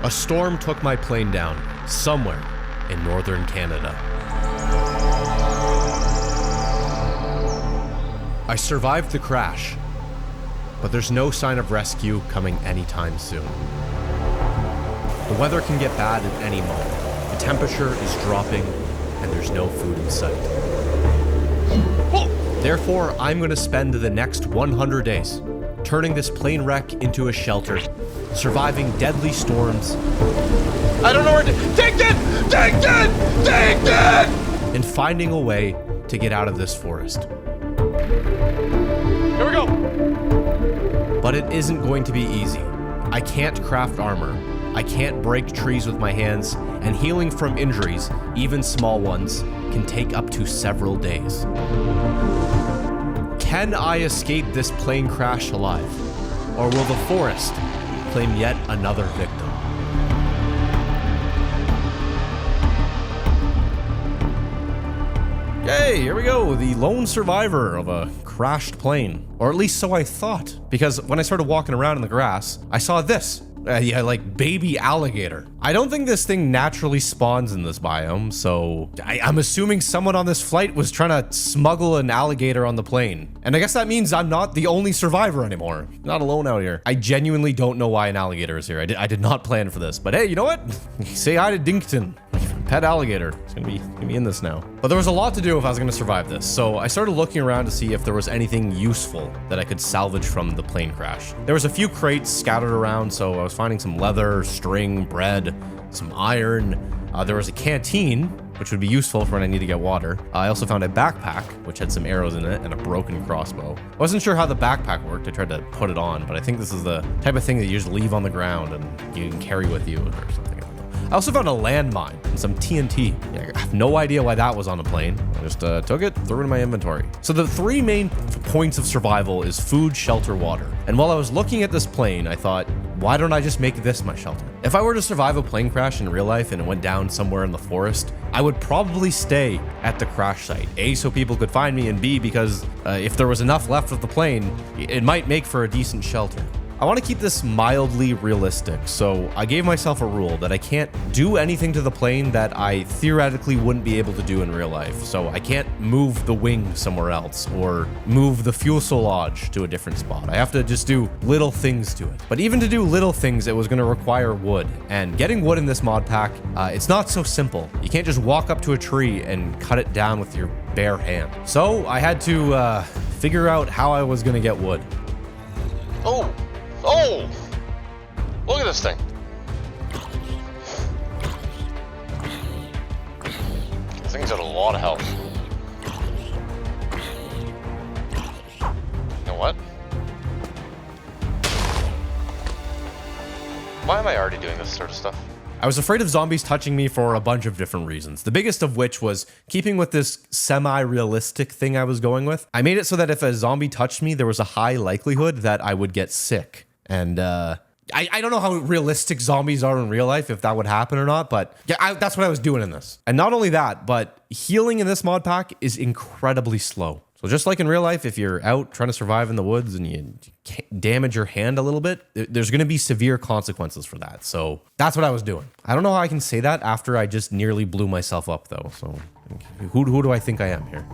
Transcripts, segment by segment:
A storm took my plane down, somewhere in northern Canada. I survived the crash, but there's no sign of rescue coming anytime soon. The weather can get bad at any moment. The temperature is dropping, and there's no food in sight. Therefore, I'm going to spend the next 100 days turning this plane wreck into a shelter, surviving deadly storms. I don't know where to... Take it! And finding a way to get out of this forest. Here we go! But it isn't going to be easy. I can't craft armor. I can't break trees with my hands, and healing from injuries, even small ones, can take up to several days. Can I escape this plane crash alive? Or will the forest claim yet another victim? Yay, here we go, the lone survivor of a crashed plane. Or at least so I thought. Because when I started walking around in the grass, I saw this. Like baby alligator. I don't think this thing naturally spawns in this biome, so I'm assuming someone on this flight was trying to smuggle an alligator on the plane. And I guess that means I'm not the only survivor anymore. Not alone out here. I genuinely don't know why an alligator is here. I did not plan for this, but hey, you know what? Say hi to Dinkton. Pet alligator. It's gonna be in this now. But there was a lot to do if I was gonna survive this, so I started looking around to see if there was anything useful that I could salvage from the plane crash. There was a few crates scattered around, so I was finding some leather, string, bread, some iron. There was a canteen, which would be useful for when I need to get water. I also found a backpack, which had some arrows in it, and a broken crossbow. I wasn't sure how the backpack worked. I tried to put it on, but I think this is the type of thing that you just leave on the ground and you can carry with you or something. I also found a landmine and some TNT. Yeah, I have no idea why that was on a plane. I just took it, threw it in my inventory. So the three main points of survival is food, shelter, water. And while I was looking at this plane, I thought, why don't I just make this my shelter? If I were to survive a plane crash in real life and it went down somewhere in the forest, I would probably stay at the crash site. A, so people could find me, and B, because if there was enough left of the plane, it might make for a decent shelter. I want to keep this mildly realistic, so I gave myself a rule that I can't do anything to the plane that I theoretically wouldn't be able to do in real life. So I can't move the wing somewhere else or move the fuselage to a different spot. I have to just do little things to it. But even to do little things, it was going to require wood. And getting wood in this mod pack, it's not so simple. You can't just walk up to a tree and cut it down with your bare hand. So I had to figure out how I was going to get wood. Oh! Look at this thing. This thing's got a lot of health. You know what? Why am I already doing this sort of stuff? I was afraid of zombies touching me for a bunch of different reasons. The biggest of which was keeping with this semi-realistic thing I was going with. I made it so that if a zombie touched me, there was a high likelihood that I would get sick. And I don't know how realistic zombies are in real life, if that would happen or not, but yeah, that's what I was doing in this. And not only that, but healing in this mod pack is incredibly slow. So just like in real life, if you're out trying to survive in the woods and you damage your hand a little bit, there's going to be severe consequences for that. So that's what I was doing. I don't know how I can say that after I just nearly blew myself up though. So who do I think I am here?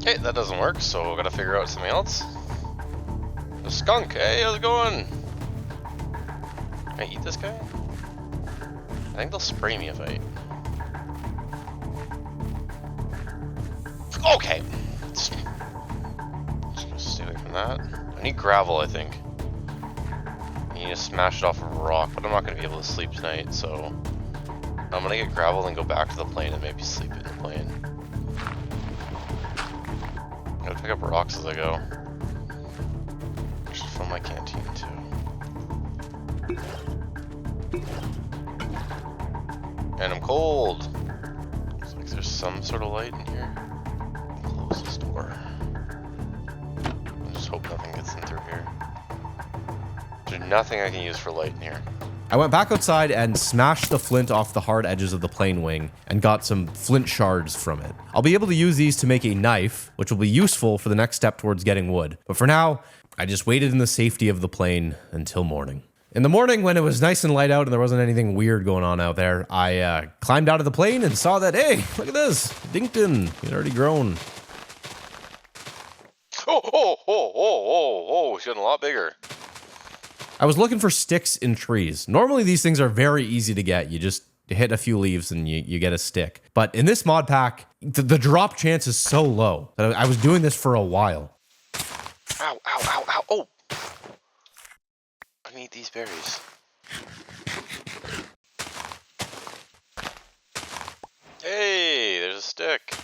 Hey, that doesn't work, so we're gonna figure out something else. The skunk, hey, how's it going? Can I eat this guy? I think they'll spray me if I eat. Okay. Just gonna stay away from that. I need gravel, I think. I need to smash it off of a rock, but I'm not gonna be able to sleep tonight, so I'm gonna get gravel and go back to the plane and maybe sleep in the plane. I'm gonna pick up rocks as I go. From my canteen too. And I'm cold. Looks like there's some sort of light in here. Close this door. I just hope nothing gets in through here. There's nothing I can use for light in here. I went back outside and smashed the flint off the hard edges of the plane wing and got some flint shards from it. I'll be able to use these to make a knife, which will be useful for the next step towards getting wood. But for now, I just waited in the safety of the plane until morning. In the morning, when it was nice and light out and there wasn't anything weird going on out there, I climbed out of the plane and saw that, hey, look at this. Dinkton, he'd already grown. He's getting a lot bigger. I was looking for sticks in trees. Normally, these things are very easy to get. You just hit a few leaves and you get a stick. But in this mod pack, the drop chance is so low that I was doing this for a while. Ow, ow, ow, ow, oh! I need these berries. Hey, there's a stick.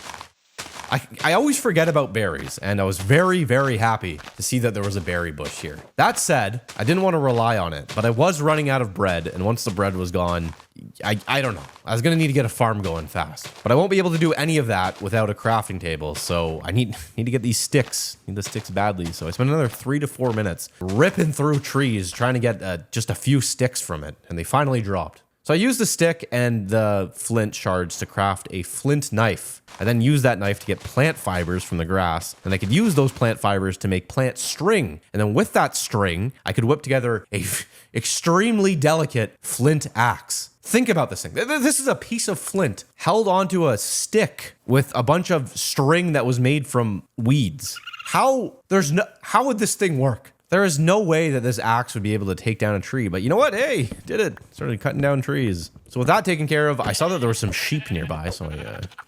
I always forget about berries, and I was very, very happy to see that there was a berry bush here. That said, I didn't want to rely on it, but I was running out of bread, and once the bread was gone, I don't know. I was going to need to get a farm going fast. But I won't be able to do any of that without a crafting table, so I need to get these sticks. I need the sticks badly, so I spent another 3 to 4 minutes ripping through trees trying to get just a few sticks from it, and they finally dropped. So I used the stick and the flint shards to craft a flint knife. I then used that knife to get plant fibers from the grass, and I could use those plant fibers to make plant string. And then with that string, I could whip together a extremely delicate flint axe. Think about this thing. This is a piece of flint held onto a stick with a bunch of string that was made from weeds. How would this thing work? There is no way that this axe would be able to take down a tree, but you know what? Hey, did it. Started cutting down trees. So with that taken care of, I saw that there were some sheep nearby, so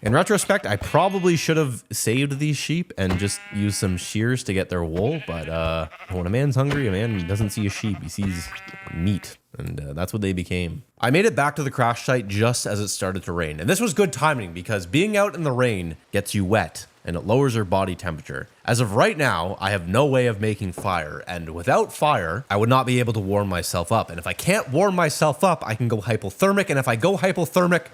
in retrospect, I probably should have saved these sheep and just used some shears to get their wool, but when a man's hungry, a man doesn't see a sheep, he sees meat. And that's what they became. I made it back to the crash site just as it started to rain. And this was good timing because being out in the rain gets you wet and it lowers your body temperature. As of right now, I have no way of making fire. And without fire, I would not be able to warm myself up. And if I can't warm myself up, I can go hypothermic. And if I go hypothermic,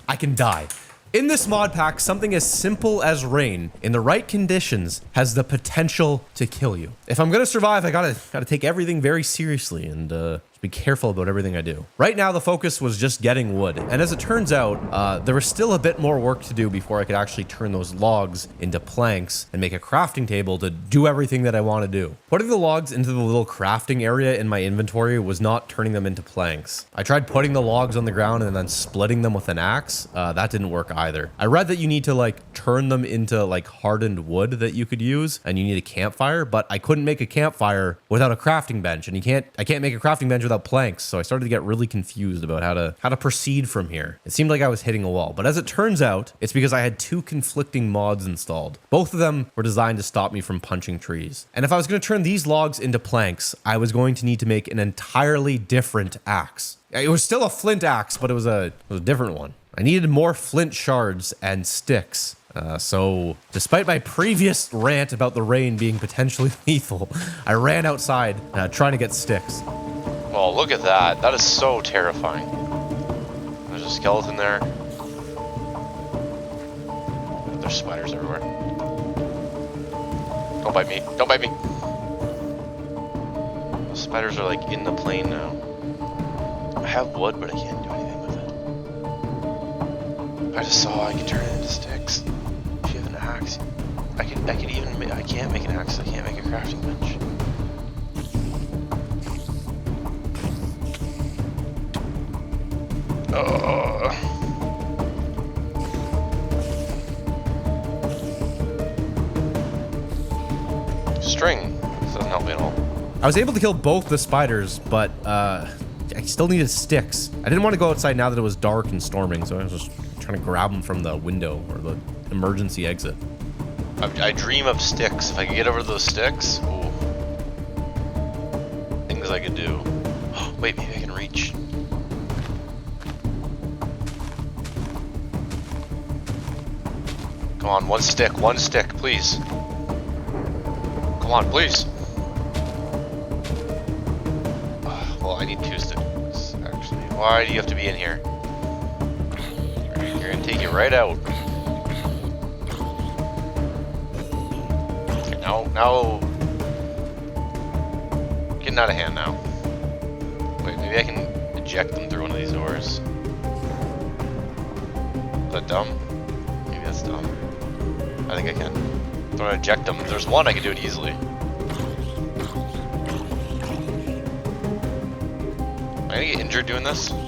I can die. In this mod pack, something as simple as rain, in the right conditions, has the potential to kill you. If I'm gonna survive, I gotta take everything very seriously and be careful about everything I do. Right now, the focus was just getting wood. And as it turns out, there was still a bit more work to do before I could actually turn those logs into planks and make a crafting table to do everything that I want to do. Putting the logs into the little crafting area in my inventory was not turning them into planks. I tried putting the logs on the ground and then splitting them with an axe. That didn't work either. I read that you need to like turn them into like hardened wood that you could use and you need a campfire, but I couldn't make a campfire without a crafting bench, and I can't make a crafting bench without planks, so I started to get really confused about how to proceed from here. It seemed like I was hitting a wall, but as it turns out, it's because I had 2 conflicting mods installed. Both of them were designed to stop me from punching trees. And if I was going to turn these logs into planks, I was going to need to make an entirely different axe. It was still a flint axe, but it was a different one. I needed more flint shards and sticks. So despite my previous rant about the rain being potentially lethal, I ran outside trying to get sticks. Oh, look at that. That is so terrifying. There's a skeleton there. There's spiders everywhere. Don't bite me. Don't bite me. The spiders are like in the plane now. I have wood, but I can't do anything with it. If I just saw I could turn it into sticks. If you have an axe, I can't make an axe. I can't make a crafting bench. String. This doesn't help me at all. I was able to kill both the spiders, but I still needed sticks. I didn't want to go outside now that it was dark and storming, so I was just trying to grab them from the window or the emergency exit. I dream of sticks. If I could get over those sticks, ooh. Things I could do. Wait, maybe I can reach. Come on, one stick, please. Come on, please. Well, I need 2 sticks, actually. Why do you have to be in here? You're gonna take it right out. Okay, now... Getting out of hand now. Wait, maybe I can eject them through one of these doors. Is that dumb? Maybe that's dumb. I think I can. I'm gonna eject them. If there's one, I can do it easily. gonna get injured doing this? Look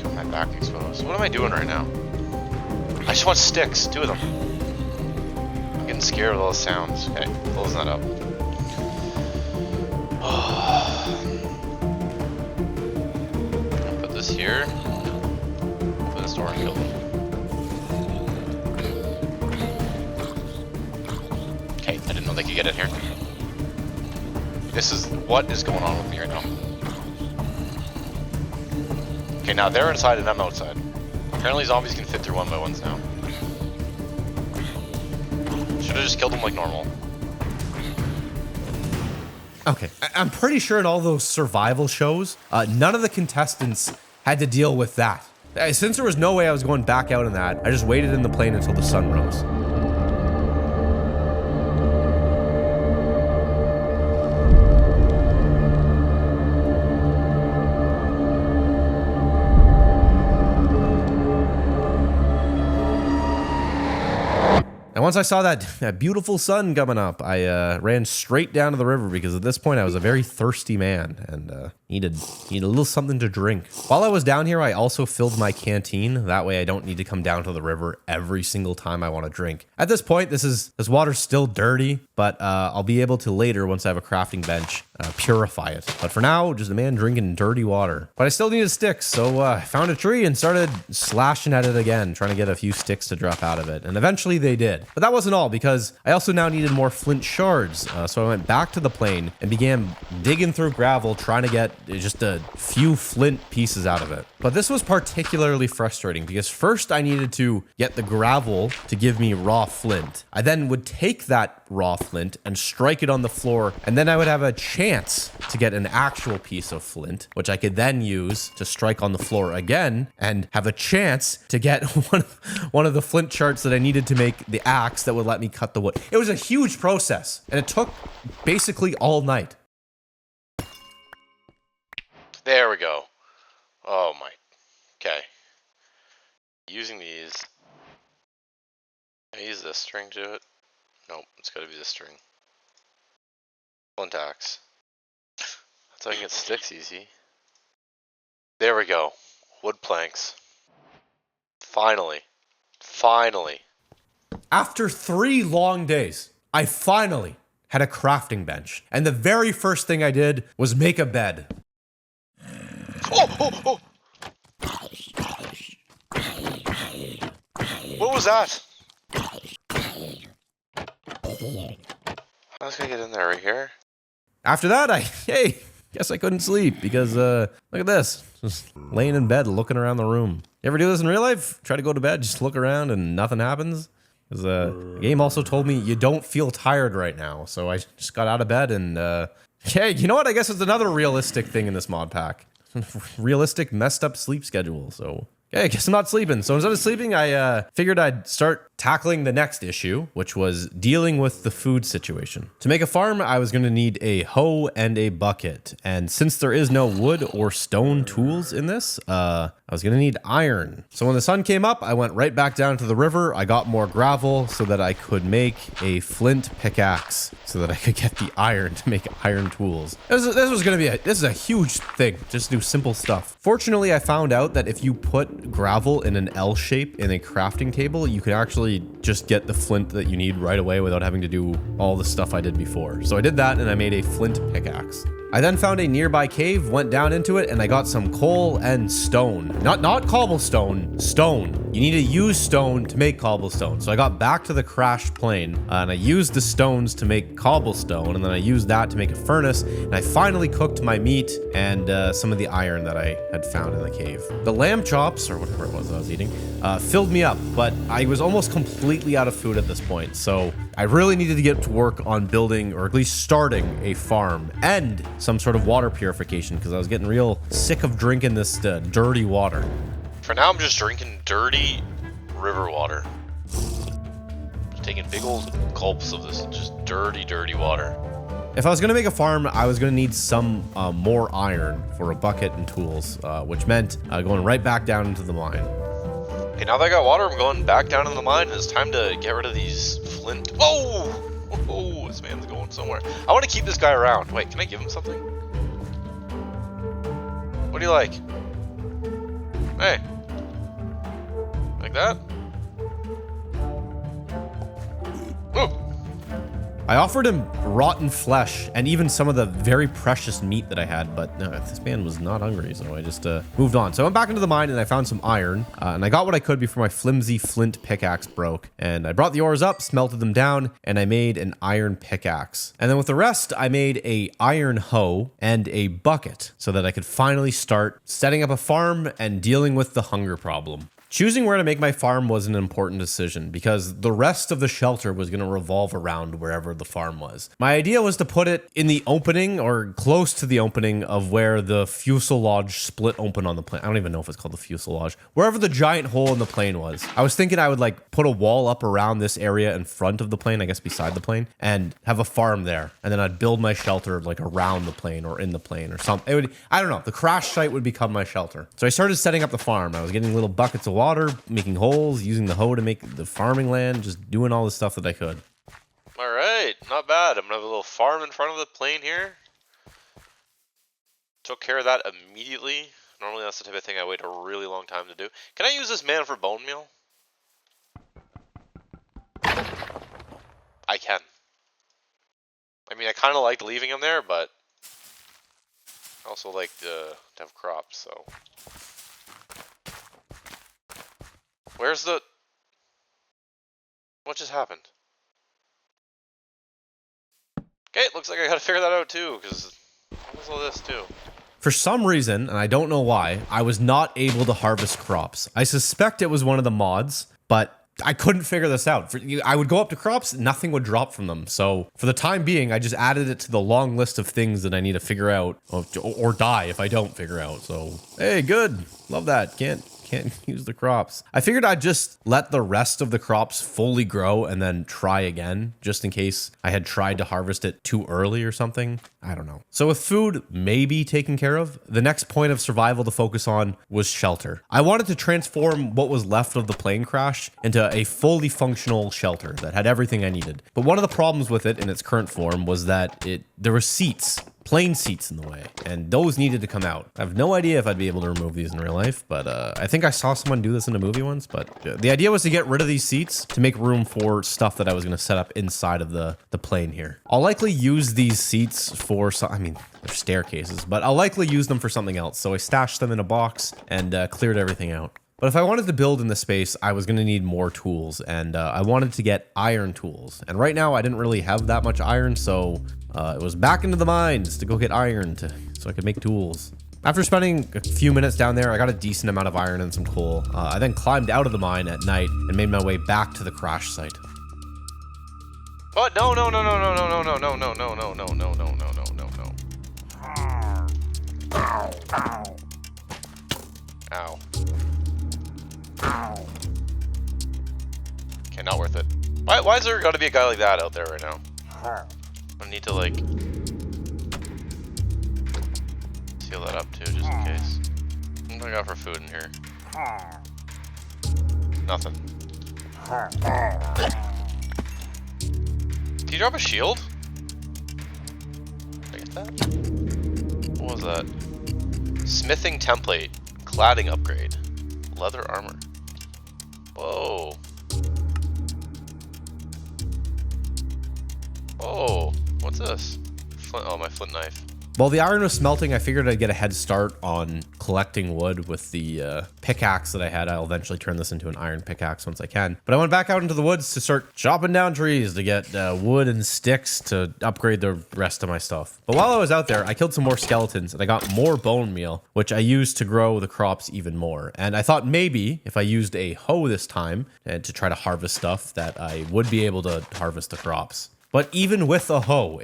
at my back exposed. What am I doing right now? I just want sticks. 2 of them. I'm getting scared with all the sounds. Okay, closing that up. Put this here. Put this door and kill them. Okay, I didn't know they could get in here. This is what is going on with me right now. Okay, now they're inside and I'm outside. Apparently zombies can fit through 1x1s now. Should have just killed them like normal. Okay, I'm pretty sure in all those survival shows, none of the contestants had to deal with that. Since there was no way I was going back out in that, I just waited in the plane until the sun rose. And once I saw that beautiful sun coming up, I ran straight down to the river because at this point I was a very thirsty man and needed a little something to drink. While I was down here, I also filled my canteen. That way I don't need to come down to the river every single time I want to drink. At this point, this water's still dirty, but I'll be able to later, once I have a crafting bench, purify it. But for now, just a man drinking dirty water. But I still needed sticks, so I found a tree and started slashing at it again, trying to get a few sticks to drop out of it. And eventually they did. But that wasn't all, because I also now needed more flint shards. So I went back to the plane and began digging through gravel, trying to get just a few flint pieces out of it. But this was particularly frustrating because first I needed to get the gravel to give me raw flint. I then would take that raw flint and strike it on the floor, and then I would have a chance to get an actual piece of flint, which I could then use to strike on the floor again and have a chance to get one of the flint shards that I needed to make the axe that would let me cut the wood. It was a huge process, and it took basically all night. There we go. Oh my. Okay. Using these. Can I use this string to do it? Nope, it's gotta be this string. Flint axe. That's how I can get sticks easy. There we go. Wood planks. Finally. Finally. After 3 long days, I finally had a crafting bench. And the very first thing I did was make a bed. Oh! What was that? I was gonna get in there right here. After that, guess I couldn't sleep because, look at this. Just laying in bed, looking around the room. You ever do this in real life? Try to go to bed, just look around and nothing happens? Because the game also told me you don't feel tired right now. So I just got out of bed and, hey, you know what? I guess it's another realistic thing in this mod pack. Realistic messed up sleep schedule. So yeah, I guess I'm not sleeping. So instead of sleeping, I figured I'd start tackling the next issue, which was dealing with the food situation. To make a farm, I was going to need a hoe and a bucket. And since there is no wood or stone tools in this, I was going to need iron. So when the sun came up, I went right back down to the river. I got more gravel so that I could make a flint pickaxe so that I could get the iron to make iron tools. This is a huge thing. Just do simple stuff. Fortunately, I found out that if you put gravel in an L shape in a crafting table, you can actually just get the flint that you need right away without having to do all the stuff I did before. So I did that and I made a flint pickaxe. I then found a nearby cave, went down into it, and I got some coal and stone. Not cobblestone, stone. You need to use stone to make cobblestone. So I got back to the crashed plane, and I used the stones to make cobblestone, and then I used that to make a furnace, and I finally cooked my meat and some of the iron that I had found in the cave. The lamb chops, or whatever it was I was eating, filled me up, but I was almost completely out of food at this point, so I really needed to get to work on building, or at least starting, a farm and some sort of water purification because I was getting real sick of drinking this dirty water. For now, I'm just drinking dirty river water. Just taking big old gulps of this just dirty, dirty water. If I was going to make a farm, I was going to need some more iron for a bucket and tools, which meant going right back down into the mine. Okay, now that I got water, I'm going back down in the mine, and it's time to get rid of these flint. Oh! Oh, this man's going somewhere. I want to keep this guy around. Wait, can I give him something? What do you like? Hey. Like that? Ooh. I offered him rotten flesh and even some of the very precious meat that I had, but no, this man was not hungry, so I just moved on. So I went back into the mine and I found some iron, and I got what I could before my flimsy flint pickaxe broke. And I brought the ores up, smelted them down, and I made an iron pickaxe. And then with the rest, I made a iron hoe and a bucket so that I could finally start setting up a farm and dealing with the hunger problem. Choosing where to make my farm was an important decision because the rest of the shelter was going to revolve around wherever the farm was. My idea was to put it in the opening or close to the opening of where the fuselage split open on the plane. I don't even know if it's called the fuselage. Wherever the giant hole in the plane was. I was thinking I would like put a wall up around this area in front of the plane, I guess beside the plane, and have a farm there. And then I'd build my shelter like around the plane or in the plane or something. It would, I don't know, the crash site would become my shelter. So I started setting up the farm. I was getting little buckets of water, making holes, using the hoe to make the farming land, just doing all the stuff that I could. All right, not bad. I'm gonna have a little farm in front of the plane here. Took care of that immediately. Normally that's the type of thing I wait a really long time to do. Can I use this man for bone meal? I can. I mean, I kind of like leaving him there, but I also like to have crops, so. Where's the... What just happened? Okay, it looks like I gotta figure that out too, because what was all this too? For some reason, and I don't know why, I was not able to harvest crops. I suspect it was one of the mods, but I couldn't figure this out. I would go up to crops, nothing would drop from them. So for the time being, I just added it to the long list of things that I need to figure out or die if I don't figure out. So, hey, good. Love that. Can't use the crops. I figured I'd just let the rest of the crops fully grow and then try again, just in case I had tried to harvest it too early or something. I don't know. So with food maybe taken care of, the next point of survival to focus on was shelter. I wanted to transform what was left of the plane crash into a fully functional shelter that had everything I needed. But one of the problems with it in its current form was that there were seats, plain seats in the way, and those needed to come out. I have no idea if I'd be able to remove these in real life, but I think I saw someone do this in a movie once, but the idea was to get rid of these seats to make room for stuff that I was going to set up inside of the plane here. I'll likely use these seats for some, I mean, they're staircases, but I'll likely use them for something else, so I stashed them in a box and cleared everything out. But if I wanted to build in this space, I was going to need more tools, and I wanted to get iron tools. And right now, I didn't really have that much iron, so it was back into the mines to go get iron so I could make tools. After spending a few minutes down there, I got a decent amount of iron and some coal. I then climbed out of the mine at night and made my way back to the crash site. Oh, no, no, no, no, no, no, no, no, no, no, no, no, no, no, no, no, no, no. Ow. Ow. Ow. Ow. Okay, not worth it. Why is there gotta be a guy like that out there right now? I need to, like, seal that up too, just in case. What do I got for food in here? Nothing. Can you drop a shield? Did I get that? What was that? Smithing template. Cladding upgrade. Leather armor. Whoa. Oh, what's this? Flint, oh, my flint knife. While the iron was smelting, I figured I'd get a head start on collecting wood with the pickaxe that I had. I'll eventually turn this into an iron pickaxe once I can. But I went back out into the woods to start chopping down trees to get wood and sticks to upgrade the rest of my stuff. But while I was out there, I killed some more skeletons and I got more bone meal, which I used to grow the crops even more. And I thought maybe if I used a hoe this time to try to harvest stuff, that I would be able to harvest the crops. But even with a hoe,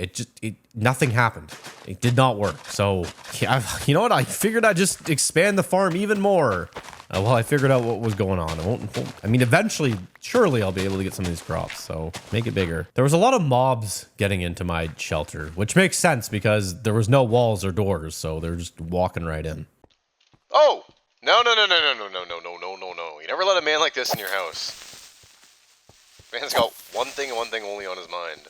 nothing happened. It did not work. So, yeah, you know what? I figured I'd just expand the farm even more. Well, I figured out what was going on. I mean, eventually, surely I'll be able to get some of these crops. So, make it bigger. There was a lot of mobs getting into my shelter, which makes sense because there was no walls or doors. So, they're just walking right in. Oh! No, no, no, no, no, no, no, no, no, no, no, no. You never let a man like this in your house. Man's got one thing and one thing only on his mind.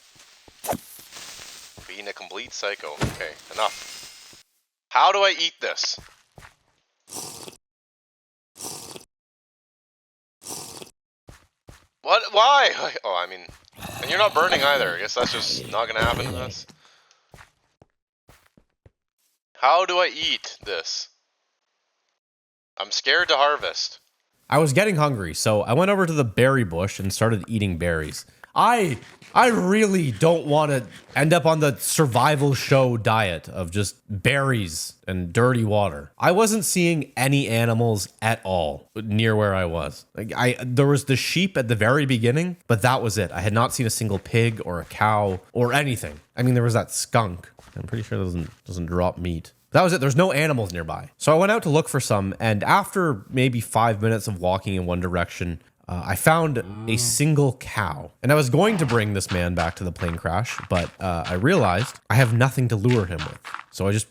Being a complete psycho. Okay, enough. How do I eat this? What? Why? Oh, I mean, and you're not burning either. I guess that's just not gonna happen to us. How do I eat this? I'm scared to harvest. I was getting hungry, so I went over to the berry bush and started eating berries. I really don't want to end up on the survival show diet of just berries and dirty water. I wasn't seeing any animals at all near where I was. Like there was the sheep at the very beginning, but that was it. I had not seen a single pig or a cow or anything. I mean, there was that skunk. I'm pretty sure it doesn't drop meat. That was it. There's no animals nearby. So I went out to look for some, and after maybe 5 minutes of walking in one direction, I found a single cow. And I was going to bring this man back to the plane crash, but I realized I have nothing to lure him with. So I just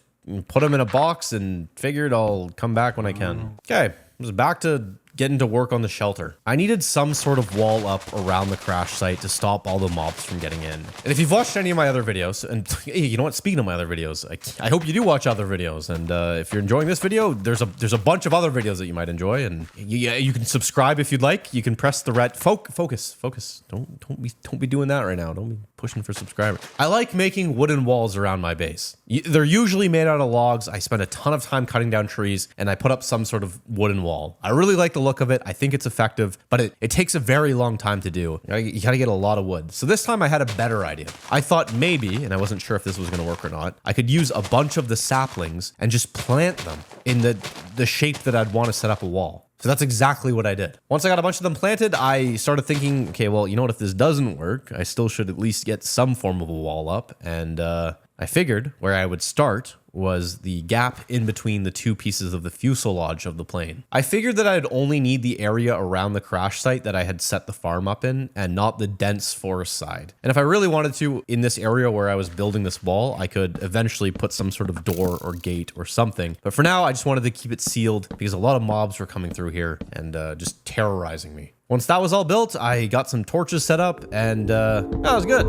put him in a box and figured I'll come back when I can. Okay, I was back to getting to work on the shelter. I needed some sort of wall up around the crash site to stop all the mobs from getting in. And if you've watched any of my other videos, and hey, you know what, speaking of my other videos, I hope you do watch other videos. And if you're enjoying this video, there's a bunch of other videos that you might enjoy. And you can subscribe if you'd like. You can press the red focus. Don't be doing that right now. Don't be pushing for subscribers. I like making wooden walls around my base. They're usually made out of logs. I spend a ton of time cutting down trees, and I put up some sort of wooden wall. I really like the look of it. I think it's effective, but it takes a very long time to do. You gotta get a lot of wood. So this time I had a better idea. I thought maybe, and I wasn't sure if this was gonna work or not, I could use a bunch of the saplings and just plant them in the shape that I'd want to set up a wall. So that's exactly what I did. Once I got a bunch of them planted, I started thinking, okay, well, you know what, if this doesn't work, I still should at least get some form of a wall up. And I figured where I would start was the gap in between the two pieces of the fuselage of the plane. I figured that I'd only need the area around the crash site that I had set the farm up in and not the dense forest side. And if I really wanted to, in this area where I was building this wall, I could eventually put some sort of door or gate or something. But for now, I just wanted to keep it sealed because a lot of mobs were coming through here and just terrorizing me. Once that was all built, I got some torches set up and that was good.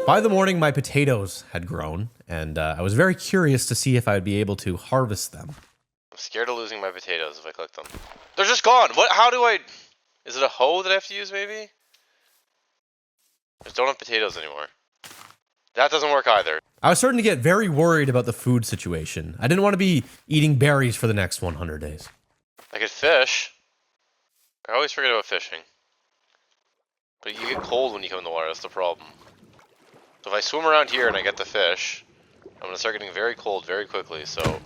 By the morning, my potatoes had grown, and I was very curious to see if I would be able to harvest them. I'm scared of losing my potatoes if I click them. They're just gone. What? How do I... Is it a hoe that I have to use, maybe? I just don't have potatoes anymore. That doesn't work either. I was starting to get very worried about the food situation. I didn't want to be eating berries for the next 100 days. I could fish. I always forget about fishing. But you get cold when you come in the water, that's the problem. So if I swim around here and I get the fish, I'm going to start getting very cold very quickly, so...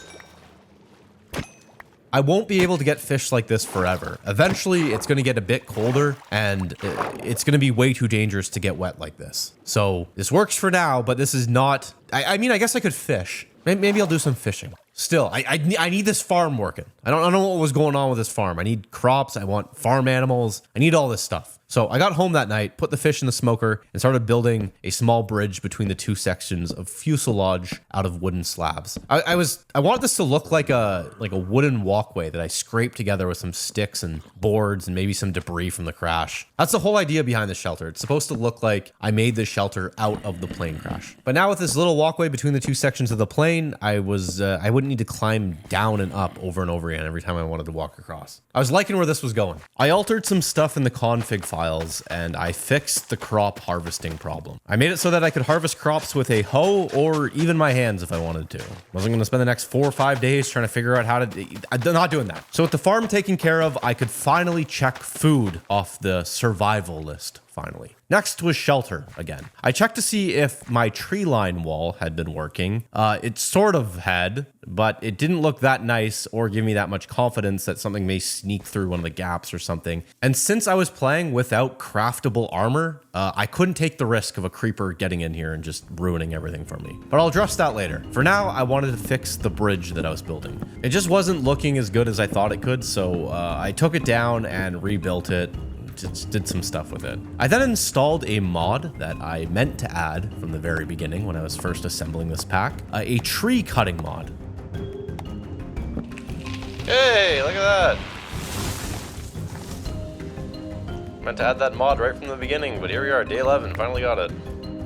I won't be able to get fish like this forever. Eventually, it's going to get a bit colder, and it's going to be way too dangerous to get wet like this. So this works for now, but this is not... I mean, I guess I could fish. Maybe I'll do some fishing. Still, I need this farm working. I don't know what was going on with this farm. I need crops. I want farm animals. I need all this stuff. So I got home that night, put the fish in the smoker, and started building a small bridge between the two sections of fuselage out of wooden slabs. I wanted this to look like a wooden walkway that I scraped together with some sticks and boards and maybe some debris from the crash. That's the whole idea behind the shelter. It's supposed to look like I made this shelter out of the plane crash. But now with this little walkway between the two sections of the plane, I wouldn't need to climb down and up over and over again every time I wanted to walk across. I was liking where this was going. I altered some stuff in the config files and I fixed the crop harvesting problem. I made it so that I could harvest crops with a hoe or even my hands if I wanted to. I wasn't going to spend the next 4 or 5 days trying to figure out how to... I'm not doing that. So with the farm taken care of, I could finally check food off the survival list. Finally. Next was shelter again. I checked to see if my tree line wall had been working. It sort of had, but it didn't look that nice or give me that much confidence that something may sneak through one of the gaps or something. And since I was playing without craftable armor, I couldn't take the risk of a creeper getting in here and just ruining everything for me. But I'll address that later. For now, I wanted to fix the bridge that I was building. It just wasn't looking as good as I thought it could, so I took it down and rebuilt it. Just did some stuff with it. I then installed a mod that I meant to add from the very beginning when I was first assembling this pack, a tree cutting mod. Hey, look at that. Meant to add that mod right from the beginning, but here we are, day 11, finally got it.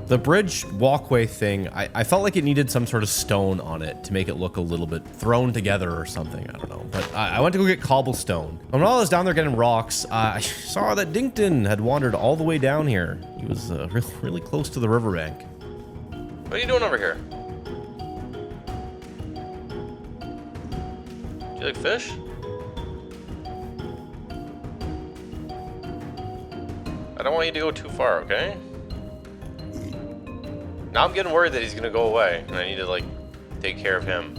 The bridge walkway thing, I felt like it needed some sort of stone on it to make it look a little bit thrown together or something. I don't know. But I went to go get cobblestone. And while I was down there getting rocks, I saw that Dinkton had wandered all the way down here. He was really close to the riverbank. What are you doing over here? Do you like fish? I don't want you to go too far, okay? Now I'm getting worried that he's gonna go away, and I need to, like, take care of him.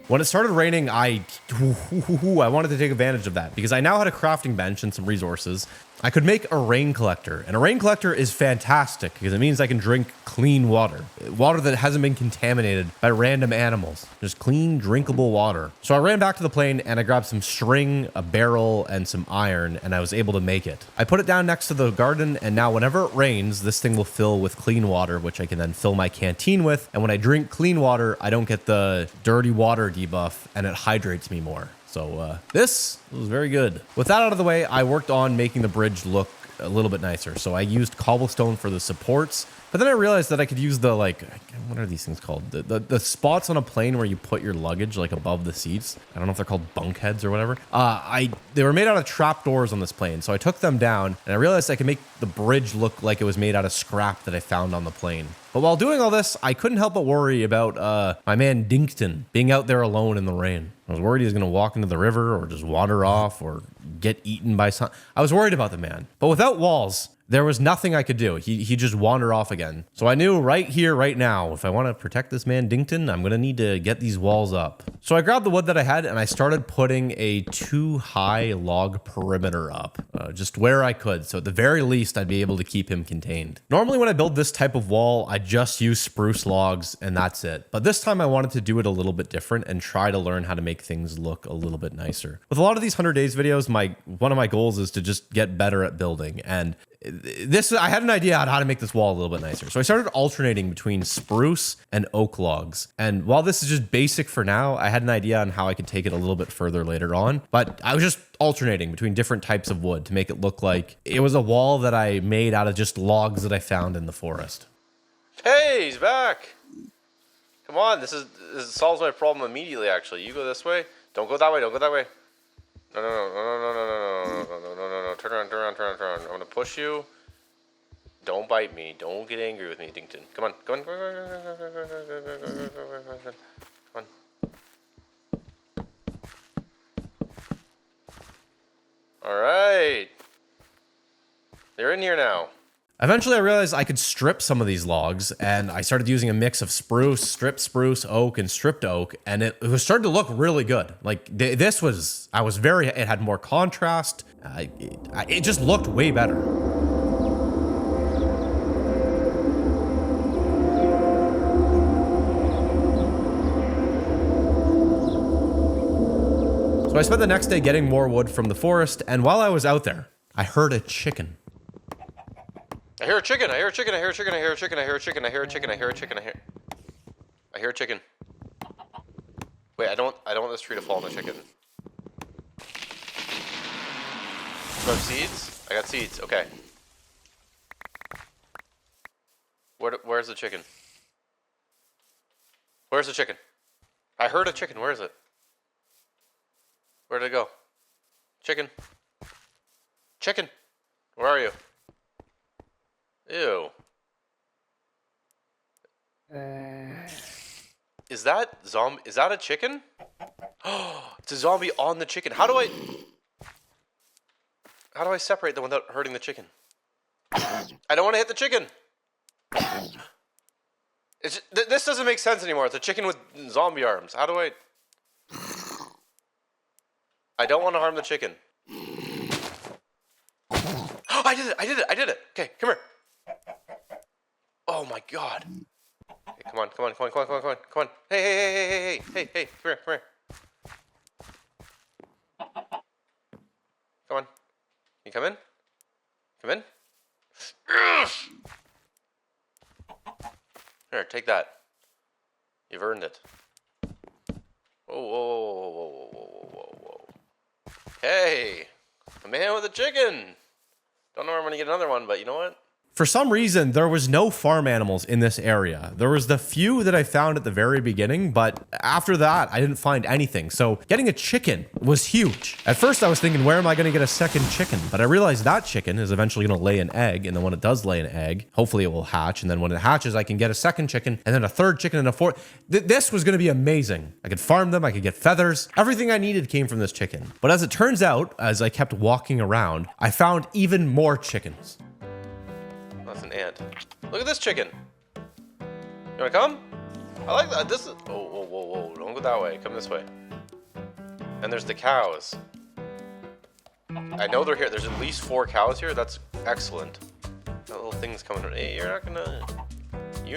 When it started raining, I wanted to take advantage of that because I now had a crafting bench and some resources. I could make a rain collector, and a rain collector is fantastic because it means I can drink clean water. Water that hasn't been contaminated by random animals. Just clean, drinkable water. So I ran back to the plane and I grabbed some string, a barrel, and some iron, and I was able to make it. I put it down next to the garden, and now whenever it rains, this thing will fill with clean water, which I can then fill my canteen with. And when I drink clean water, I don't get the dirty water debuff, and it hydrates me more. So this was very good. With that out of the way, I worked on making the bridge look a little bit nicer. So I used cobblestone for the supports, but then I realized that I could use the, like, what are these things called? The spots on a plane where you put your luggage, like, above the seats. I don't know if they're called bunkheads or whatever. They were made out of trapdoors on this plane, so I took them down, and I realized I could make the bridge look like it was made out of scrap that I found on the plane. But while doing all this, I couldn't help but worry about my man Dinkton being out there alone in the rain. I was worried he was going to walk into the river or just wander off or get eaten by some. I was worried about the man. But without walls, there was nothing I could do. He just wander off again. So I knew right here, right now, if I want to protect this man Dinkton, I'm going to need to get these walls up. So I grabbed the wood that I had and I started putting a 2-high log perimeter up, just where I could. So at the very least, I'd be able to keep him contained. Normally when I build this type of wall, I just use spruce logs and that's it. But this time I wanted to do it a little bit different and try to learn how to make things look a little bit nicer. With a lot of these 100 days videos, one of my goals is to just get better at building. And I had an idea on how to make this wall a little bit nicer. So I started alternating between spruce and oak logs. And while this is just basic for now, I had an idea on how I could take it a little bit further later on. But I was just alternating between different types of wood to make it look like it was a wall that I made out of just logs that I found in the forest. Hey, he's back. Come on, this solves my problem immediately, actually. You go this way. Don't go that way, don't go that way. No. Turn around. I'm gonna push you. Don't bite me. Don't get angry with me, Dinkton. Come on. Come on. Alright. They're in here now. Eventually, I realized I could strip some of these logs, and I started using a mix of stripped spruce, oak, and stripped oak, and it was starting to look really good. Like, it had more contrast. It just looked way better. So I spent the next day getting more wood from the forest, and while I was out there, I heard a chicken. I hear a chicken. Wait, I don't want this tree to fall on the chicken. Do I have seeds? I got seeds, okay. Where's the chicken? Where's the chicken? I heard a chicken, where is it? Where did it go? Chicken. Chicken! Where are you? Ew. Is that a chicken? Oh, it's a zombie on the chicken. How do I separate them without hurting the chicken? I don't want to hit the chicken. This doesn't make sense anymore. It's a chicken with zombie arms. How do I don't want to harm the chicken. Oh, I did it. Okay, come here. Oh my god. Okay, come on. Hey, come here. Come on. You come in? Come in? Here, take that. You've earned it. Whoa. Hey, a man with a chicken. Don't know where I'm gonna get another one, but you know what? For some reason, there was no farm animals in this area. There was the few that I found at the very beginning, but after that, I didn't find anything. So getting a chicken was huge. At first, I was thinking, where am I going to get a second chicken? But I realized that chicken is eventually going to lay an egg, and then when it does lay an egg, hopefully it will hatch, and then when it hatches, I can get a second chicken, and then a third chicken, and a fourth. This was going to be amazing. I could farm them, I could get feathers. Everything I needed came from this chicken. But as it turns out, as I kept walking around, I found even more chickens. That's an ant. Look at this chicken. You wanna come? I like that. This is. Oh, whoa, whoa, whoa. Don't go that way. Come this way. And there's the cows. I know they're here. There's at least 4 cows here. That's excellent. That little thing's coming. Hey, you're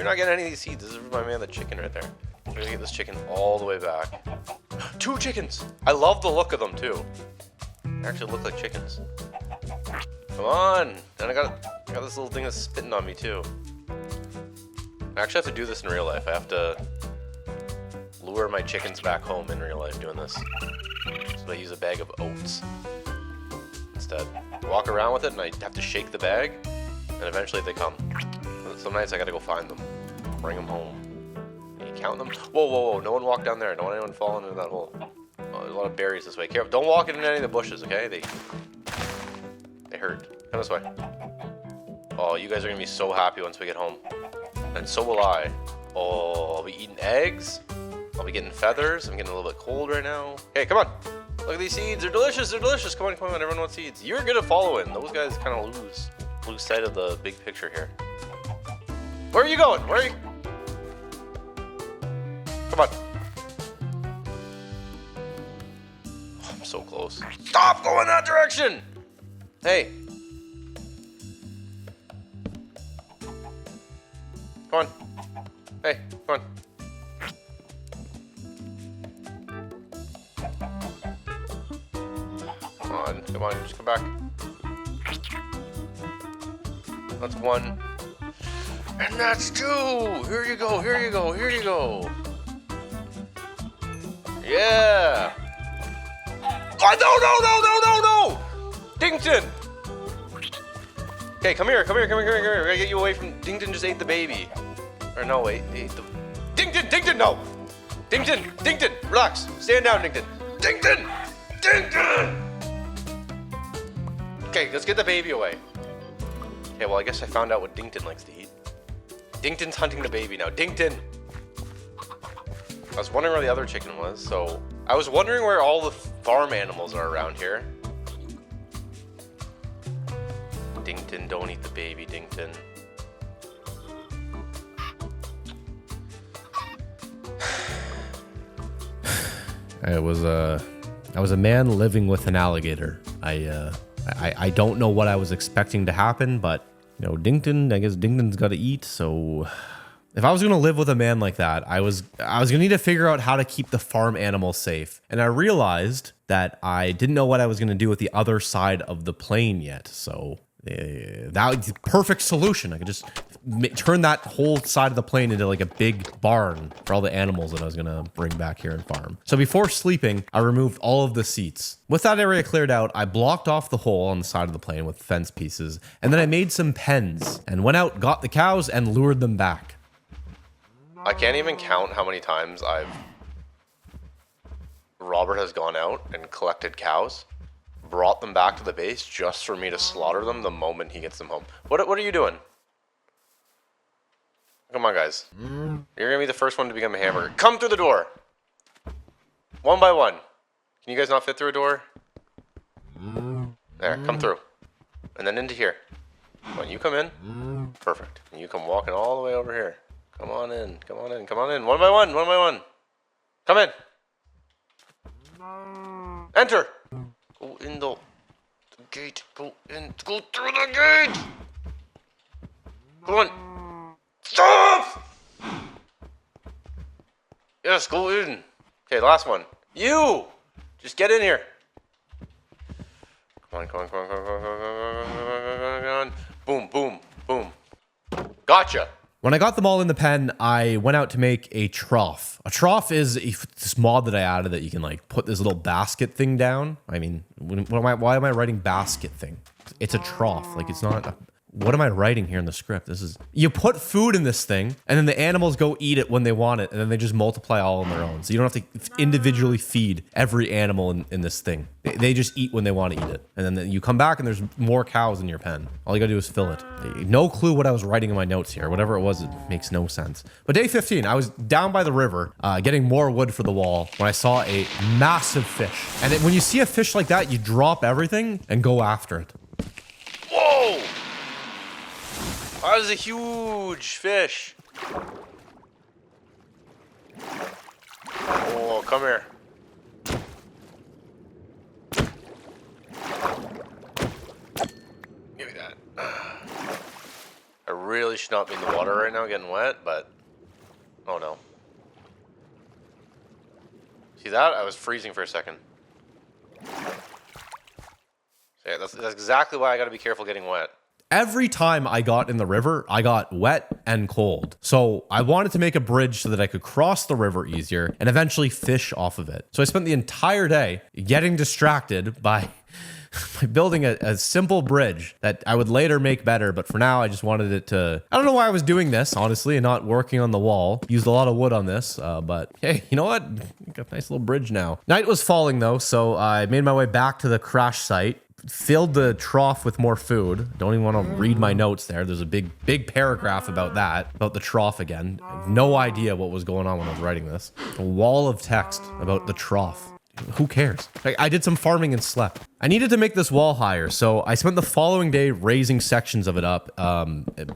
not getting any of these seeds. This is my man, the chicken right there. I'm gonna get this chicken all the way back. 2 chickens. I love the look of them too. They actually look like chickens. Come on. And I got this little thing that's spitting on me too. I actually have to do this in real life. I have to lure my chickens back home in real life doing this. So I use a bag of oats instead. Walk around with it and I have to shake the bag and eventually they come. Some nights I gotta go find them. Bring them home. Can you count them? Whoa, whoa, whoa. No one walk down there. Don't want anyone fall into that hole. Oh, there's a lot of berries this way. Careful. Don't walk into any of the bushes, okay? They hurt. Come this way. Oh, you guys are gonna be so happy once we get home. And so will I. Oh, I'll be eating eggs. I'll be getting feathers. I'm getting a little bit cold right now. Hey, come on. Look at these seeds. They're delicious. They're delicious. Come on, come on. Everyone wants seeds. You're good at following. Those guys kind of lose sight of the big picture here. Where are you going? Where are you? Come on. Oh, I'm so close. Stop going that direction. Hey. Come on. Hey, come on. Come on, just come back. That's 1. And that's 2! Here you go, here you go, here you go. Yeah! Oh, no! Dington! Okay, come here. I gotta get you away from... Dington just ate the baby. Or no, wait, he ate the... Dington, no! Dington, relax. Stand down, Dington. Dington! Okay, let's get the baby away. Okay, well, I guess I found out what Dington likes to eat. Dington's hunting the baby now. Dington! I was wondering where the other chicken was, so... I was wondering where all the farm animals are around here. Dington, don't eat the baby, Dington. I was a man living with an alligator. I don't know what I was expecting to happen, but you know, Dington, I guess Dington's got to eat. So if I was going to live with a man like that, I was going to need to figure out how to keep the farm animals safe. And I realized that I didn't know what I was going to do with the other side of the plane yet. So that was the perfect solution. I could just turn that whole side of the plane into like a big barn for all the animals that I was gonna bring back here and farm. So before sleeping, I removed all of the seats. With that area cleared out, I blocked off the hole on the side of the plane with fence pieces, and then I made some pens and went out, got the cows, and lured them back. I can't even count how many times Robert has gone out and collected cows, brought them back to the base just for me to slaughter them the moment he gets them home. What are you doing? Come on, guys. You're gonna be the first one to become a hamburger. Come through the door. 1 by 1. Can you guys not fit through a door? There, come through. And then into here. Come on, you come in. Perfect. And you come walking all the way over here. Come on in, come on in, come on in. 1 by 1, 1 by 1. Come in. Enter. Go in the gate. Go through the gate. Come on. Stop! Yes, go in. Okay, last one. You! Just get in here. Come on. Boom, boom, boom. Gotcha. When I got them all in the pen, I went out to make a trough. A trough is this mod that I added that you can like put this little basket thing down. I mean, why am I writing basket thing? it's a trough. Like it's not. What am I writing here in the script? This is, you put food in this thing and then the animals go eat it when they want it and then they just multiply all on their own. So you don't have to individually feed every animal in this thing. They just eat when they want to eat it. And then you come back and there's more cows in your pen. All you gotta do is fill it. No clue what I was writing in my notes here. Whatever it was, it makes no sense. But day 15, I was down by the river getting more wood for the wall when I saw a massive fish. And when you see a fish like that, you drop everything and go after it. Whoa! That was a huge fish. Oh, come here. Give me that. I really should not be in the water right now getting wet, but... Oh no. See that? I was freezing for a second. So yeah, that's exactly why I gotta be careful getting wet. Every time I got in the river, I got wet and cold. So I wanted to make a bridge so that I could cross the river easier and eventually fish off of it. So I spent the entire day getting distracted by building a simple bridge that I would later make better. But for now, I just wanted it to... I don't know why I was doing this, honestly, and not working on the wall. Used a lot of wood on this, but hey, you know what? Got a nice little bridge now. Night was falling though, so I made my way back to the crash site. Filled the trough with more food. Don't even want to read my notes there. There's a big paragraph about that, about the trough again. I have no idea what was going on when I was writing this. A wall of text about the trough. Who cares? I did some farming and slept. I needed to make this wall higher, so I spent the following day raising sections of it up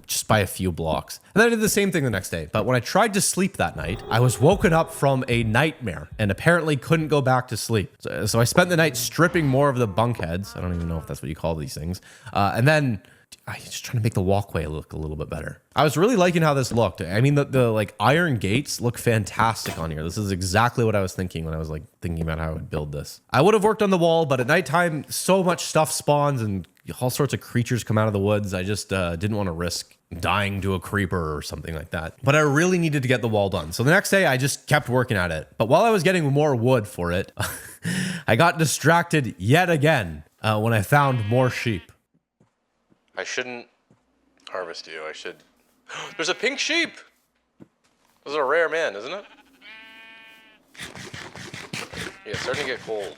just by a few blocks. And then I did the same thing the next day. But when I tried to sleep that night, I was woken up from a nightmare and apparently couldn't go back to sleep. So I spent the night stripping more of the bunk heads. I don't even know if that's what you call these things. And then I was just trying to make the walkway look a little bit better. I was really liking how this looked. I mean, the like iron gates look fantastic on here. This is exactly what I was thinking when I was like thinking about how I would build this. I would have worked on the wall, but at nighttime, so much stuff spawns and all sorts of creatures come out of the woods. I just didn't want to risk dying to a creeper or something like that. But I really needed to get the wall done. So the next day I just kept working at it. But while I was getting more wood for it, I got distracted yet again when I found more sheep. I shouldn't harvest you. I should... There's a pink sheep! This is a rare man, isn't it? Yeah, it's starting to get cold.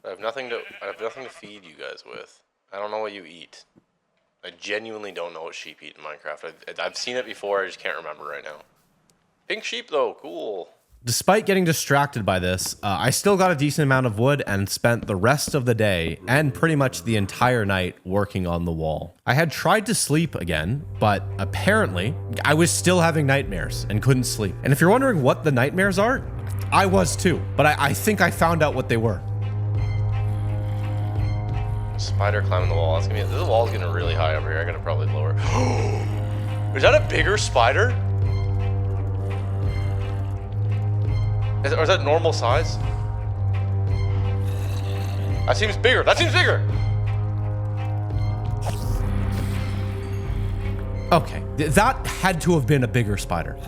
I have nothing to feed you guys with. I don't know what you eat. I genuinely don't know what sheep eat in Minecraft. I've seen it before, I just can't remember right now. Pink sheep though, cool. Despite getting distracted by this, I still got a decent amount of wood and spent the rest of the day and pretty much the entire night working on the wall. I had tried to sleep again, but apparently I was still having nightmares and couldn't sleep. And if you're wondering what the nightmares are, I was too, but I think I found out what they were. Spider climbing the wall. This wall's getting really high over here. I gotta probably lower. Is that a bigger spider? Or is that normal size? That seems bigger. That seems bigger. Okay, that had to have been a bigger spider.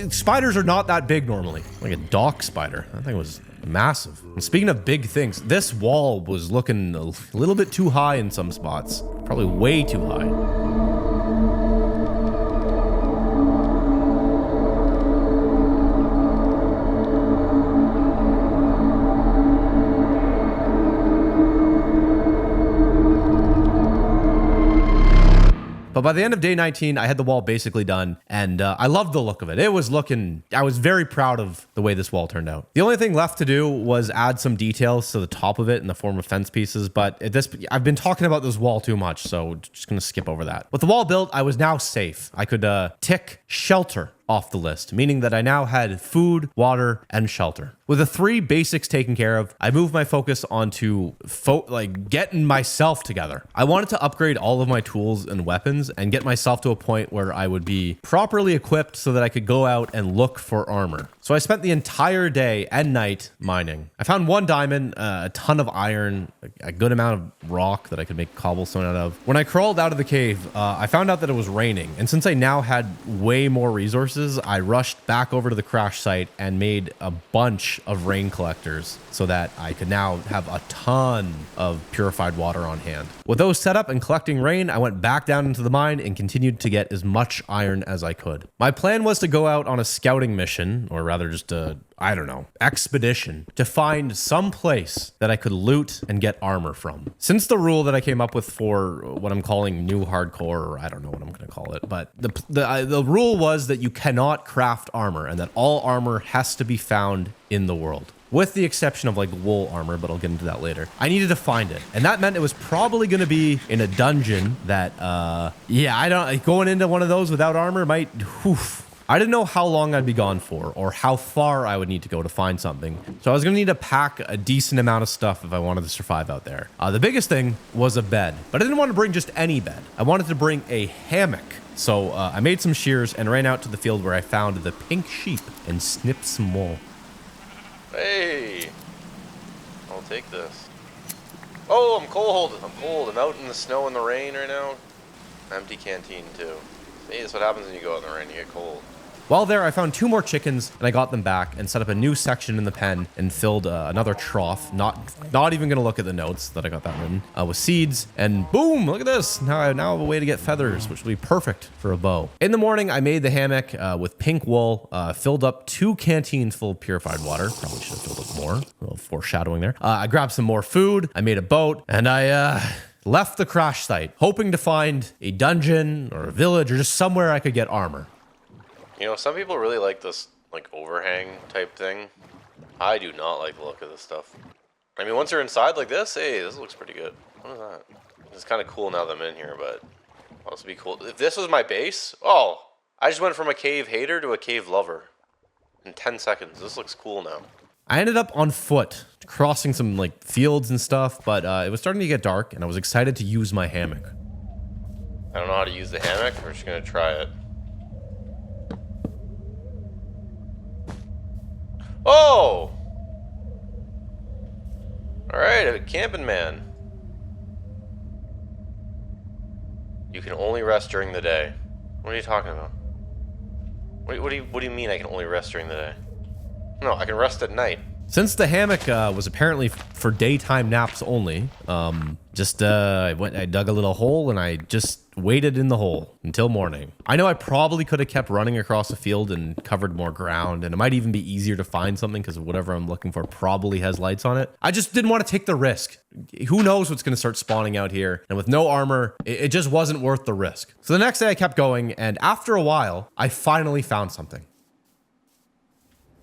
Spiders are not that big normally. Like a dock spider. That thing was massive. And speaking of big things, this wall was looking a little bit too high in some spots. Probably way too high. But by the end of day 19, I had the wall basically done, and I loved the look of it. I was very proud of the way this wall turned out. The only thing left to do was add some details to the top of it in the form of fence pieces, but I've been talking about this wall too much, so just gonna skip over that. With the wall built, I was now safe. I could tick shelter off the list, meaning that I now had food, water, and shelter. With the 3 basics taken care of, I moved my focus onto getting myself together. I wanted to upgrade all of my tools and weapons and get myself to a point where I would be properly equipped so that I could go out and look for armor. So I spent the entire day and night mining. I found 1 diamond, a ton of iron, a good amount of rock that I could make cobblestone out of. When I crawled out of the cave, I found out that it was raining. And since I now had way more resources, I rushed back over to the crash site and made a bunch of rain collectors so that I could now have a ton of purified water on hand. With those set up and collecting rain, I went back down into the mine and continued to get as much iron as I could. My plan was to go out on a scouting mission, or rather just a, I don't know, expedition, to find some place that I could loot and get armor from. Since the rule that I came up with for what I'm calling new hardcore, or I don't know what I'm going to call it, but the rule was that you cannot craft armor and that all armor has to be found in the world. With the exception of like wool armor, but I'll get into that later. I needed to find it. And that meant it was probably going to be in a dungeon that, going into one of those without armor might, I didn't know how long I'd be gone for or how far I would need to go to find something. So I was going to need to pack a decent amount of stuff if I wanted to survive out there. The biggest thing was a bed, but I didn't want to bring just any bed. I wanted to bring a hammock. So I made some shears and ran out to the field where I found the pink sheep and snipped some wool. Hey, I'll take this. Oh, I'm cold. I'm cold. I'm out in the snow and the rain right now. Empty canteen too. Hey, that's what happens when you go out in the rain. You get cold. While there, I found 2 more chickens and I got them back and set up a new section in the pen and filled another trough. Not even gonna look at the notes that I got that written with seeds. And boom! Look at this. Now I have a way to get feathers, which will be perfect for a bow. In the morning, I made the hammock with pink wool. Filled up 2 canteens full of purified water. Probably should have filled up more. A little foreshadowing there. I grabbed some more food. I made a boat and I left the crash site, hoping to find a dungeon or a village or just somewhere I could get armor. You know, some people really like this, like, overhang type thing. I do not like the look of this stuff. I mean, once you're inside like this, hey, this looks pretty good. What is that? It's kind of cool now that I'm in here, but this would be cool. If this was my base, oh, I just went from a cave hater to a cave lover in 10 seconds. This looks cool now. I ended up on foot, crossing some like fields and stuff, but it was starting to get dark and I was excited to use my hammock. I don't know how to use the hammock. We're just going to try it. Oh! Alright, a camping man. You can only rest during the day. What are you talking about? What do you mean I can only rest during the day? No, I can rest at night. Since the hammock was apparently for daytime naps only, I dug a little hole and I just waited in the hole until morning. I know I probably could have kept running across the field and covered more ground, and it might even be easier to find something because whatever I'm looking for probably has lights on it. I just didn't want to take the risk. Who knows what's going to start spawning out here, and with no armor, it just wasn't worth the risk. So the next day I kept going, and after a while, I finally found something.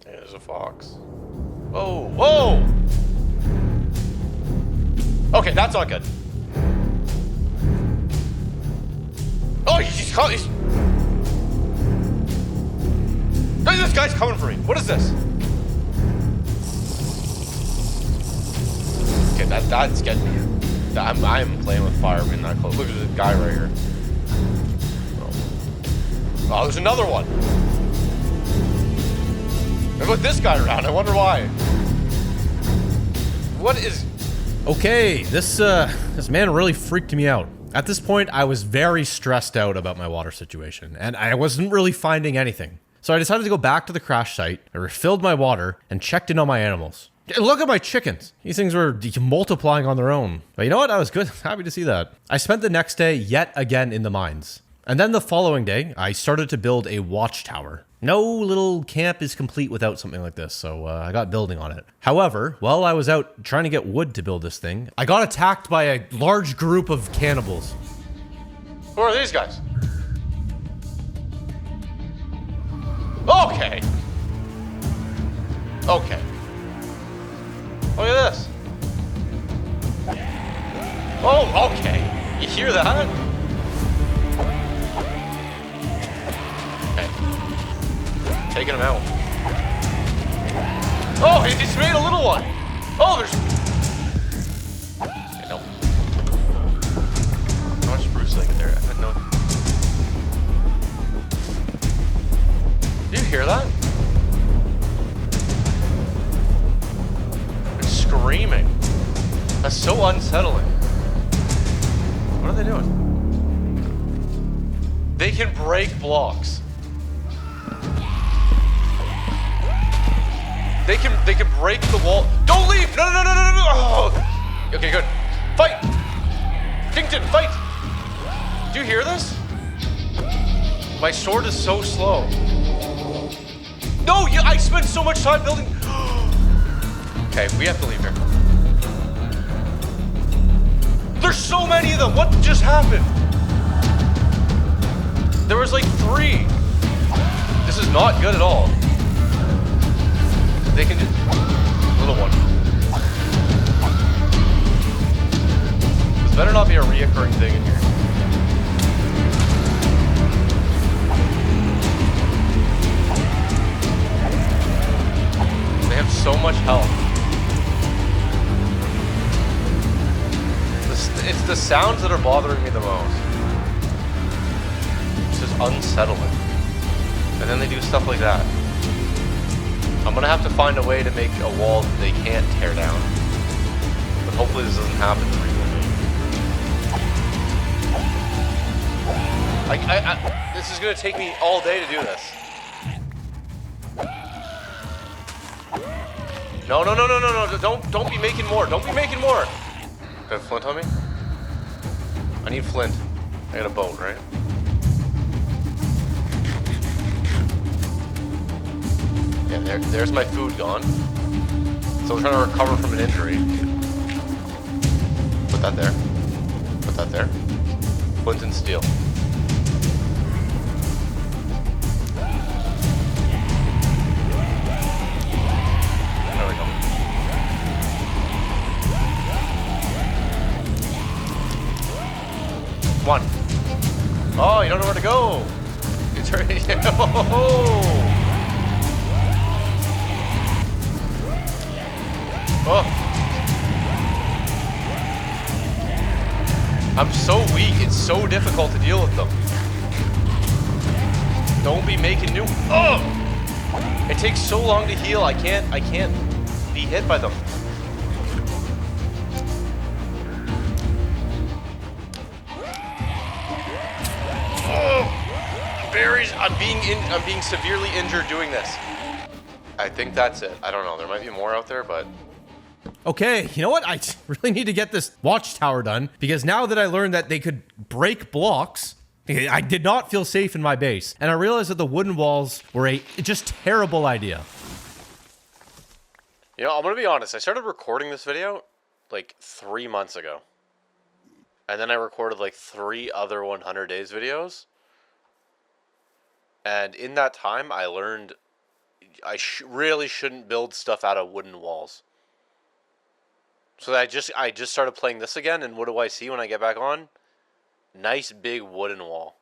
Yeah, there's a fox. Whoa, whoa! Okay, that's not good. Oh, he's caught. This guy's coming for me. What is this? Okay, that's getting me. I'm playing with fire being that close. Look at this guy right here. Oh, there's another one. I put this guy around. I wonder why. What is... Okay, this man really freaked me out. At this point, I was very stressed out about my water situation, and I wasn't really finding anything. So I decided to go back to the crash site, I refilled my water, and checked in on my animals. Look at my chickens. These things were multiplying on their own. But you know what? I was good. Happy to see that. I spent the next day yet again in the mines. And then the following day, I started to build a watchtower. No little camp is complete without something like this, so I got building on it. However, while I was out trying to get wood to build this thing, I got attacked by a large group of cannibals. Who are these guys? Okay. Okay. Look at this. Oh, okay. You hear that? Taking him out. Oh, he just made a little one. Oh, there's... Okay, no. How much spruce did I get there? I no. Do you hear that? They can break blocks. They can break the wall. Don't leave! No, no, no, no, no, no! Oh. Okay, good. Fight! Kington, fight! Do you hear this? My sword is so slow. No, I spent so much time building. Okay, we have to leave here. There's so many of them. What just happened? There was like 3. This is not good at all. They can just... Little one. This better not be a reoccurring thing in here. They have so much health. It's the sounds that are bothering me the most. It's just unsettling. And then they do stuff like that. I'm gonna have to find a way to make a wall that they can't tear down. But hopefully this doesn't happen to me. This is gonna take me all day to do this. No, no, no, no, no, no, don't be making more. Don't be making more. Do I have flint on me? I need flint. I got a boat, right? Yeah, there's my food gone. So I'm trying to recover from an injury. Put that there. Put that there. Flint and steel. There we go. Come on. Oh, you don't know where to go. It's already... Oh. I'm so weak, it's so difficult to deal with them. Don't be making new... Oh! It takes so long to heal, I can't be hit by them. Oh! Berries, I'm being severely injured doing this. I think that's it. I don't know, there might be more out there, but... Okay, you know what? I really need to get this watchtower done, because now that I learned that they could break blocks, I did not feel safe in my base. And I realized that the wooden walls were a just terrible idea. You know, I'm gonna be honest, I started recording this video like 3 months ago. And then I recorded like 3 other 100 days videos. And in that time, I learned I really shouldn't build stuff out of wooden walls. So I just started playing this again, and what do I see when I get back on? Nice big wooden wall.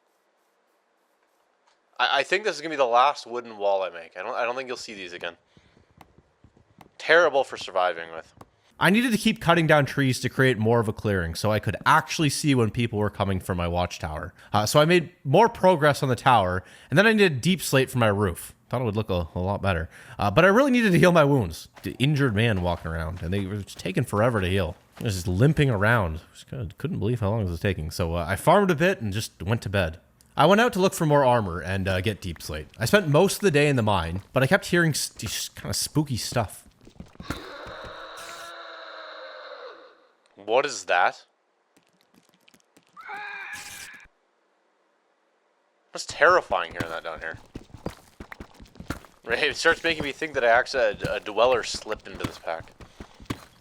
I think this is gonna be the last wooden wall I make. I don't think you'll see these again. Terrible for surviving with. I needed to keep cutting down trees to create more of a clearing so I could actually see when people were coming from my watchtower. So I made more progress on the tower, and then I needed a deep slate for my roof. Thought it would look a lot better. But I really needed to heal my wounds. The injured man walking around, and they were just taking forever to heal. I was just limping around. Couldn't believe how long it was taking. So I farmed a bit and just went to bed. I went out to look for more armor and get deep slate. I spent most of the day in the mine, but I kept hearing just kind of spooky stuff. What is that? What's terrifying hearing that down here? Right, it starts making me think that a dweller slipped into this pack.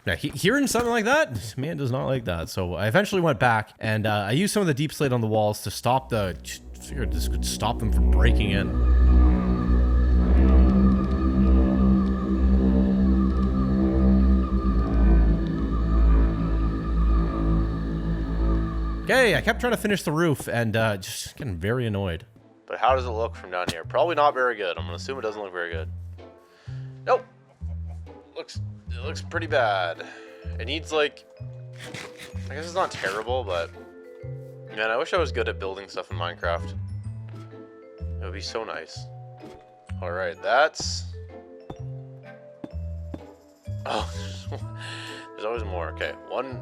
Yeah, hearing something like that, this man does not like that. So I eventually went back and I used some of the deep slate on the walls to stop this could stop them from breaking in. Okay, I kept trying to finish the roof and just getting very annoyed. But how does it look from down here? Probably not very good. I'm gonna assume it doesn't look very good. Nope. It looks pretty bad. It needs like, I guess it's not terrible, but man, I wish I was good at building stuff in Minecraft. It would be so nice. All right, that's. Oh, there's always more. Okay,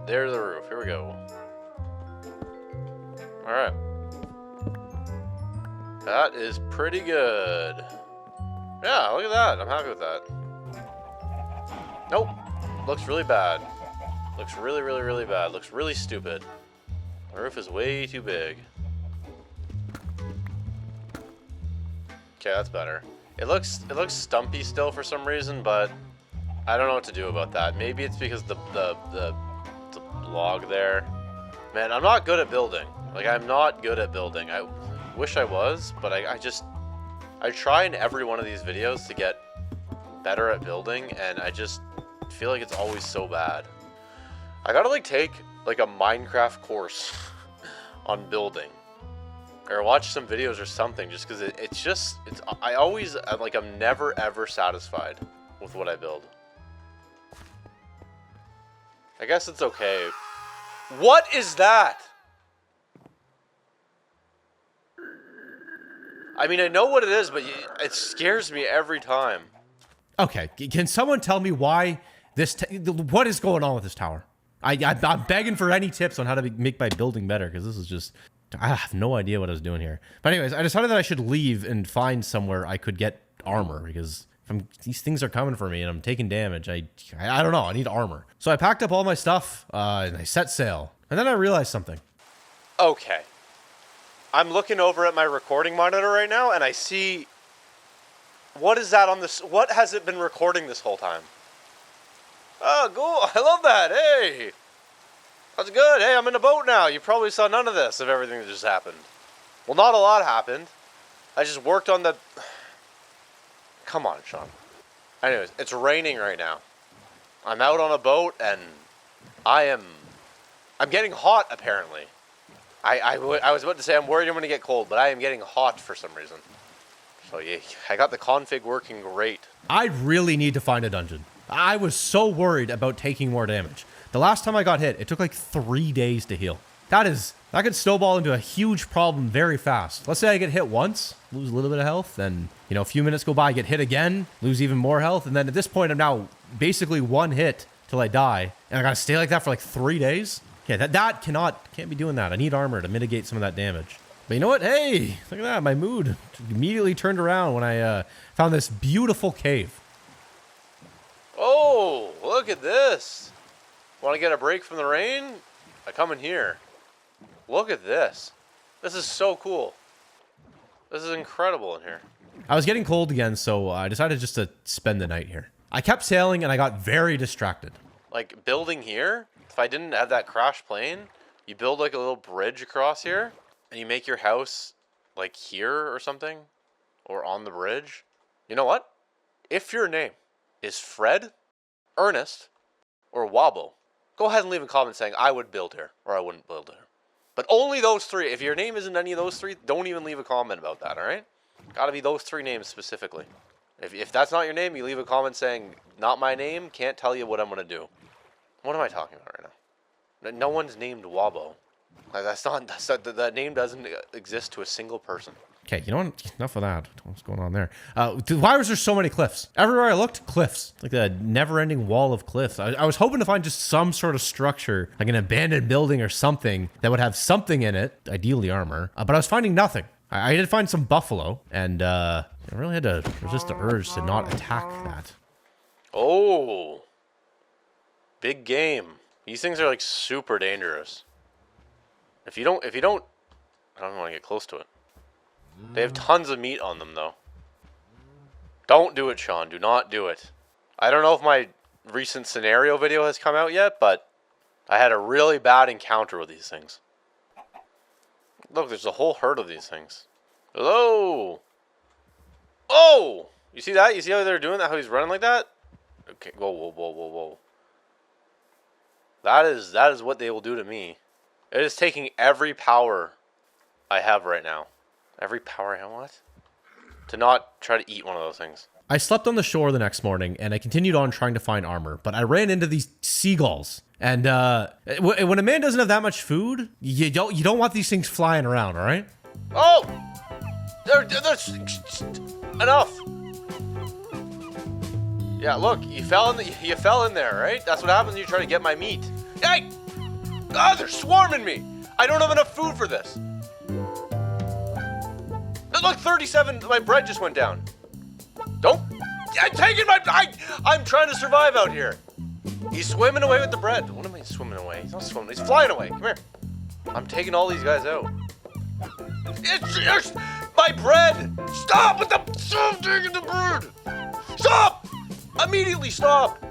there's the roof. Here we go. All right. That is pretty good. Yeah, look at that. I'm happy with that. Nope. Looks really bad. Looks really, really, really bad. Looks really stupid. The roof is way too big. Okay, that's better. It looks stumpy still for some reason, but I don't know what to do about that. Maybe it's because the log there. Man, I'm not good at building. Like, I'm not good at building. I wish I was, but I try in every one of these videos to get better at building, and I just feel like it's always so bad. I gotta like take like a Minecraft course on building, or watch some videos or something, just because I'm never ever satisfied with what I build. I guess it's okay. What is that? I mean, I know what it is, but it scares me every time. Okay, can someone tell me why what is going on with this tower? I'm begging for any tips on how to make my building better, because this is just, I have no idea what I was doing here. But anyways, I decided that I should leave and find somewhere I could get armor, because these things are coming for me and I'm taking damage. I don't know, I need armor. So I packed up all my stuff and I set sail. And then I realized something. Okay. I'm looking over at my recording monitor right now and I see, what is that on this? What has it been recording this whole time? Oh, cool. I love that. Hey. That's good. Hey, I'm in a boat now. You probably saw none of this, of everything that just happened. Well, not a lot happened. I just worked on the... Come on, Sean. Anyways, it's raining right now. I'm out on a boat and I'm getting hot, apparently. I was about to say I'm worried I'm going to get cold, but I am getting hot for some reason. So yeah, I got the config working great. I really need to find a dungeon. I was so worried about taking more damage. The last time I got hit, it took like 3 days to heal. That could snowball into a huge problem very fast. Let's say I get hit once, lose a little bit of health, then, you know, a few minutes go by, get hit again, lose even more health, and then at this point I'm now basically one hit till I die, and I gotta stay like that for like 3 days? Okay, can't be doing that. I need armor to mitigate some of that damage. But you know what? Hey, look at that. My mood immediately turned around when I found this beautiful cave. Oh, look at this. Want to get a break from the rain? I come in here. Look at this. This is so cool. This is incredible in here. I was getting cold again, so I decided just to spend the night here. I kept sailing and I got very distracted. Like, building here, if I didn't have that crash plane, you build like a little bridge across here, and you make your house like here or something, or on the bridge. You know what? If your name is Fred, Ernest, or Wabo, go ahead and leave a comment saying I would build here or I wouldn't build here. But only those three. If your name isn't any of those three, don't even leave a comment about that, all right? Gotta be those three names specifically. If that's not your name, you leave a comment saying, not my name, can't tell you what I'm gonna do. What am I talking about right now? No one's named Wabo. Like, that name doesn't exist to a single person. Okay, you know what? Enough of that. What's going on there? Why was there so many cliffs? Everywhere I looked, cliffs. Like a never-ending wall of cliffs. I was hoping to find just some sort of structure, like an abandoned building or something, that would have something in it, ideally armor, but I was finding nothing. I did find some buffalo, and I really had to resist the urge to not attack that. Oh. Big game. These things are like super dangerous. If you don't, I don't want to get close to it. They have tons of meat on them, though. Don't do it, Sean. Do not do it. I don't know if my recent scenario video has come out yet, but I had a really bad encounter with these things. Look, there's a whole herd of these things. Hello! Oh! You see that? You see how they're doing that? How he's running like that? Okay, whoa, whoa, whoa, whoa, whoa. That is what they will do to me. It is taking every power I have right now. Every power I have, what? To not try to eat one of those things. I slept on the shore the next morning, and I continued on trying to find armor, but I ran into these seagulls. And when a man doesn't have that much food, you don't want these things flying around, all right? Oh! There's enough. Yeah, look, you fell in there, right? That's what happens when you try to get my meat. Hey! Ah, they're swarming me. I don't have enough food for this. Look, 37, my bread just went down. Don't, I'm taking I'm trying to survive out here. He's swimming away with the bread. What am I swimming away? He's not swimming, he's flying away. Come here. I'm taking all these guys out. It's my bread. Stop with the, stop taking the bread. Stop, immediately stop.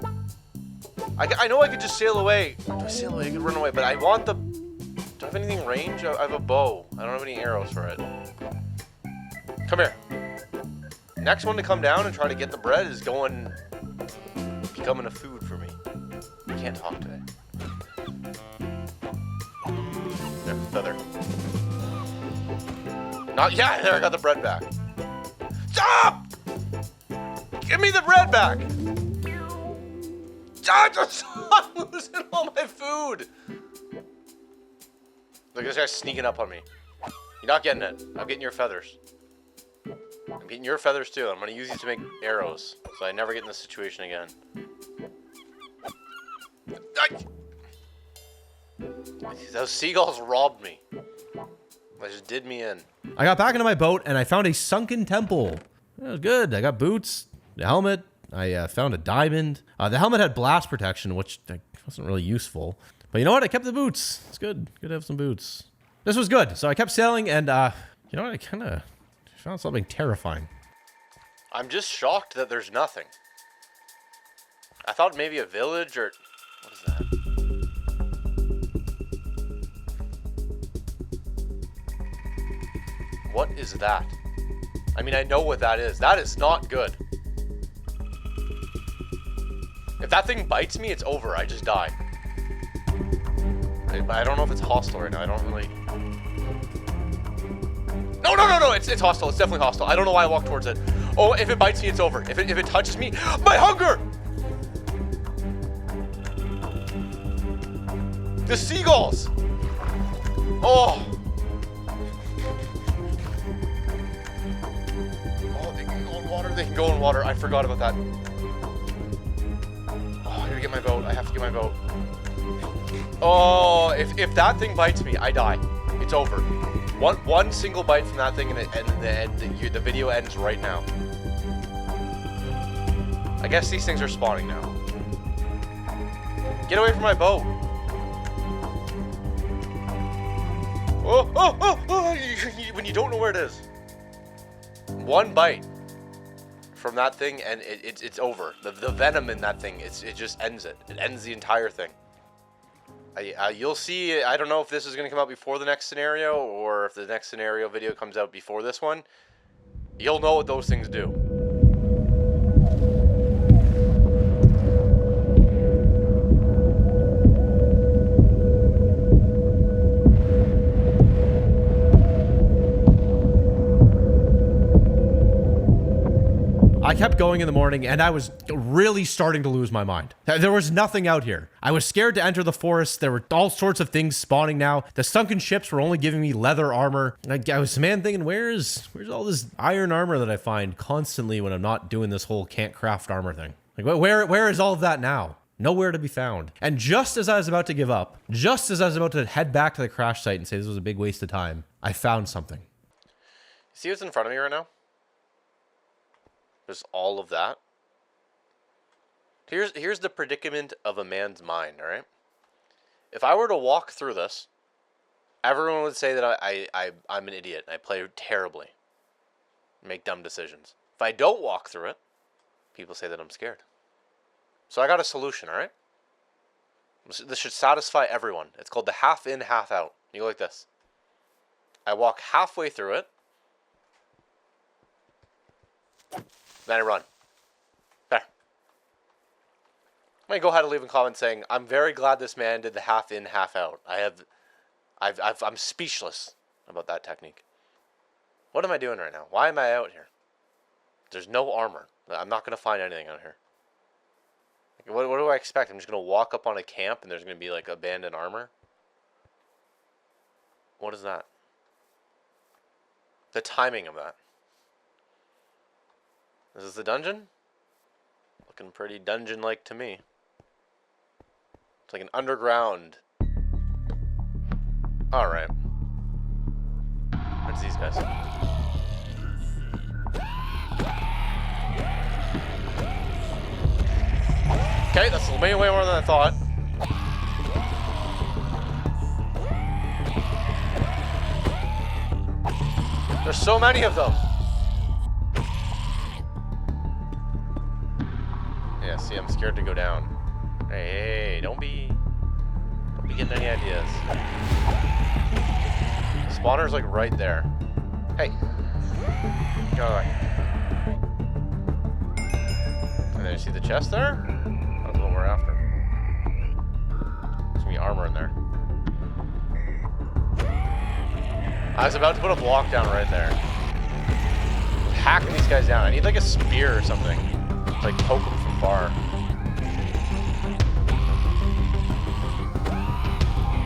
I know I could just sail away. Do I sail away? I could run away, but I want the, do I have anything range? I have a bow. I don't have any arrows for it. Come here. Next one to come down and try to get the bread is becoming a food for me. I can't talk today. There, feather. Not, yeah, there, I got the bread back. Stop! Give me the bread back! Stop! I'm losing all my food! Look, this guy's sneaking up on me. You're not getting it. I'm getting your feathers. I'm getting your feathers too. I'm gonna use these to make arrows, so I never get in this situation again. Those seagulls robbed me. They just did me in. I got back into my boat and I found a sunken temple. It was good. I got boots, the helmet. I found a diamond. The helmet had blast protection, which wasn't really useful. But you know what? I kept the boots. It's good. Good to have some boots. This was good. So I kept sailing and, you know what? I kind of found something terrifying. I'm just shocked that there's nothing. I thought maybe a village or... What is that? What is that? I mean, I know what that is. That is not good. If that thing bites me, it's over. I just die. I don't know if it's hostile right now. I don't really... No, it's hostile. It's definitely hostile. I don't know why I walked towards it. Oh, if it bites me, it's over. If it touches me, my hunger! The seagulls! Oh! Oh, they can go in water. They can go in water. I forgot about that. Oh, I gotta get my boat. I have to get my boat. Oh, if that thing bites me, I die. It's over. One single bite from that thing and the video ends right now. I guess these things are spawning now. Get away from my boat. Oh, when you don't know where it is. One bite from that thing and it's over. The venom in that thing, it just ends it. It ends the entire thing. You'll see, I don't know if this is going to come out before the next scenario or if the next scenario video comes out before this one. You'll know what those things do. I kept going in the morning and I was really starting to lose my mind. There was nothing out here. I was scared to enter the forest. There were all sorts of things spawning now. The sunken ships were only giving me leather armor. I was thinking, where's all this iron armor that I find constantly when I'm not doing this whole can't craft armor thing? Like, where is all of that now? Nowhere to be found. And just as I was about to give up, just as I was about to head back to the crash site and say this was a big waste of time, I found something. See what's in front of me right now? There's all of that. Here's the predicament of a man's mind, all right? If I were to walk through this, everyone would say that I'm an idiot. I play terribly. Make dumb decisions. If I don't walk through it, people say that I'm scared. So I got a solution, all right? This should satisfy everyone. It's called the half in, half out. You go like this. I walk halfway through it. Then I run. There. I'm gonna go ahead and leave a comment saying I'm very glad this man did the half in, half out. I'm speechless about that technique. What am I doing right now? Why am I out here? There's no armor. I'm not gonna find anything out here. What do I expect? I'm just gonna walk up on a camp and there's gonna be like abandoned armor? What is that? The timing of that. Is this the dungeon? Looking pretty dungeon-like to me. It's like an underground. Alright. Where's these guys? Okay, that's way more than I thought. There's so many of them. Yeah, see, I'm scared to go down. Hey, don't be getting any ideas. The spawner's like right there. Hey. Go away. And then you see the chest there? That's what we're after. There's gonna be armor in there. I was about to put a block down right there. Hacking these guys down. I need like a spear or something. To like poke them from far.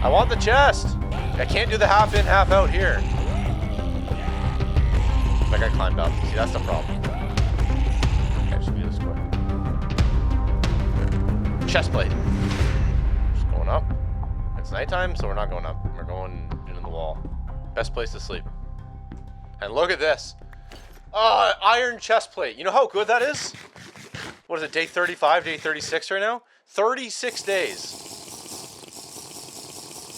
I want the chest! I can't do the half in, half out here. Like I climbed up. See, that's the problem. Okay, I should do this quick. Chest plate. Just going up. It's nighttime, so we're not going up. We're going into the wall. Best place to sleep. And look at this. Iron chest plate. You know how good that is? What is it, day 35, day 36 right now? 36 days.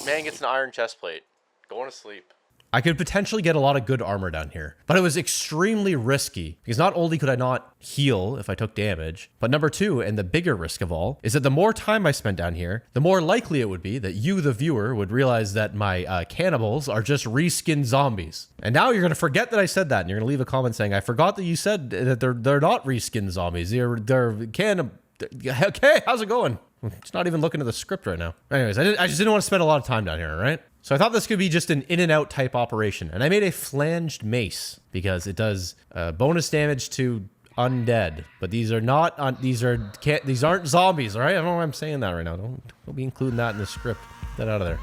Man gets an iron chest plate. Going to sleep. I could potentially get a lot of good armor down here, but it was extremely risky because not only could I not heal if I took damage, but number two, and the bigger risk of all, is that the more time I spent down here, the more likely it would be that you, the viewer, would realize that my cannibals are just reskinned zombies. And now you're going to forget that I said that, and you're going to leave a comment saying, I forgot that you said that they're not reskinned zombies. They're cannibals. Okay, how's it going? Just not even looking at the script right now. Anyways, I just didn't want to spend a lot of time down here, right? So I thought this could be just an in and out type operation. And I made a flanged mace because it does bonus damage to undead. But these are not, these aren't zombies, all right? I don't know why I'm saying that right now. Don't be including that in the script. Get that out of there.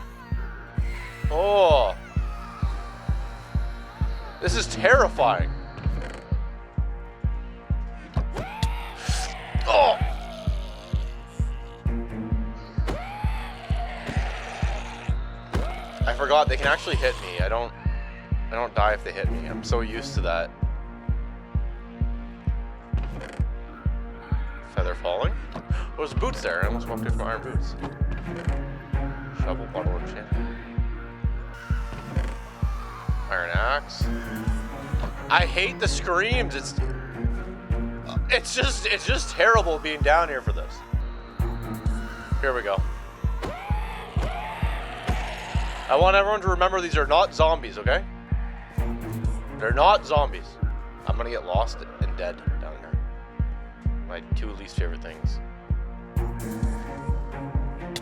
Oh. This is terrifying. Oh. I forgot they can actually hit me. I don't die if they hit me. I'm so used to that. Feather falling. Oh, there's boots there. I almost walked in for iron boots. Shovel, bottle, and chin. Iron axe. I hate the screams. It's just terrible being down here for this. Here we go. I want everyone to remember these are not zombies, okay? They're not zombies. I'm gonna get lost and dead down here. My two least favorite things.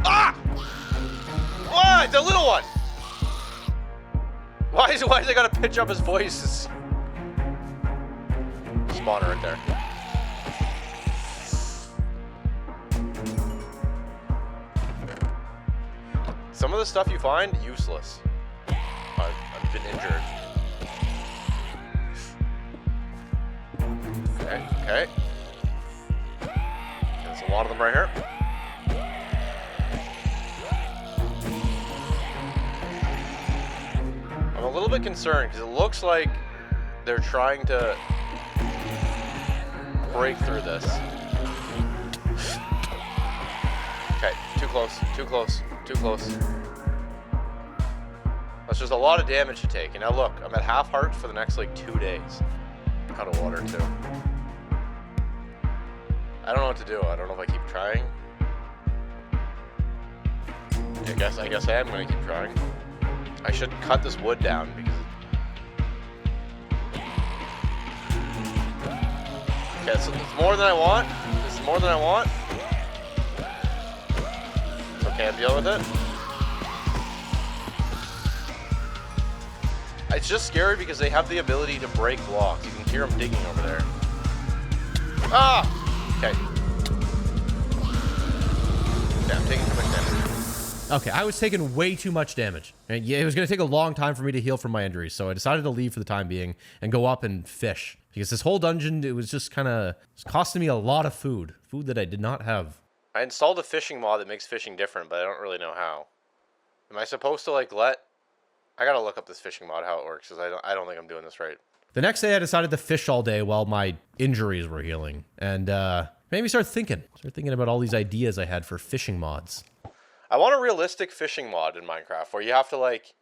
Ah! What? It's a little one! Why is they gotta pitch up his voice? Spawner right there. Some of the stuff you find, useless. I've been injured. Okay. There's a lot of them right here. I'm a little bit concerned because it looks like they're trying to break through this. Okay, too close. That's just a lot of damage to take. And now look, I'm at half heart for the next like 2 days. Out of water too. I don't know what to do. I don't know if I keep trying. I guess I am gonna keep trying. I should cut this wood down because okay, so it's more than I want. This is more than I want. Can't deal with it. It's just scary because they have the ability to break blocks. You can hear them digging over there. Ah! Okay. Yeah, I'm taking too much damage. Okay, I was taking way too much damage. And yeah, it was going to take a long time for me to heal from my injuries, so I decided to leave for the time being and go up and fish. Because this whole dungeon, it was just kind of costing me a lot of food. Food that I did not have. I installed a fishing mod that makes fishing different, but I don't really know how. Am I supposed to like I gotta look up this fishing mod, how it works, because I don't think I'm doing this right. The next day I decided to fish all day while my injuries were healing. And Maybe start thinking about all these ideas I had for fishing mods. I want a realistic fishing mod in Minecraft where you have to like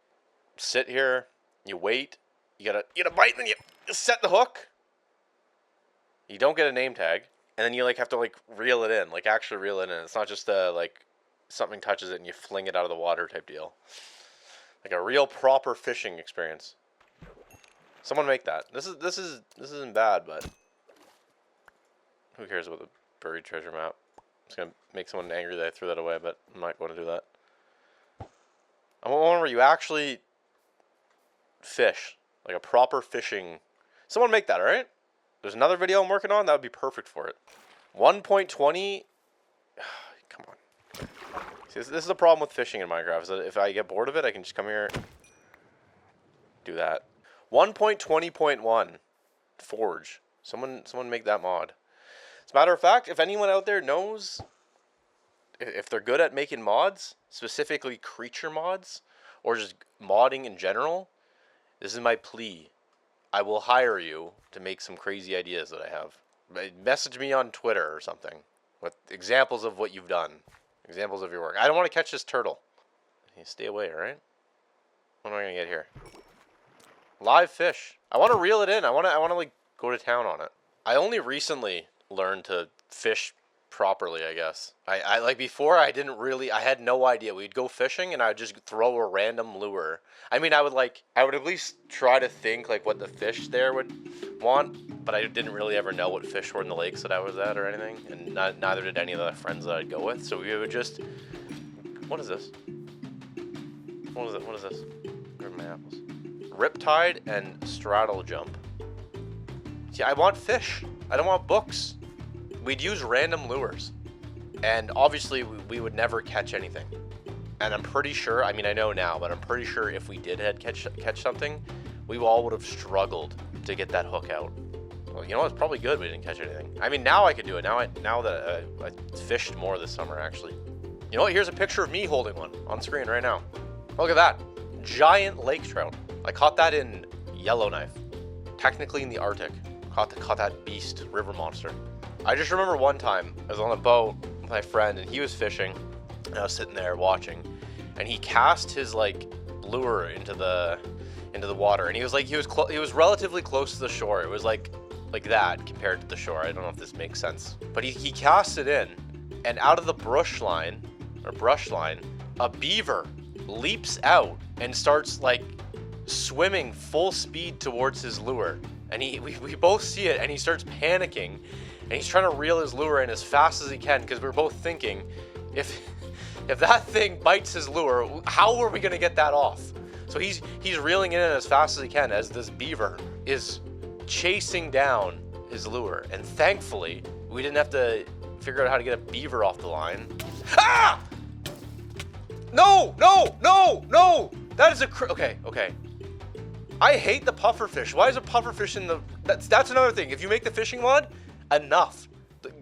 sit here, you wait, you gotta bite, and then you set the hook. You don't get a name tag, and then you like have to like reel it in, like actually reel it in. It's not just like something touches it and you fling it out of the water type deal. Like a real proper fishing experience. Someone make that. This isn't bad, but who cares about the buried treasure map? It's gonna make someone angry that I threw that away, but I'm not going to do that. I want one where you actually fish, like a proper fishing. Someone make that, all right? There's another video I'm working on that would be perfect for it. 1.20. Come on. See, this is the problem with fishing in Minecraft. Is that if I get bored of it, I can just come here, do that. 1.20.1 Forge. Someone make that mod. As a matter of fact, if anyone out there knows if they're good at making mods, specifically creature mods, or just modding in general, this is my plea. I will hire you to make some crazy ideas that I have. Message me on Twitter or something with examples of what you've done. Examples of your work. I don't want to catch this turtle. You stay away, alright? What am I going to get here? Live fish. I want to reel it in. I want to like go to town on it. I only recently learned to fish properly, I guess. I like before I had no idea. We'd go fishing and I'd just throw a random lure. I mean, I would at least try to think like what the fish there would want, but I didn't really ever know what fish were in the lakes that I was at or anything, and neither did any of the friends that I'd go with. So we would just, what is this? What is this? Where are my apples? Riptide and straddle jump. See, I want fish. I don't want books. We'd use random lures, and obviously we would never catch anything. And I'm pretty sure, I mean I know now, but I'm pretty sure if we did catch something, we all would have struggled to get that hook out. Well, you know, it's probably good we didn't catch anything. I mean, now I could do it. Now that I fished more this summer, actually. You know what? Here's a picture of me holding one on screen right now. Look at that. Giant lake trout. I caught that in Yellowknife. Technically in the Arctic. Caught that beast, river monster. I just remember one time, I was on a boat with my friend, and he was fishing, and I was sitting there watching, and he cast his, like, lure into the water, and he was relatively close to the shore. It was like that compared to the shore. I don't know if this makes sense. But he cast it in, and out of the brush line, a beaver leaps out and starts, like, swimming full speed towards his lure. And we both see it, and he starts panicking, and he's trying to reel his lure in as fast as he can, because we're both thinking, if that thing bites his lure, how are we going to get that off? So he's reeling it in as fast as he can as this beaver is chasing down his lure. And thankfully, we didn't have to figure out how to get a beaver off the line. Ah! No! That is okay. I hate the pufferfish. Why is a pufferfish in the... That's another thing. If you make the fishing mod, enough.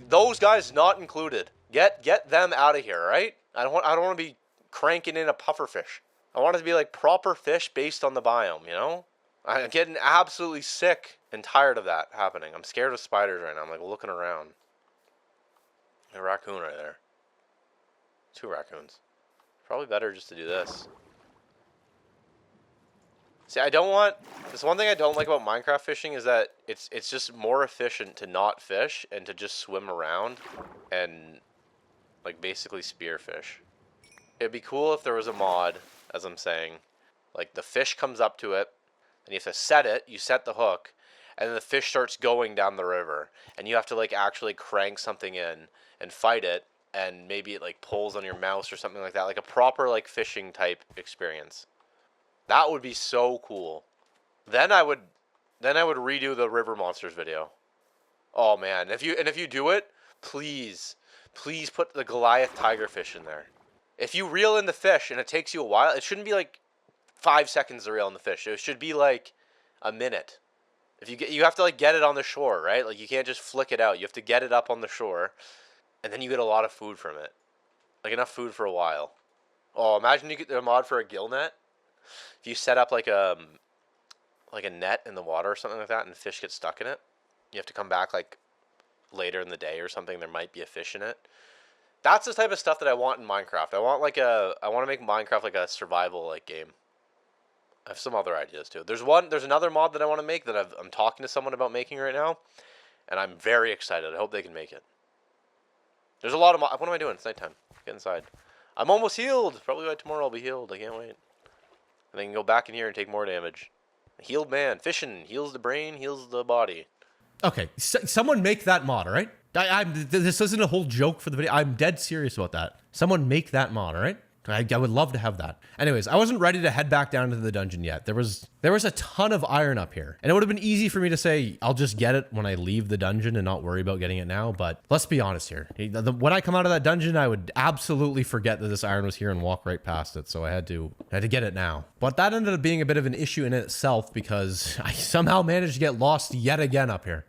Those guys not included. Get them out of here, right? I don't want to be cranking in a pufferfish. I want it to be like proper fish based on the biome, you know? I'm getting absolutely sick and tired of that happening. I'm scared of spiders right now. I'm like looking around. A raccoon right there. 2 raccoons. Probably better just to do this. See, this one thing I don't like about Minecraft fishing is that it's just more efficient to not fish and to just swim around and like basically spearfish. It'd be cool if there was a mod, as I'm saying, like the fish comes up to it and you have to set it, you set the hook, and then the fish starts going down the river and you have to like actually crank something in and fight it, and maybe it like pulls on your mouse or something like that, like a proper like fishing type experience. That would be so cool. Then I would redo the river monsters video. Oh man, if you do it, please put the Goliath tigerfish in there. If you reel in the fish and it takes you a while, it shouldn't be like 5 seconds to reel in the fish. It should be like a minute. You have to like get it on the shore, right? Like you can't just flick it out. You have to get it up on the shore, and then you get a lot of food from it. Like enough food for a while. Oh, imagine you get a mod for a gill net. If you set up like a net in the water or something like that, and fish get stuck in it, you have to come back like later in the day or something, there might be a fish in it. That's the type of stuff that I want in Minecraft. I want to make Minecraft like a survival like game. I have some other ideas too. There's another mod that I want to make that I'm talking to someone about making right now, and I'm very excited. I hope they can make it. There's a lot of what am I doing? It's nighttime. Get inside. I'm almost healed. Probably by tomorrow I'll be healed. I can't wait. And I can go back in here and take more damage. A healed man. Fishing heals the brain, heals the body. Okay, someone make that mod, all right? This isn't a whole joke for the video. I'm dead serious about that. Someone make that mod, all right? I would love to have that. Anyways, I wasn't ready to head back down to the dungeon yet. There was a ton of iron up here. And it would have been easy for me to say, I'll just get it when I leave the dungeon and not worry about getting it now. But let's be honest here. When I come out of that dungeon, I would absolutely forget that this iron was here and walk right past it. So I had to get it now. But that ended up being a bit of an issue in itself because I somehow managed to get lost yet again up here.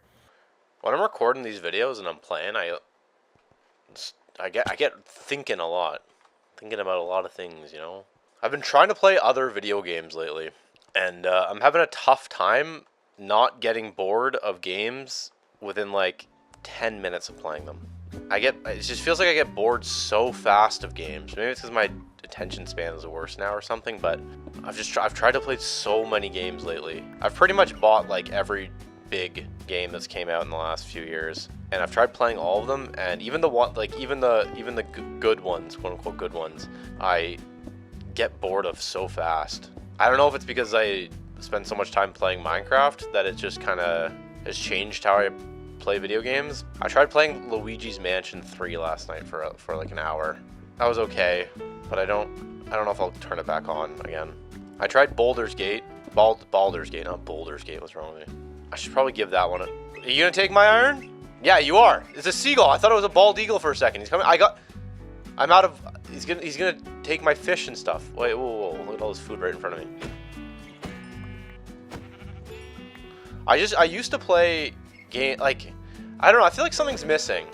When I'm recording these videos and I'm playing, I get thinking a lot. Thinking about a lot of things, you know. I've been trying to play other video games lately, and I'm having a tough time not getting bored of games within like 10 minutes of playing them. It just feels like I get bored so fast of games. Maybe it's because my attention span is worse now or something, but I've tried to play so many games lately. I've pretty much bought like every big game that's came out in the last few years. And I've tried playing all of them, and even the good ones, quote unquote good ones, I get bored of so fast. I don't know if it's because I spend so much time playing Minecraft that it just kind of has changed how I play video games. I tried playing Luigi's Mansion 3 last night for like an hour. That was okay, but I don't know if I'll turn it back on again. I tried Baldur's Gate, not Baldur's Gate. What's wrong with me? I should probably give that one Are you gonna take my iron? Yeah, you are. It's a seagull. I thought it was a bald eagle for a second. He's coming. I'm out of. He's gonna take my fish and stuff. Wait, whoa. Look at all this food right in front of me. I used to play game like, I don't know. I feel like something's missing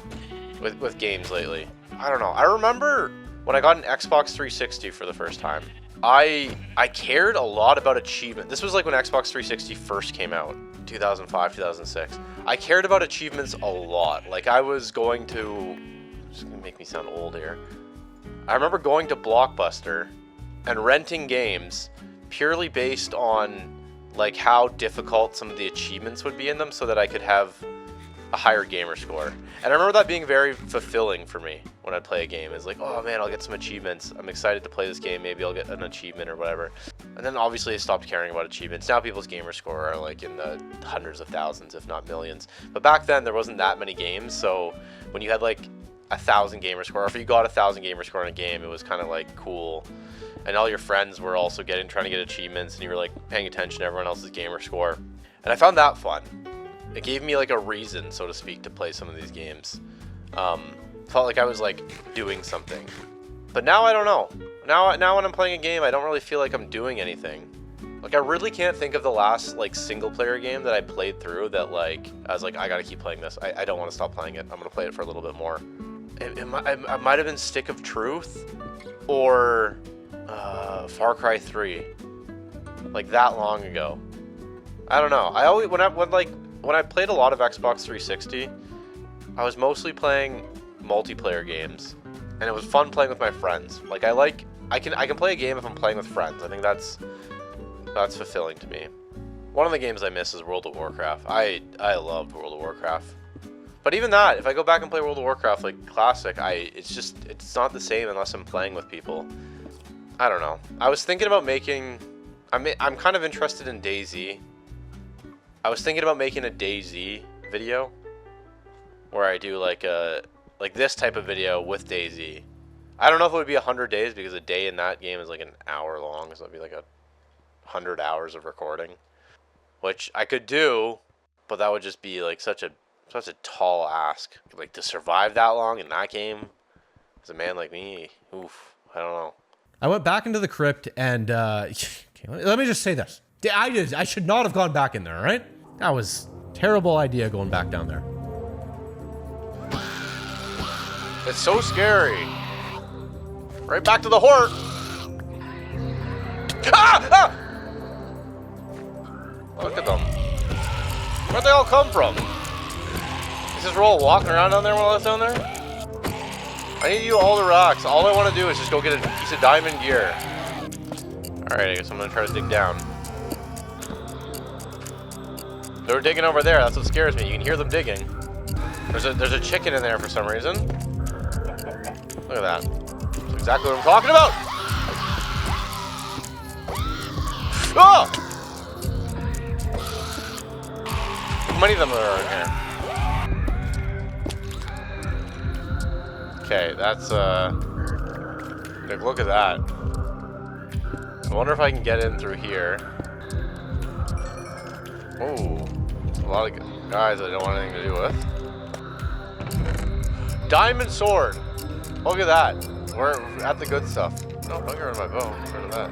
with games lately. I don't know. I remember when I got an Xbox 360 for the first time. I cared a lot about achievement. This was like when Xbox 360 first came out, 2005, 2006. I cared about achievements a lot. Like I was going to, it's gonna make me sound old here. I remember going to Blockbuster and renting games purely based on like how difficult some of the achievements would be in them so that I could have a higher gamer score. And I remember that being very fulfilling for me when I'd play a game. It's like, oh man, I'll get some achievements. I'm excited to play this game. Maybe I'll get an achievement or whatever. And then obviously I stopped caring about achievements. Now people's gamer score are like in the hundreds of thousands, if not millions. But back then there wasn't that many games. So when you had like 1,000 gamer score, or if you got 1,000 gamer score in a game, it was kind of like cool. And all your friends were also trying to get achievements, and you were like paying attention to everyone else's gamer score. And I found that fun. It gave me like a reason, so to speak, to play some of these games. Felt like I was like doing something. But now I don't know. Now when I'm playing a game, I don't really feel like I'm doing anything. Like I really can't think of the last like single player game that I played through that like I was like, I gotta keep playing this. I don't want to stop playing it. I'm gonna play it for a little bit more. It might have been Stick of Truth or Far Cry 3. Like that long ago. I don't know. I always when I played a lot of Xbox 360, I was mostly playing multiplayer games, and it was fun playing with my friends. Like I can play a game if I'm playing with friends. I think that's fulfilling to me. One of the games I miss is World of Warcraft. I loved World of Warcraft. But even that, if I go back and play World of Warcraft like classic, it's not the same unless I'm playing with people. I don't know. I was thinking about I'm kind of interested in DayZ. I was thinking about making a DayZ video where I do like this type of video with DayZ. I don't know if it would be 100 days because a day in that game is like an hour long, so it'd be like 100 hours of recording, which I could do, but that would just be like such a tall ask, like to survive that long in that game as a man like me. Oof, I don't know. I went back into the crypt and let me just say this. I should not have gone back in there, all right? That was a terrible idea going back down there. It's so scary. Right back to the horde. Ah! Look at them. Where'd they all come from? this roll walking around down there while I was down there? I need you all the rocks. All I want to do is just go get a piece of diamond gear. Alright, I guess I'm going to try to dig down. They're digging over there. That's what scares me. You can hear them digging. There's a chicken in there for some reason. Look at that. That's exactly what I'm talking about. Oh! How many of them are in here? Okay, that's like, look at that. I wonder if I can get in through here. Oh, a lot of guys I don't want anything to do with. Diamond sword. Look at that. We're at the good stuff. No, don't get rid of my bow. Get rid of that.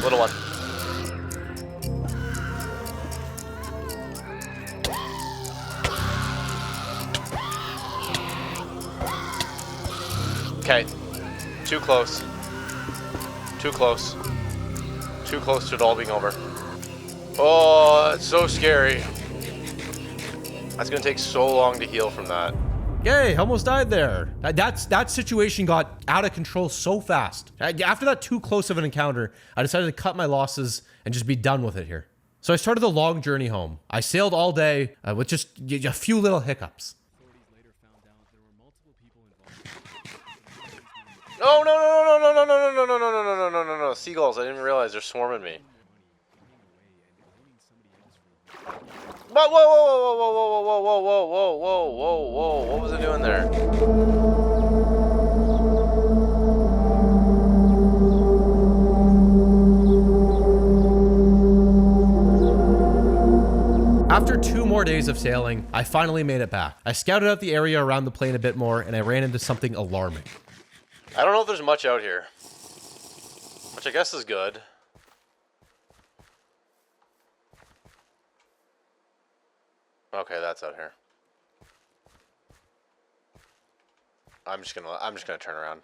Little one. Okay. Too close. Too close. Too close to it all being over. Oh, it's so scary. That's gonna take so long to heal from that. Yay, almost died there. That situation got out of control so fast. After that too close of an encounter, I decided to cut my losses and just be done with it here. So I started the long journey home. I sailed all day with just a few little hiccups. No, no, no, no, no, no, no, no, no, no, no, no, no, no, no, no, seagulls, I didn't realize they're swarming me. Whoa, whoa, whoa, whoa, whoa, whoa, whoa, whoa, whoa, whoa, whoa, whoa, what was it doing there? After 2 more days of sailing, I finally made it back. I scouted out the area around the plane a bit more, and I ran into something alarming. I don't know if there's much out here, which I guess is good. Okay, that's out here. I'm just gonna turn around.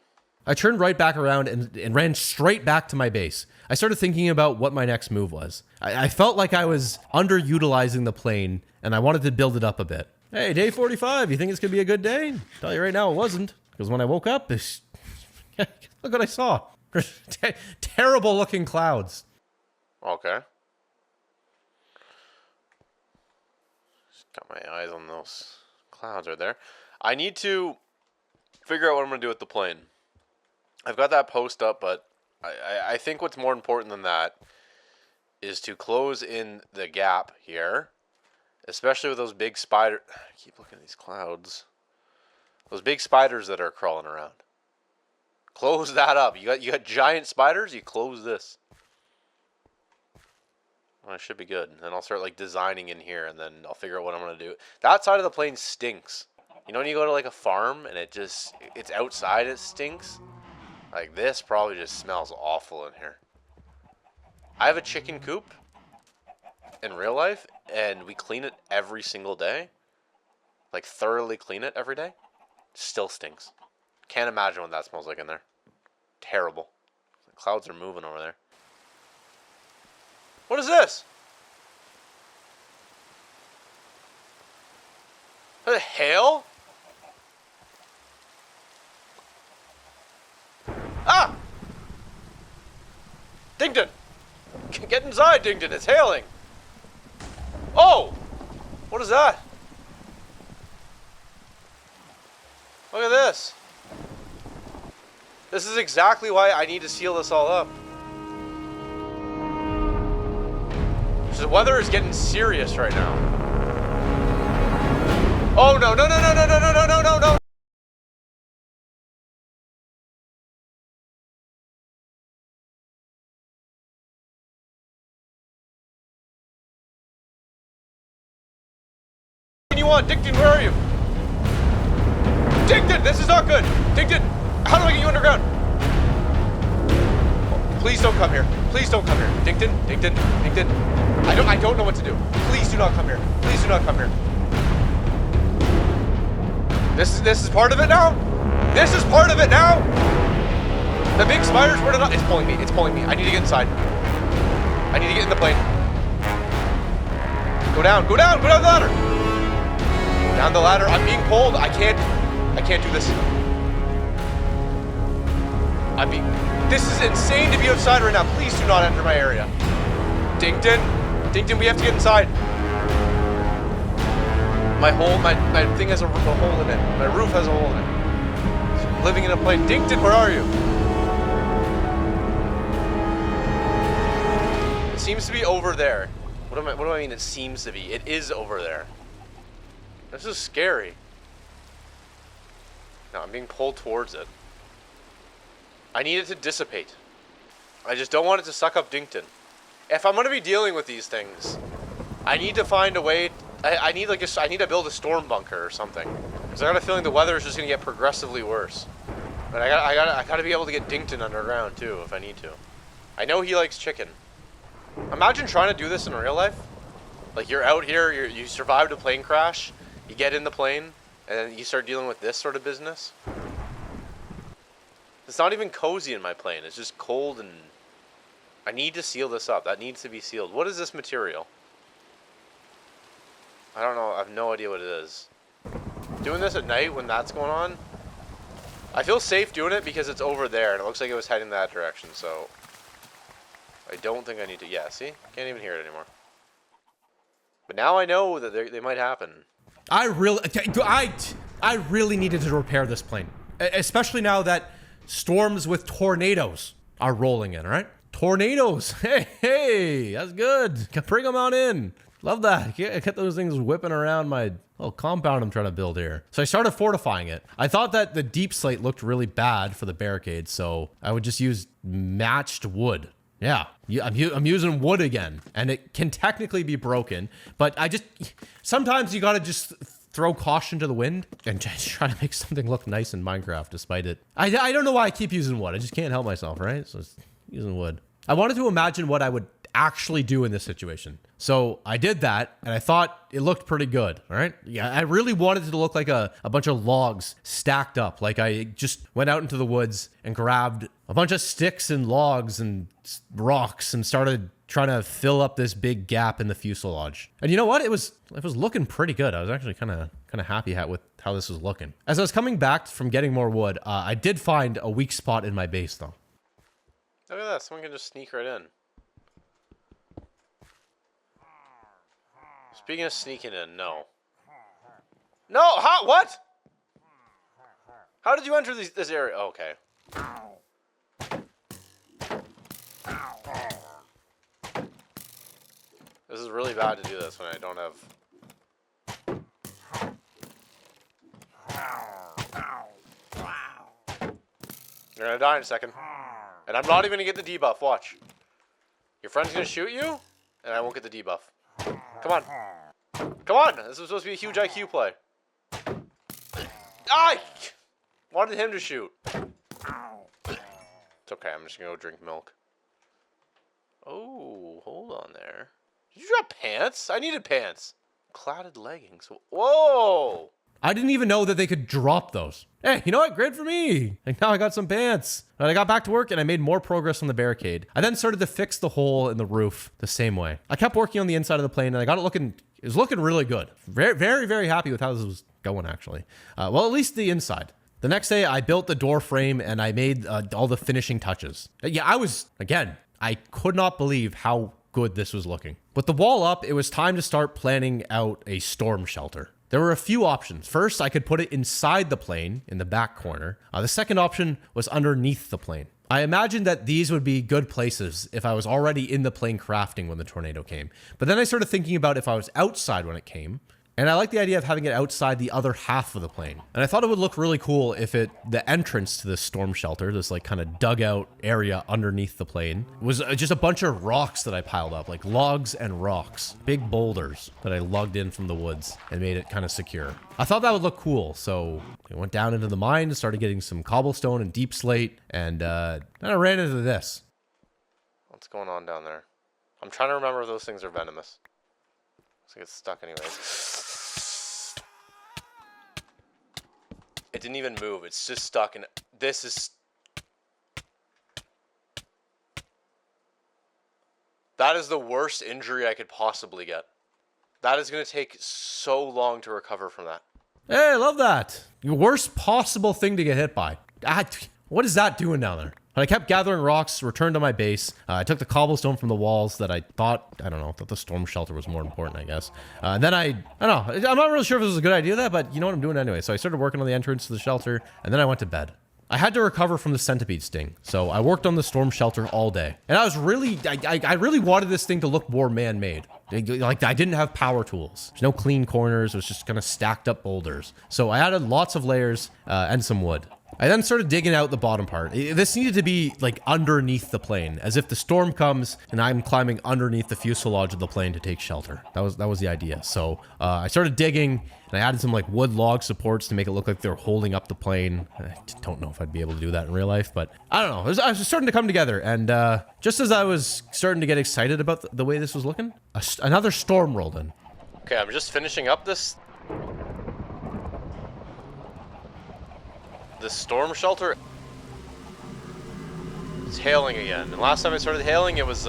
I turned right back around and ran straight back to my base. I started thinking about what my next move was. I felt like I was underutilizing the plane, and I wanted to build it up a bit. Hey, day 45, you think it's gonna be a good day? I'll tell you right now, it wasn't. Because when I woke up, look what I saw. Terrible looking clouds. Okay. Got my eyes on those clouds right there. I need to figure out what I'm going to do with the plane. I've got that post up, but I think what's more important than that is to close in the gap here, especially with those big spider. I keep looking at these clouds. Those big spiders that are crawling around. Close that up. You got giant spiders. You close this. Well, it should be good. And then I'll start like designing in here, and then I'll figure out what I'm gonna do. That side of the plane stinks. You know when you go to like a farm and it's outside, it stinks. Like this probably just smells awful in here. I have a chicken coop in real life, and we clean it every single day. Like thoroughly clean it every day. Still stinks. Can't imagine what that smells like in there. Terrible. The clouds are moving over there. What is this? Is it hail? Ah! Dington! Get inside, Dington. It's hailing. Oh! What is that? Look at this. This is exactly why I need to seal this all up. The weather is getting serious right now. Oh no, no, no, no, no, no, no, no, no, no, no. What do you want? Dington, where are you? Dington, this is not good. Dington, how do I get you underground? Please don't come here. Please don't come here. Dington, Dington, Dington. I don't know what to do. Please do not come here. Please do not come here. This is part of it now? This is part of it now? The big spiders were not. It's pulling me. It's pulling me. I need to get inside. I need to get in the plane. Go down, go down, go down the ladder. Go down the ladder. I'm being pulled. I can't do this. This is insane to be outside right now. Please do not enter my area. Dinkton, we have to get inside. My thing has a hole in it. My roof has a hole in it. I'm living in a plane. Dinkton, where are you? It seems to be over there. What do I mean it seems to be? It is over there. This is scary. No, I'm being pulled towards it. I need it to dissipate. I just don't want it to suck up Dinkton. If I'm gonna be dealing with these things, I need to find a way. I need to build a storm bunker or something. Because I got a feeling the weather is just gonna get progressively worse. But I gotta be able to get Dinkton underground too if I need to. I know he likes chicken. Imagine trying to do this in real life. Like you're out here, you survived a plane crash, you get in the plane, and then you start dealing with this sort of business. It's not even cozy in my plane. It's just cold and I need to seal this up. That needs to be sealed. What is this material? I don't know. I have no idea what it is. Doing this at night when that's going on, I feel safe doing it because it's over there and it looks like it was heading that direction. So I don't think I need to. Yeah, see? Can't even hear it anymore. But now I know that they might happen. I really needed to repair this plane. Especially now that storms with tornadoes are rolling in, all right? Tornadoes. Hey, that's good. Bring them on in. Love that. Get those things whipping around my little compound I'm trying to build here. So I started fortifying it. I thought that the deep slate looked really bad for the barricade, so I would just use matched wood. Yeah, I'm using wood again, and it can technically be broken, but sometimes you gotta just throw caution to the wind and just try to make something look nice in Minecraft despite it. I don't know why I keep using wood. I just can't help myself, right? So it's using wood. I wanted to imagine what I would actually do in this situation. So I did that and I thought it looked pretty good. All right. Yeah. I really wanted it to look like a bunch of logs stacked up. Like I just went out into the woods and grabbed a bunch of sticks and logs and rocks and started trying to fill up this big gap in the fuselage. And you know what? It was looking pretty good. I was actually kind of happy with how this was looking. As I was coming back from getting more wood, I did find a weak spot in my base though. Look at that. Someone can just sneak right in. Speaking of sneaking in, no. No, how? What? How did you enter this area? Oh, okay. This is really bad to do this when I don't have... You're gonna die in a second. And I'm not even gonna get the debuff, watch. Your friend's gonna shoot you, and I won't get the debuff. Come on. Come on! This was supposed to be a huge IQ play. I wanted him to shoot. It's okay, I'm just gonna go drink milk. Oh, hold on there. Did you drop pants? I needed pants. Clouded leggings. Whoa! I didn't even know that they could drop those. Hey, you know what? Great for me. Like now I got some pants. And I got back to work and I made more progress on the barricade. I then started to fix the hole in the roof the same way. I kept working on the inside of the plane and I got it was looking really good. Very, very, very happy with how this was going actually. Well, at least the inside. The next day I built the door frame and I made all the finishing touches. Yeah, I could not believe how good this was looking. With the wall up, it was time to start planning out a storm shelter. There were a few options. First, I could put it inside the plane in the back corner. The second option was underneath the plane. I imagined that these would be good places if I was already in the plane crafting when the tornado came. But then I started thinking about if I was outside when it came. And I like the idea of having it outside the other half of the plane. And I thought it would look really cool if the entrance to this storm shelter, this like kind of dugout area underneath the plane, was just a bunch of rocks that I piled up, like logs and rocks, big boulders that I lugged in from the woods and made it kind of secure. I thought that would look cool, so I went down into the mine and started getting some cobblestone and deep slate, and then I ran into this. What's going on down there? I'm trying to remember if those things are venomous. Looks like it's stuck anyways. It didn't even move. It's just stuck, and this is... That is the worst injury I could possibly get. That is going to take so long to recover from that. Hey, I love that. The worst possible thing to get hit by. What is that doing down there? But I kept gathering rocks, returned to my base. I took the cobblestone from the walls that I thought the storm shelter was more important, I guess. And then I don't know. I'm not really sure if this was a good idea, but you know what I'm doing anyway. So I started working on the entrance to the shelter, and then I went to bed. I had to recover from the centipede sting, so I worked on the storm shelter all day. And I was really, I really wanted this thing to look more man-made. Like, I didn't have power tools. There's no clean corners. It was just kind of stacked up boulders. So I added lots of layers and some wood. I then started digging out the bottom part. This needed to be like underneath the plane, as if the storm comes and I'm climbing underneath the fuselage of the plane to take shelter. That was the idea. So I started digging and I added some like wood log supports to make it look like they're holding up the plane. I don't know if I'd be able to do that in real life, but I don't know. I was starting to come together, and just as I was starting to get excited about the way this was looking, another storm rolled in. Okay, I'm just finishing up this storm shelter. It's hailing again. And last time it started hailing, it was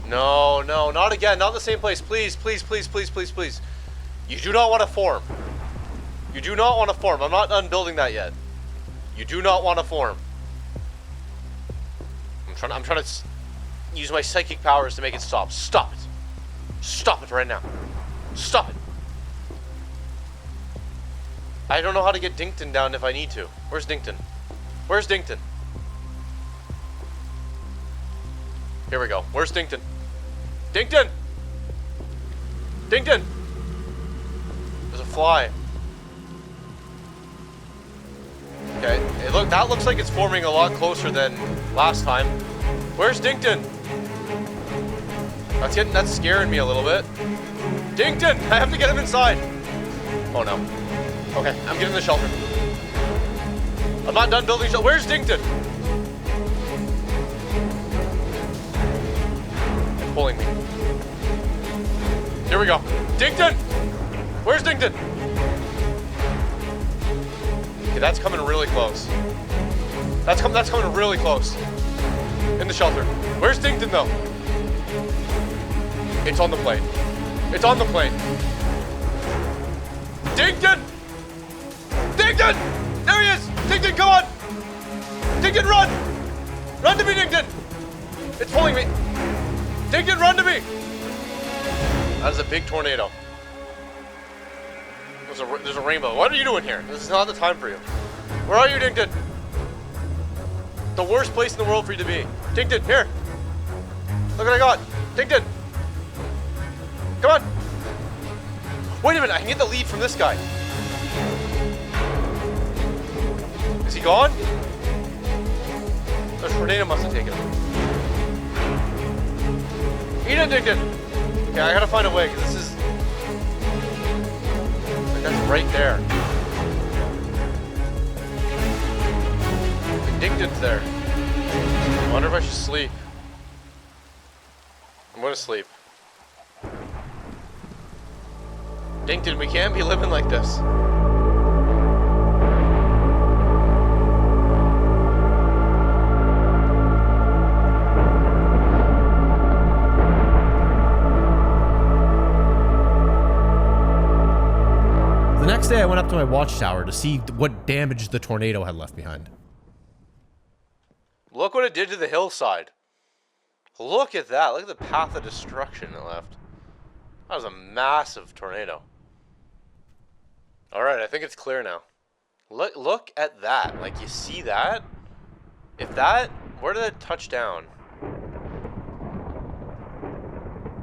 no, not again, not the same place. Please, please, please, please, please, please. You do not want to form. You do not want to form. I'm not done building that yet. You do not want to form. I'm trying to use my psychic powers to make it stop. Stop it. Stop it right now. Stop it. I don't know how to get Dinkton down if I need to. Where's Dinkton? Where's Dinkton? Here we go. Where's Dinkton? Dinkton! Dinkton! There's a fly. Okay, that looks like it's forming a lot closer than last time. Where's Dinkton? That's scaring me a little bit. Dinkton! I have to get him inside. Oh no. Okay, I'm getting the shelter. I'm not done building shelter. Where's Dinkton? It's pulling me. Here we go. Dinkton! Where's Dinkton? Okay, that's coming really close. That's coming really close. In the shelter. Where's Dinkton though? It's on the plane. It's on the plane. Dinkton! Dinkton! There he is! Dinkton, come on! Dinkton, run! Run to me, Dinkton! It's pulling me. Dinkton, run to me! That is a big tornado. There's a rainbow. What are you doing here? This is not the time for you. Where are you, Dinkton? The worst place in the world for you to be. Dinkton, here. Look what I got. Dinkton. Come on. Wait a minute, I can get the lead from this guy. Is he gone? The tornado must have taken him. Eat it, Dinkton. Okay, I gotta find a way, because this is... like, that's right there. The Dinkton's there. I wonder if I should sleep. I'm gonna sleep. Dinkton, we can't be living like this. The next day I went up to my watchtower to see what damage the tornado had left behind. Look what it did to the hillside. Look at that. Look at the path of destruction it left. That was a massive tornado. Alright, I think it's clear now. Look at that. Like, you see that? Where did it touch down?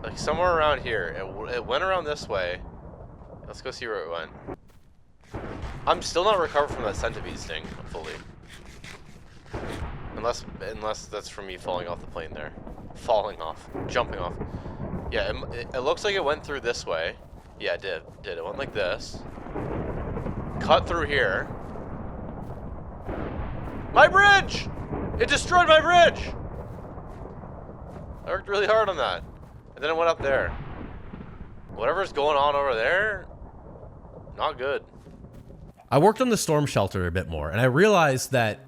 Like, somewhere around here. It went around this way. Let's go see where it went. I'm still not recovered from that centipede sting fully. Unless that's from me falling off the plane there. Falling off. Jumping off. Yeah, it looks like it went through this way. Yeah, it did. It went like this. Cut through here. My bridge! It destroyed my bridge! I worked really hard on that. And then it went up there. Whatever's going on over there, not good. I worked on the storm shelter a bit more, and I realized that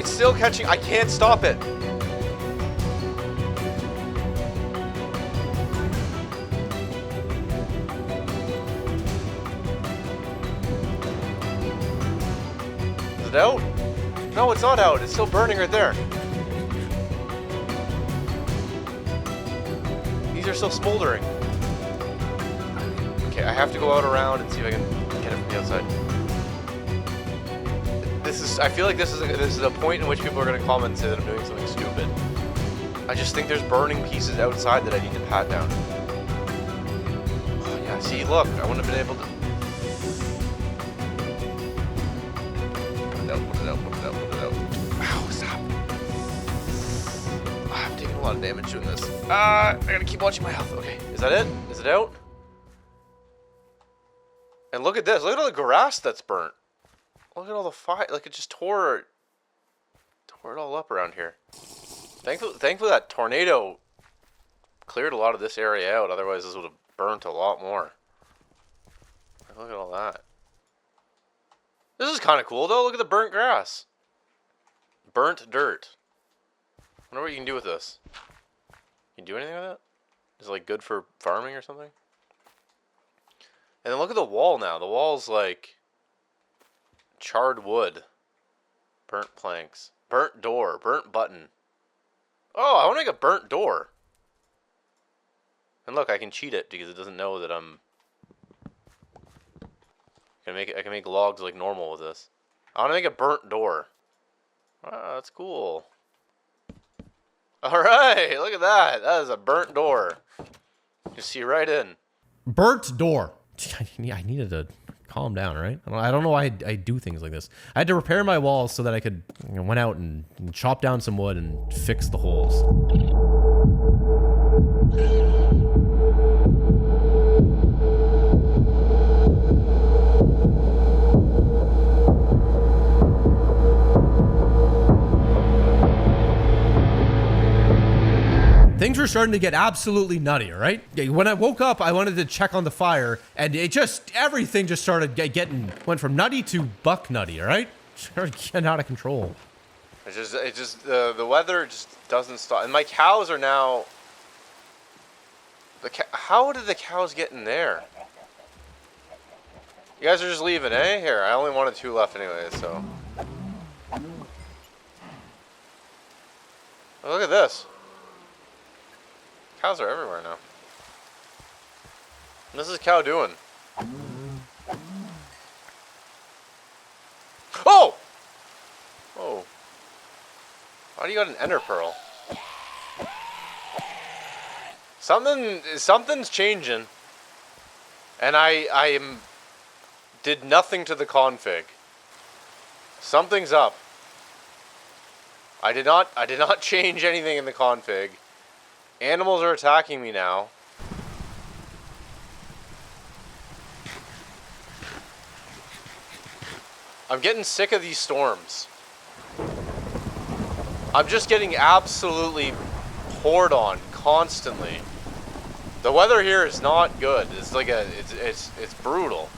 It's still catching. I can't stop it. Is it out? No, it's not out. It's still burning right there. These are still smoldering. Okay, I have to go out around and see if I can get it from the outside. I feel like this is a point in which people are going to comment and say that I'm doing something stupid. I just think there's burning pieces outside that I need to pat down. Oh, yeah, see, look, I wouldn't have been able to... Put it out. Ow, stop. I'm taking a lot of damage doing this. I gotta keep watching my health. Okay, is that it? Is it out? And look at this. Look at all the grass that's burnt. Look at all the fire. Like, it just tore it all up around here. Thankfully that tornado cleared a lot of this area out. Otherwise, this would have burnt a lot more. Look at all that. This is kind of cool, though. Look at the burnt grass. Burnt dirt. I wonder what you can do with this. Can you do anything with it? Is it, like, good for farming or something? And then look at the wall now. The wall's, like... charred wood. Burnt planks. Burnt door. Burnt button. Oh, I want to make a burnt door. And look, I can cheat it because it doesn't know that I'm... I can make logs like normal with this. I want to make a burnt door. Ah, that's cool. Alright, look at that. That is a burnt door. You see right in. Burnt door. I needed to calm down, right? I don't know why I do things like this. I had to repair my walls so that I could went out and chop down some wood and fix the holes. Things were starting to get absolutely nutty, right? When I woke up, I wanted to check on the fire, and everything just started went from nutty to buck nutty, all right? Started getting out of control. The weather just doesn't stop. And my cows are now... How did the cows get in there? You guys are just leaving, eh? Here, I only wanted 2 left anyway, so... Oh, look at this. Cows are everywhere now. What's this cow doing? Oh! Oh. Why do you got an ender pearl? Something's changing. And I did nothing to the config. Something's up. I did not change anything in the config. Animals are attacking me now. I'm getting sick of these storms. I'm just getting absolutely poured on constantly. The weather here is not good. It's like it's brutal.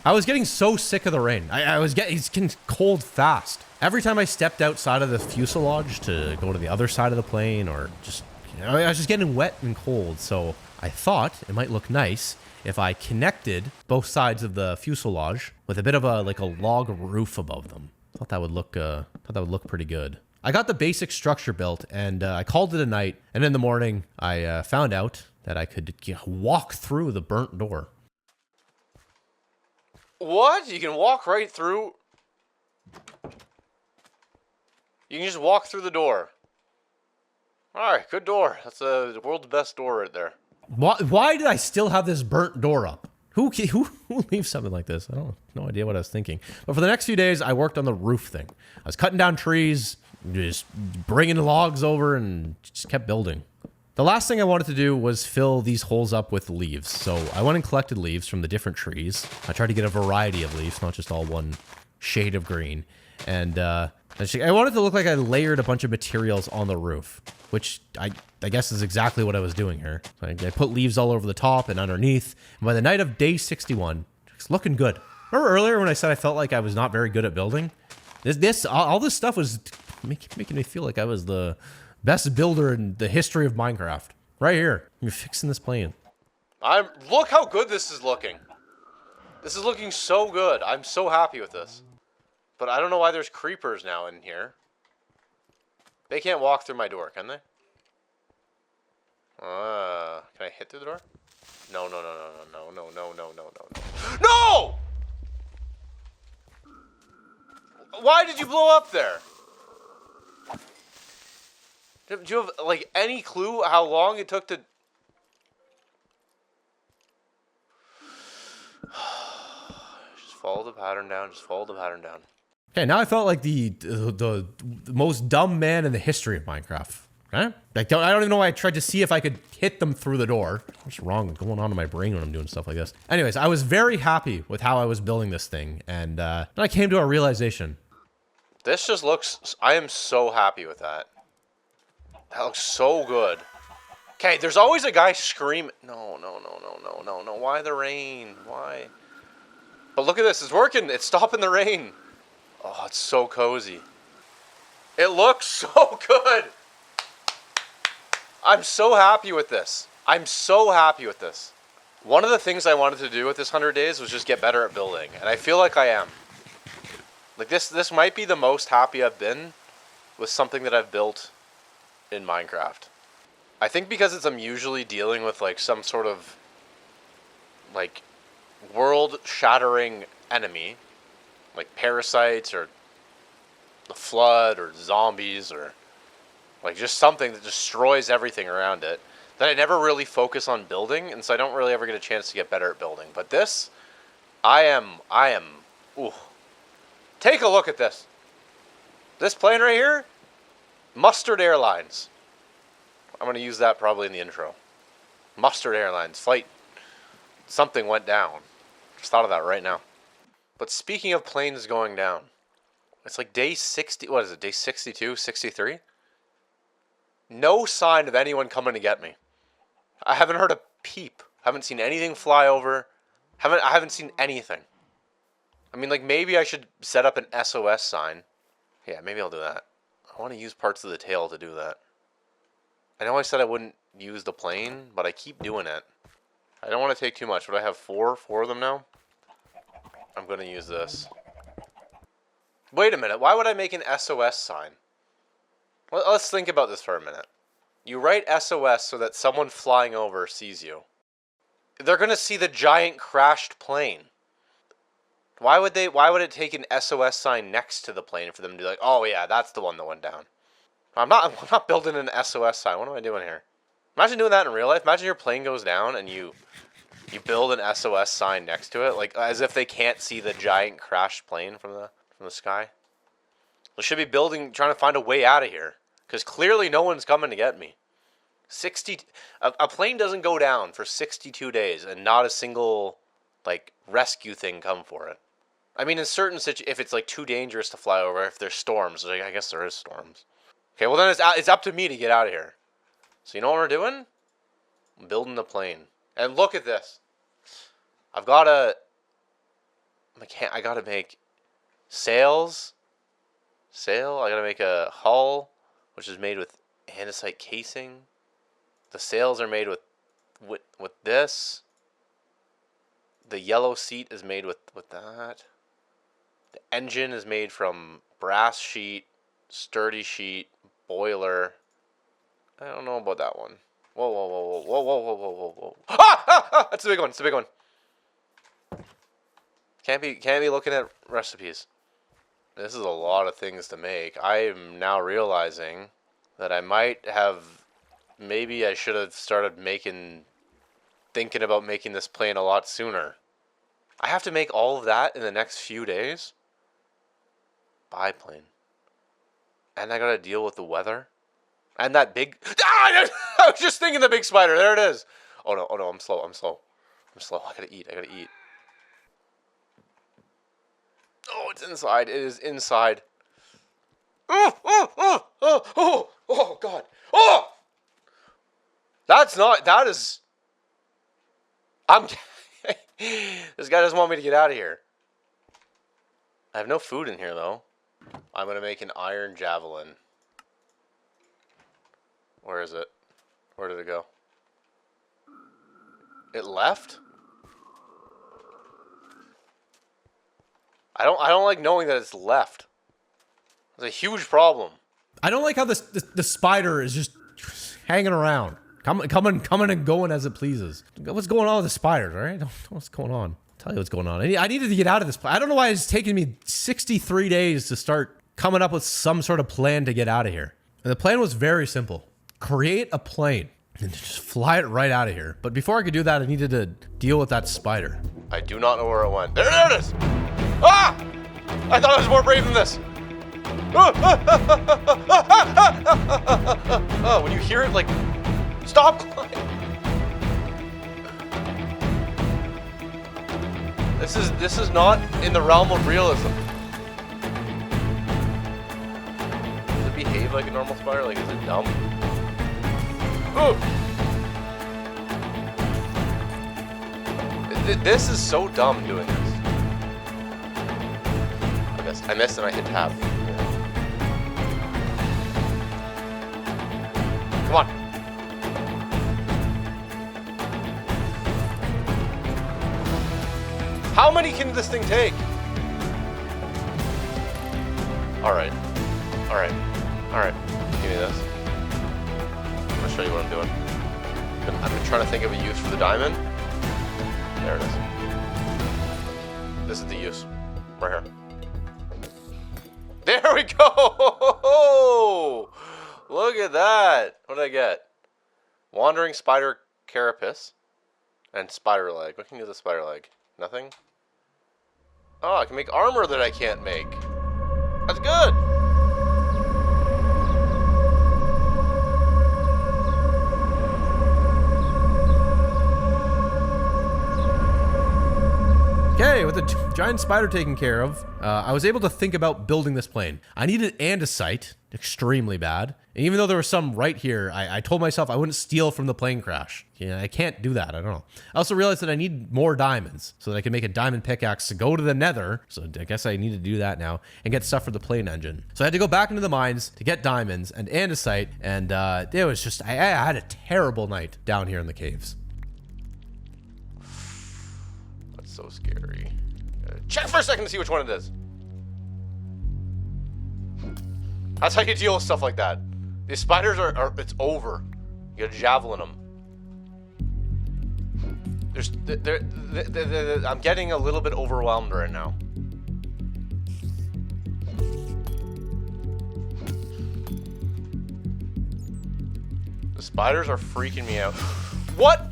I was getting so sick of the rain. It's getting cold fast. Every time I stepped outside of the fuselage to go to the other side of the plane or just... I was just getting wet and cold, so I thought it might look nice if I connected both sides of the fuselage with a bit of a log roof above them. Thought that would look pretty good. I got the basic structure built, and I called it a night. And in the morning, I found out that I could walk through the burnt door. What? You can walk right through? You can just walk through the door. Alright, good door. That's the world's best door right there. Why did I still have this burnt door up? Who leaves something like this? I don't no idea what I was thinking. But for the next few days, I worked on the roof thing. I was cutting down trees, just bringing logs over, and just kept building. The last thing I wanted to do was fill these holes up with leaves. So I went and collected leaves from the different trees. I tried to get a variety of leaves, not just all one shade of green. And I wanted to look like I layered a bunch of materials on the roof, which I guess is exactly what I was doing here. So I put leaves all over the top and underneath. And by the night of day 61, it's looking good. Remember earlier when I said I felt like I was not very good at building? All this stuff was making me feel like I was the best builder in the history of Minecraft. Right here. You're fixing this plane. Look how good this is looking. This is looking so good. I'm so happy with this. But I don't know why there's creepers now in here. They can't walk through my door, can they? Can I hit through the door? No. No! Why did you blow up there? Do you have, like, any clue how long it took to... Just follow the pattern down. Just follow the pattern down. Okay, now I felt like the most dumb man in the history of Minecraft. Okay? Like, I don't even know why I tried to see if I could hit them through the door. What's wrong going on in my brain when I'm doing stuff like this? Anyways, I was very happy with how I was building this thing. And then I came to a realization. This just looks... I am so happy with that. That looks so good. Okay, there's always a guy screaming. No. Why the rain? Why? But look at this. It's working. It's stopping the rain. Oh, it's so cozy. It looks so good. I'm so happy with this. I'm so happy with this. One of the things I wanted to do with this 100 days was just get better at building. And I feel like I am. Like this might be the most happy I've been with something that I've built in Minecraft. I think because I'm usually dealing with like some sort of like world-shattering enemy, like parasites or the flood or zombies or like just something that destroys everything around it, that I never really focus on building, and so I don't really ever get a chance to get better at building. But this, I am, ooh. Take a look at this. This plane right here, Mustard Airlines. I'm going to use that probably in the intro. Mustard Airlines, flight, something went down. Just thought of that right now. But speaking of planes going down, it's like day 60, what is it, day 62, 63? No sign of anyone coming to get me. I haven't heard a peep. Haven't seen anything fly over. I haven't seen anything. I mean, like, maybe I should set up an SOS sign. Yeah, maybe I'll do that. I want to use parts of the tail to do that. I know I said I wouldn't use the plane, but I keep doing it. I don't want to take too much, but I have four of them now. I'm going to use this. Wait a minute, why would I make an SOS sign? Let's think about this for a minute. You write SOS so that someone flying over sees you. They're going to see the giant crashed plane. Why would it take an SOS sign next to the plane for them to be like, oh yeah, that's the one that went down? I'm not building an SOS sign. What am I doing here? Imagine doing that in real life. Imagine your plane goes down and you build an SOS sign next to it, like as if they can't see the giant crashed plane from the sky. We should be trying to find a way out of here, because clearly no one's coming to get me. A plane doesn't go down for 62 days and not a single like rescue thing come for it. I mean, in certain situations, if it's like too dangerous to fly over, if there's storms, like, I guess there is storms. Okay, well then it's up to me to get out of here. So you know what we're doing? I'm building the plane. And look at this. I gotta make sails. I gotta make a hull, which is made with andesite casing. The sails are made with this. The yellow seat is made with that. The engine is made from brass sheet, sturdy sheet, boiler. I don't know about that one. Whoa. Ah! That's the big one. It's the big one. Can't be looking at recipes. This is a lot of things to make. I am now realizing that maybe I should have started thinking about making this plane a lot sooner. I have to make all of that in the next few days? Biplane. And I gotta deal with the weather? And that big... Ah! I was just thinking the big spider. There it is. Oh no, I'm slow. I gotta eat. Oh, it's inside. It is inside. Oh, God. Oh! That is... This guy doesn't want me to get out of here. I have no food in here, though. I'm gonna make an iron javelin. Where is it? Where did it go? It left? I don't like knowing that it's left. It's a huge problem. I don't like how the spider is just hanging around. Coming and going as it pleases. What's going on with the spiders, all right? I don't know what's going on. I'll tell you what's going on. I needed to get out of this. I don't know why it's taken me 63 days to start coming up with some sort of plan to get out of here. And the plan was very simple. Create a plane and just fly it right out of here. But before I could do that, I needed to deal with that spider. I do not know where it went. There it is! Ah! I thought I was more brave than this. Oh, when you hear it, like, stop climbing. This is not in the realm of realism. Does it behave like a normal spider? Like, is it dumb? Oh! This is so dumb doing this. I missed and I hit tab. Come on. How many can this thing take? Alright. Alright. Alright. Give me this. I'm gonna show you what I'm doing. I'm trying to think of a use for the diamond. There it is. This is the use. Right here. There we go! Look at that. What did I get? Wandering spider carapace and spider leg. What can you do with a spider leg? Nothing? Oh, I can make armor that I can't make. That's good. Okay, with the giant spider taken care of, I was able to think about building this plane. I needed andesite, extremely bad. And even though there was some right here, I told myself I wouldn't steal from the plane crash. Yeah, I can't do that, I don't know. I also realized that I need more diamonds so that I can make a diamond pickaxe to go to the nether. So I guess I need to do that now and get stuff for the plane engine. So I had to go back into the mines to get diamonds and andesite. And it was just, I had a terrible night down here in the caves. So scary. Check for a second to see which one it is. That's how you deal with stuff like that. These spiders are it's over. You gotta javelin them. I'm getting a little bit overwhelmed right now. The spiders are freaking me out. What?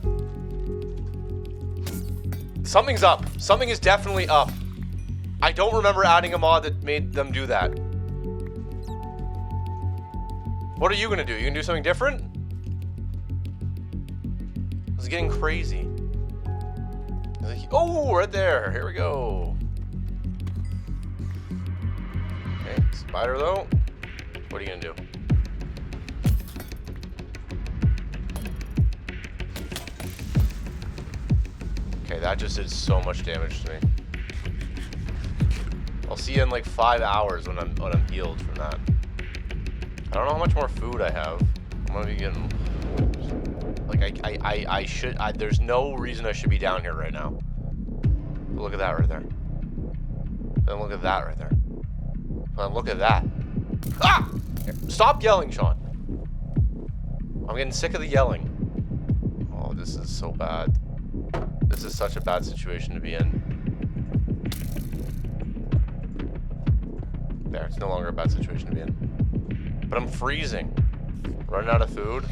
Something's up. Something is definitely up. I don't remember adding a mod that made them do that. What are you gonna do? You gonna do something different? This is getting crazy. Oh, right there. Here we go. Okay, spider though. What are you gonna do? Okay, that just did so much damage to me. I'll see you in like 5 hours when I'm healed from that. I don't know how much more food I have. I'm gonna be getting like I should. There's no reason I should be down here right now. But look at that right there. Then look at that right there. Then look at that. Ah! Stop yelling, Sean. I'm getting sick of the yelling. Oh, this is so bad. This is such a bad situation to be in. There, it's no longer a bad situation to be in. But I'm freezing. Running out of food.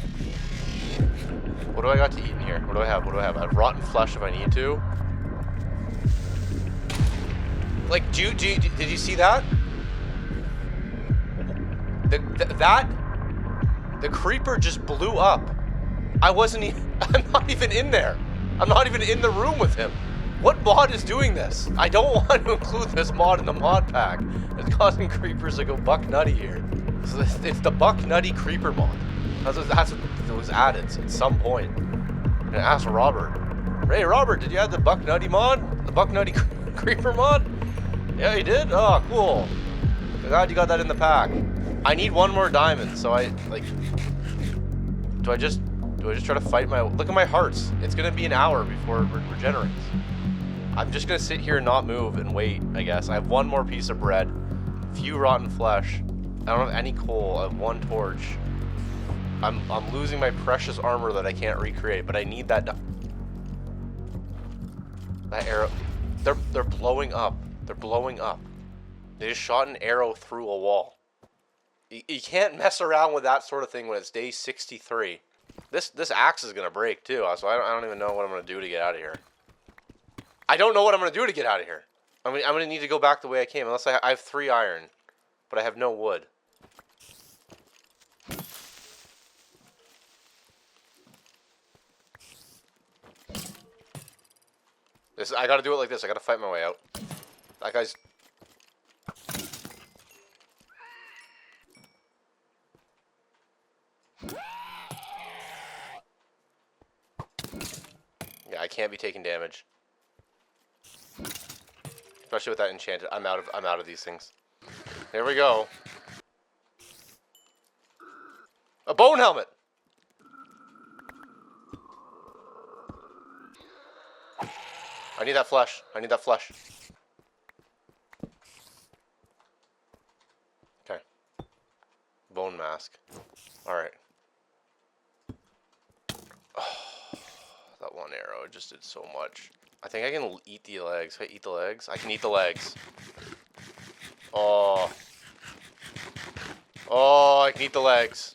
What do I got to eat in here? What do I have? What do I have? I have rotten flesh if I need to. Like, did you see that? The creeper just blew up. I'm not even in there. I'm not even in the room with him. What mod is doing this? I don't want to include this mod in the mod pack. It's causing creepers to go buck nutty here. So it's the buck nutty creeper mod. That's what was added at some point. I'm gonna ask Robert. Hey Robert, did you add the buck nutty mod? The buck nutty creeper mod? Yeah, he did? Oh, cool. God, you got that in the pack. I need one more diamond, so I, like... Do I just try to fight my... Look at my hearts. It's gonna be an hour before it regenerates. I'm just gonna sit here and not move and wait, I guess. I have one more piece of bread. Few rotten flesh. I don't have any coal. I have one torch. I'm losing my precious armor that I can't recreate, but I need that... That arrow... They're blowing up. They're blowing up. They just shot an arrow through a wall. You can't mess around with that sort of thing when it's day 63. This axe is gonna break too, so I don't even know what I'm gonna do to get out of here. I don't know what I'm gonna do to get out of here. I mean, I'm gonna need to go back the way I came, unless I have 3 iron, but I have no wood. I gotta do it like this. I gotta fight my way out. That guy's... Yeah, I can't be taking damage. Especially with that enchanted. I'm out of these things. There we go. A bone helmet! I need that flesh. I need that flesh. Okay. Bone mask. Alright. Oh, that one arrow just did so much. I think I can eat the legs. Can I eat the legs? I can eat the legs. Oh. Oh, I can eat the legs.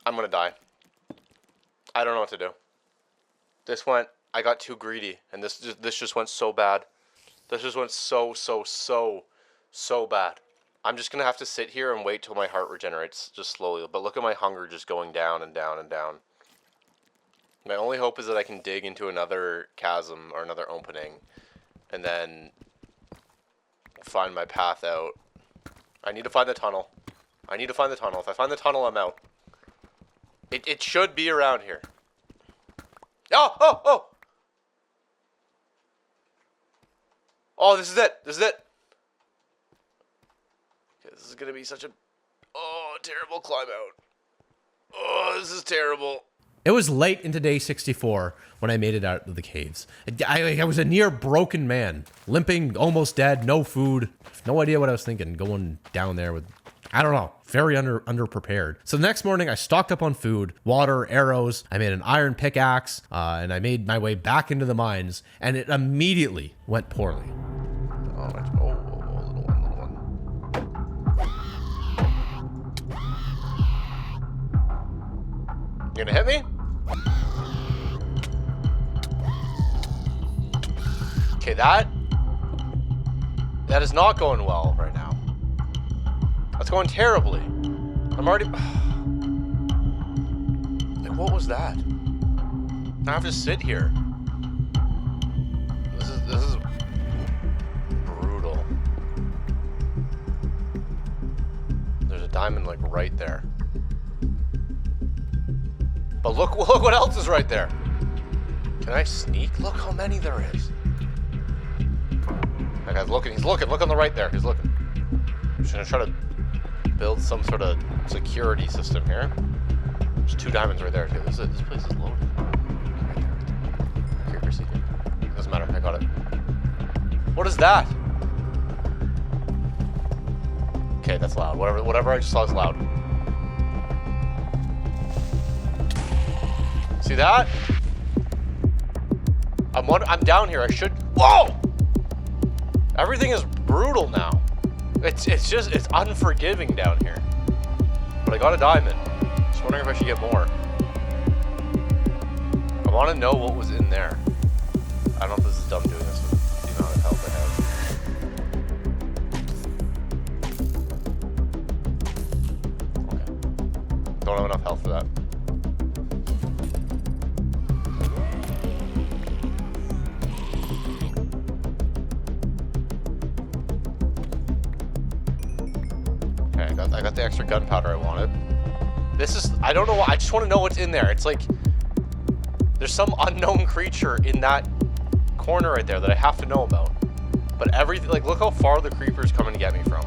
I'm gonna die. I don't know what to do. I got too greedy, and this just went so bad. This just went so bad. I'm just gonna have to sit here and wait till my heart regenerates, just slowly. But look at my hunger just going down and down and down. My only hope is that I can dig into another chasm or another opening, and then find my path out. I need to find the tunnel. I need to find the tunnel. If I find the tunnel, I'm out. It should be around here. Oh! Oh, this is it. This is it. Okay, this is gonna be such a terrible climb out. Oh, this is terrible. It was late into day 64 when I made it out of the caves. I was a near broken man, limping, almost dead, no food, no idea what I was thinking, going down there with, I don't know, very underprepared. So the next morning I stocked up on food, water, arrows, I made an iron pickaxe, and I made my way back into the mines, and it immediately went poorly. Little one. You gonna hit me? Okay, that is not going well right now. That's going terribly. I'm already... Like, what was that? I have to sit here. This is brutal. There's a diamond, like, right there. But look what else is right there. Can I sneak? Look how many there is. That guy's looking. He's looking. Look on the right there. He's looking. I'm just gonna try to build some sort of security system here. There's 2 diamonds right there too. This place is loaded. Right there. Accuracy. Doesn't matter. I got it. What is that? Okay, that's loud. Whatever I just saw is loud. See that? I'm down here. I should. Whoa! Everything is brutal now. It's unforgiving down here. But I got a diamond. Just wondering if I should get more. I want to know what was in there. I don't know if this is dumb doing this with the amount of health I have. Okay. Don't have enough health for that. I got the extra gunpowder I wanted. I don't know, I just want to know what's in there. It's like, there's some unknown creature in that corner right there that I have to know about. But everything, like, look how far the creeper's coming to get me from.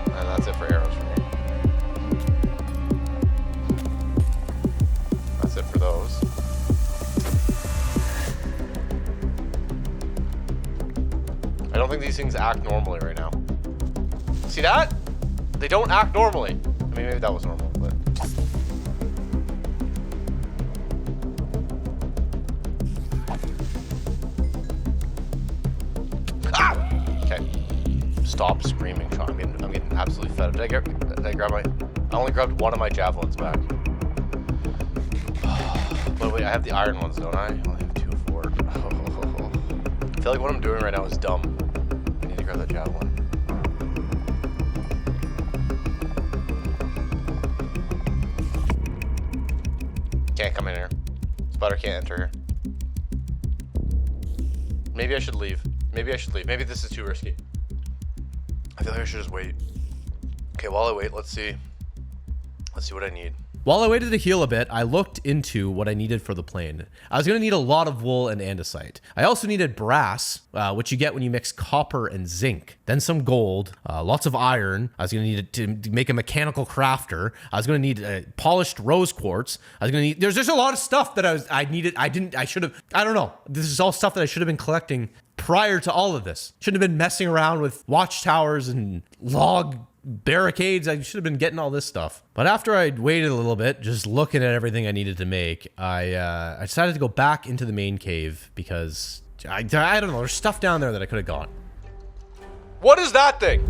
And that's it for arrows for me. That's it for those. I don't think these things act normally right now. See that? They don't act normally. I mean, maybe that was normal, but... Ah! Okay. Stop screaming, Sean. I'm getting absolutely fed up. Did I grab my... I only grabbed one of my javelins back. But wait, I have the iron ones, don't I? I only have 2 of 4. I feel like what I'm doing right now is dumb. I need to grab that javelin. Can't come in here. Spider can't enter here. Maybe I should leave. Maybe I should leave. Maybe this is too risky. I feel like I should just wait. Okay, while I wait, let's see. Let's see what I need. While I waited to heal a bit, I looked into what I needed for the plane. I was going to need a lot of wool and andesite. I also needed brass, which you get when you mix copper and zinc. Then some gold, lots of iron. I was going to need it to make a mechanical crafter. I was going to need polished rose quartz. I was going to need... There's just a lot of stuff that I needed. I don't know. This is all stuff that I should have been collecting prior to all of this. Shouldn't have been messing around with watchtowers and log barricades. I should have been getting all this stuff. But after I waited a little bit, just looking at everything I needed to make, I decided to go back into the main cave because I don't know, there's stuff down there that I could have got. What is that thing?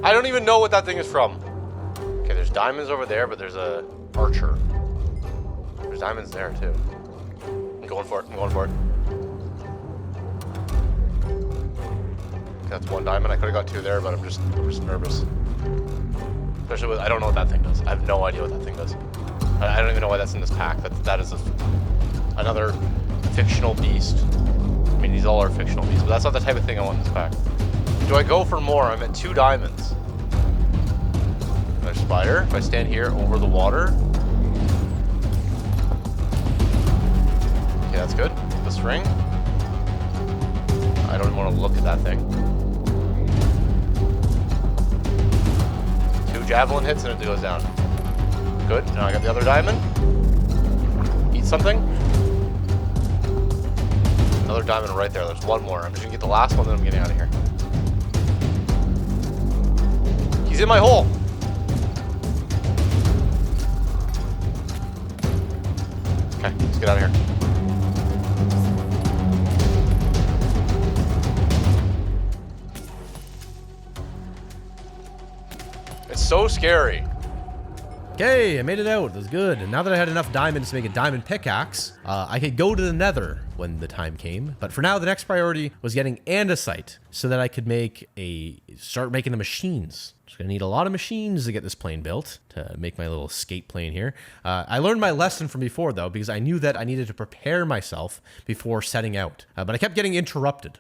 I don't even know what that thing is from. Okay, there's diamonds over there, but there's a archer. There's diamonds there too. I'm going for it. I'm going for it. That's 1 diamond. I could have got 2 there, but I'm just nervous. Especially with, I don't know what that thing does. I have no idea what that thing does. I don't even know why that's in this pack. That is another fictional beast. I mean, these all are fictional beasts, but that's not the type of thing I want in this pack. Do I go for more? I'm at 2 diamonds. Another spider. If I stand here over the water. Okay, that's good. The string. I don't even want to look at that thing. 2 javelin hits and it goes down. Good. Now I got the other diamond. Eat something. Another diamond right there. There's 1 more. I'm just gonna get the last one, then I'm getting out of here. He's in my hole. Okay, let's get out of here. So scary. Okay, I made it out. It was good. And now that I had enough diamonds to make a diamond pickaxe, I could go to the nether when the time came. But for now, the next priority was getting andesite so that I could start making the machines. Just gonna need a lot of machines to get this plane built, to make my little skate plane here. I learned my lesson from before, though, because I knew that I needed to prepare myself before setting out. But I kept getting interrupted.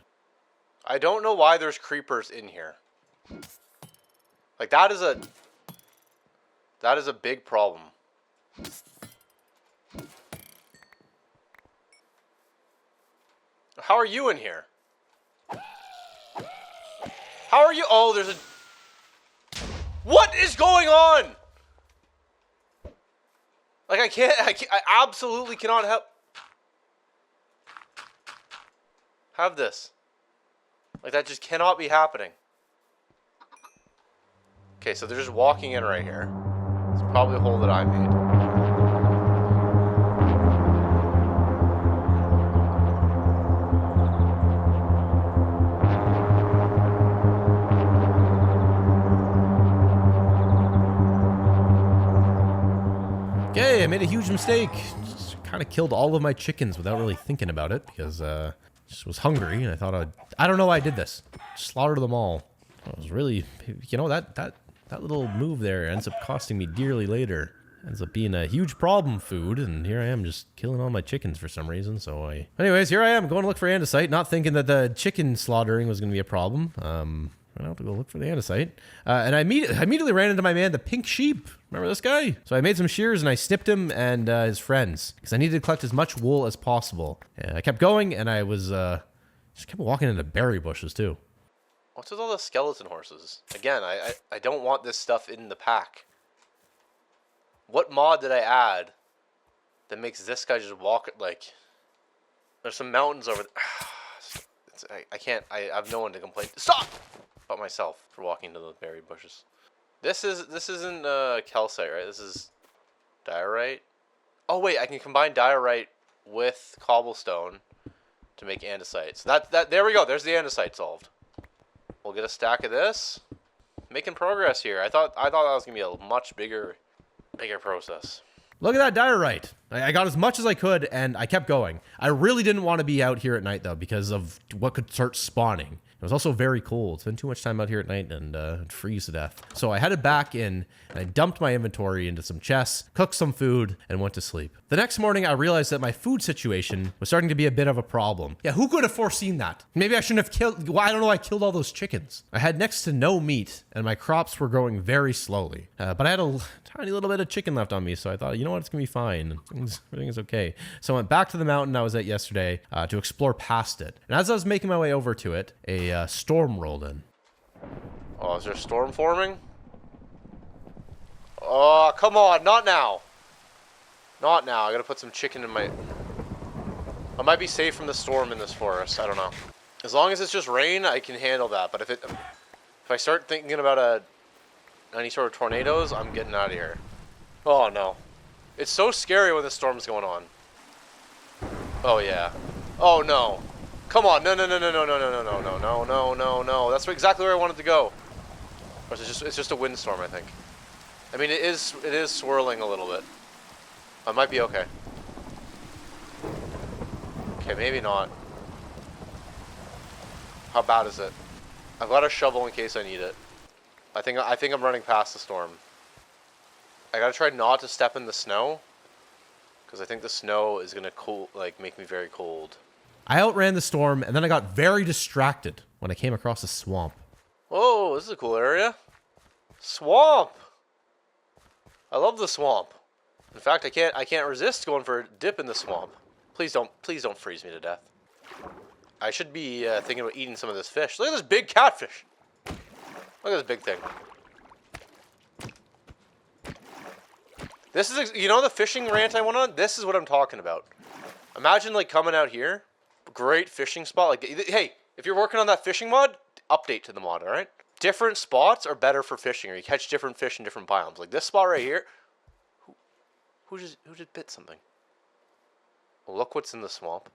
I don't know why there's creepers in here. Like, that is a big problem. How are you in here? How are you? Oh, there's a... What is going on? Like, I absolutely cannot have this. Like, that just cannot be happening. Okay, so they're just walking in right here. It's probably a hole that I made. Okay, I made a huge mistake. Just kind of killed all of my chickens without really thinking about it because just was hungry and I thought I don't know why I did this. Slaughtered them all. I was really, you know, that little move there ends up costing me dearly later. Ends up being a huge problem food, and here I am just killing all my chickens for some reason, Anyways, here I am going to look for andesite, not thinking that the chicken slaughtering was going to be a problem. went out to go look for the andesite. And I immediately ran into my man, the pink sheep. Remember this guy? So I made some shears and I snipped him and his friends because I needed to collect as much wool as possible. And I kept going and I was just kept walking into berry bushes too. What's with all the skeleton horses? Again, I don't want this stuff in the pack. What mod did I add that makes this guy just walk like... There's some mountains over there. I have no one to complain. Stop! But myself for walking into those berry bushes. This isn't calcite, right? This is diorite. Oh wait, I can combine diorite with cobblestone to make andesite. So there we go. There's the andesite solved. We'll get a stack of this. Making progress here. I thought that was gonna be a much bigger process. Look at that diorite. I got as much as I could and I kept going. I really didn't want to be out here at night though because of what could start spawning. It was also very cold. Spent too much time out here at night and I'd freeze to death. So I headed back in and I dumped my inventory into some chests, cooked some food, and went to sleep. The next morning, I realized that my food situation was starting to be a bit of a problem. Yeah, who could have foreseen that? Maybe I shouldn't have killed... Well, I don't know why I killed all those chickens. I had next to no meat and my crops were growing very slowly. But I had a tiny little bit of chicken left on me, so I thought, you know what, it's gonna be fine. Everything is okay. So I went back to the mountain I was at yesterday to explore past it. And as I was making my way over to it, a storm rolled in. Oh, is there a storm forming? Oh, come on, not now. Not now. I gotta put some chicken in my... I might be safe from the storm in this forest. I don't know. As long as it's just rain, I can handle that. But if I start thinking about any sort of tornadoes, I'm getting out of here. Oh no. It's so scary when the storm's going on. Oh yeah. Oh no. Come on. No. That's exactly where I wanted to go. Or it's just a windstorm, I think. I mean, it is swirling a little bit. I might be okay. Okay, maybe not. How bad is it? I've got a shovel in case I need it. I think I'm running past the storm. I gotta try not to step in the snow, because I think the snow is gonna make me very cold. I outran the storm, and then I got very distracted when I came across a swamp. Whoa, this is a cool area. Swamp! I love the swamp. In fact, I can't resist going for a dip in the swamp. Please don't freeze me to death. I should be thinking about eating some of this fish. Look at this big catfish. Look at this big thing. This is, you know, the fishing rant I went on? This is what I'm talking about. Imagine like coming out here, great fishing spot. Like, hey, if you're working on that fishing mod, update to the mod, all right? Different spots are better for fishing, or you catch different fish in different biomes. Like this spot right here. Who just bit something? Well, look what's in the swamp.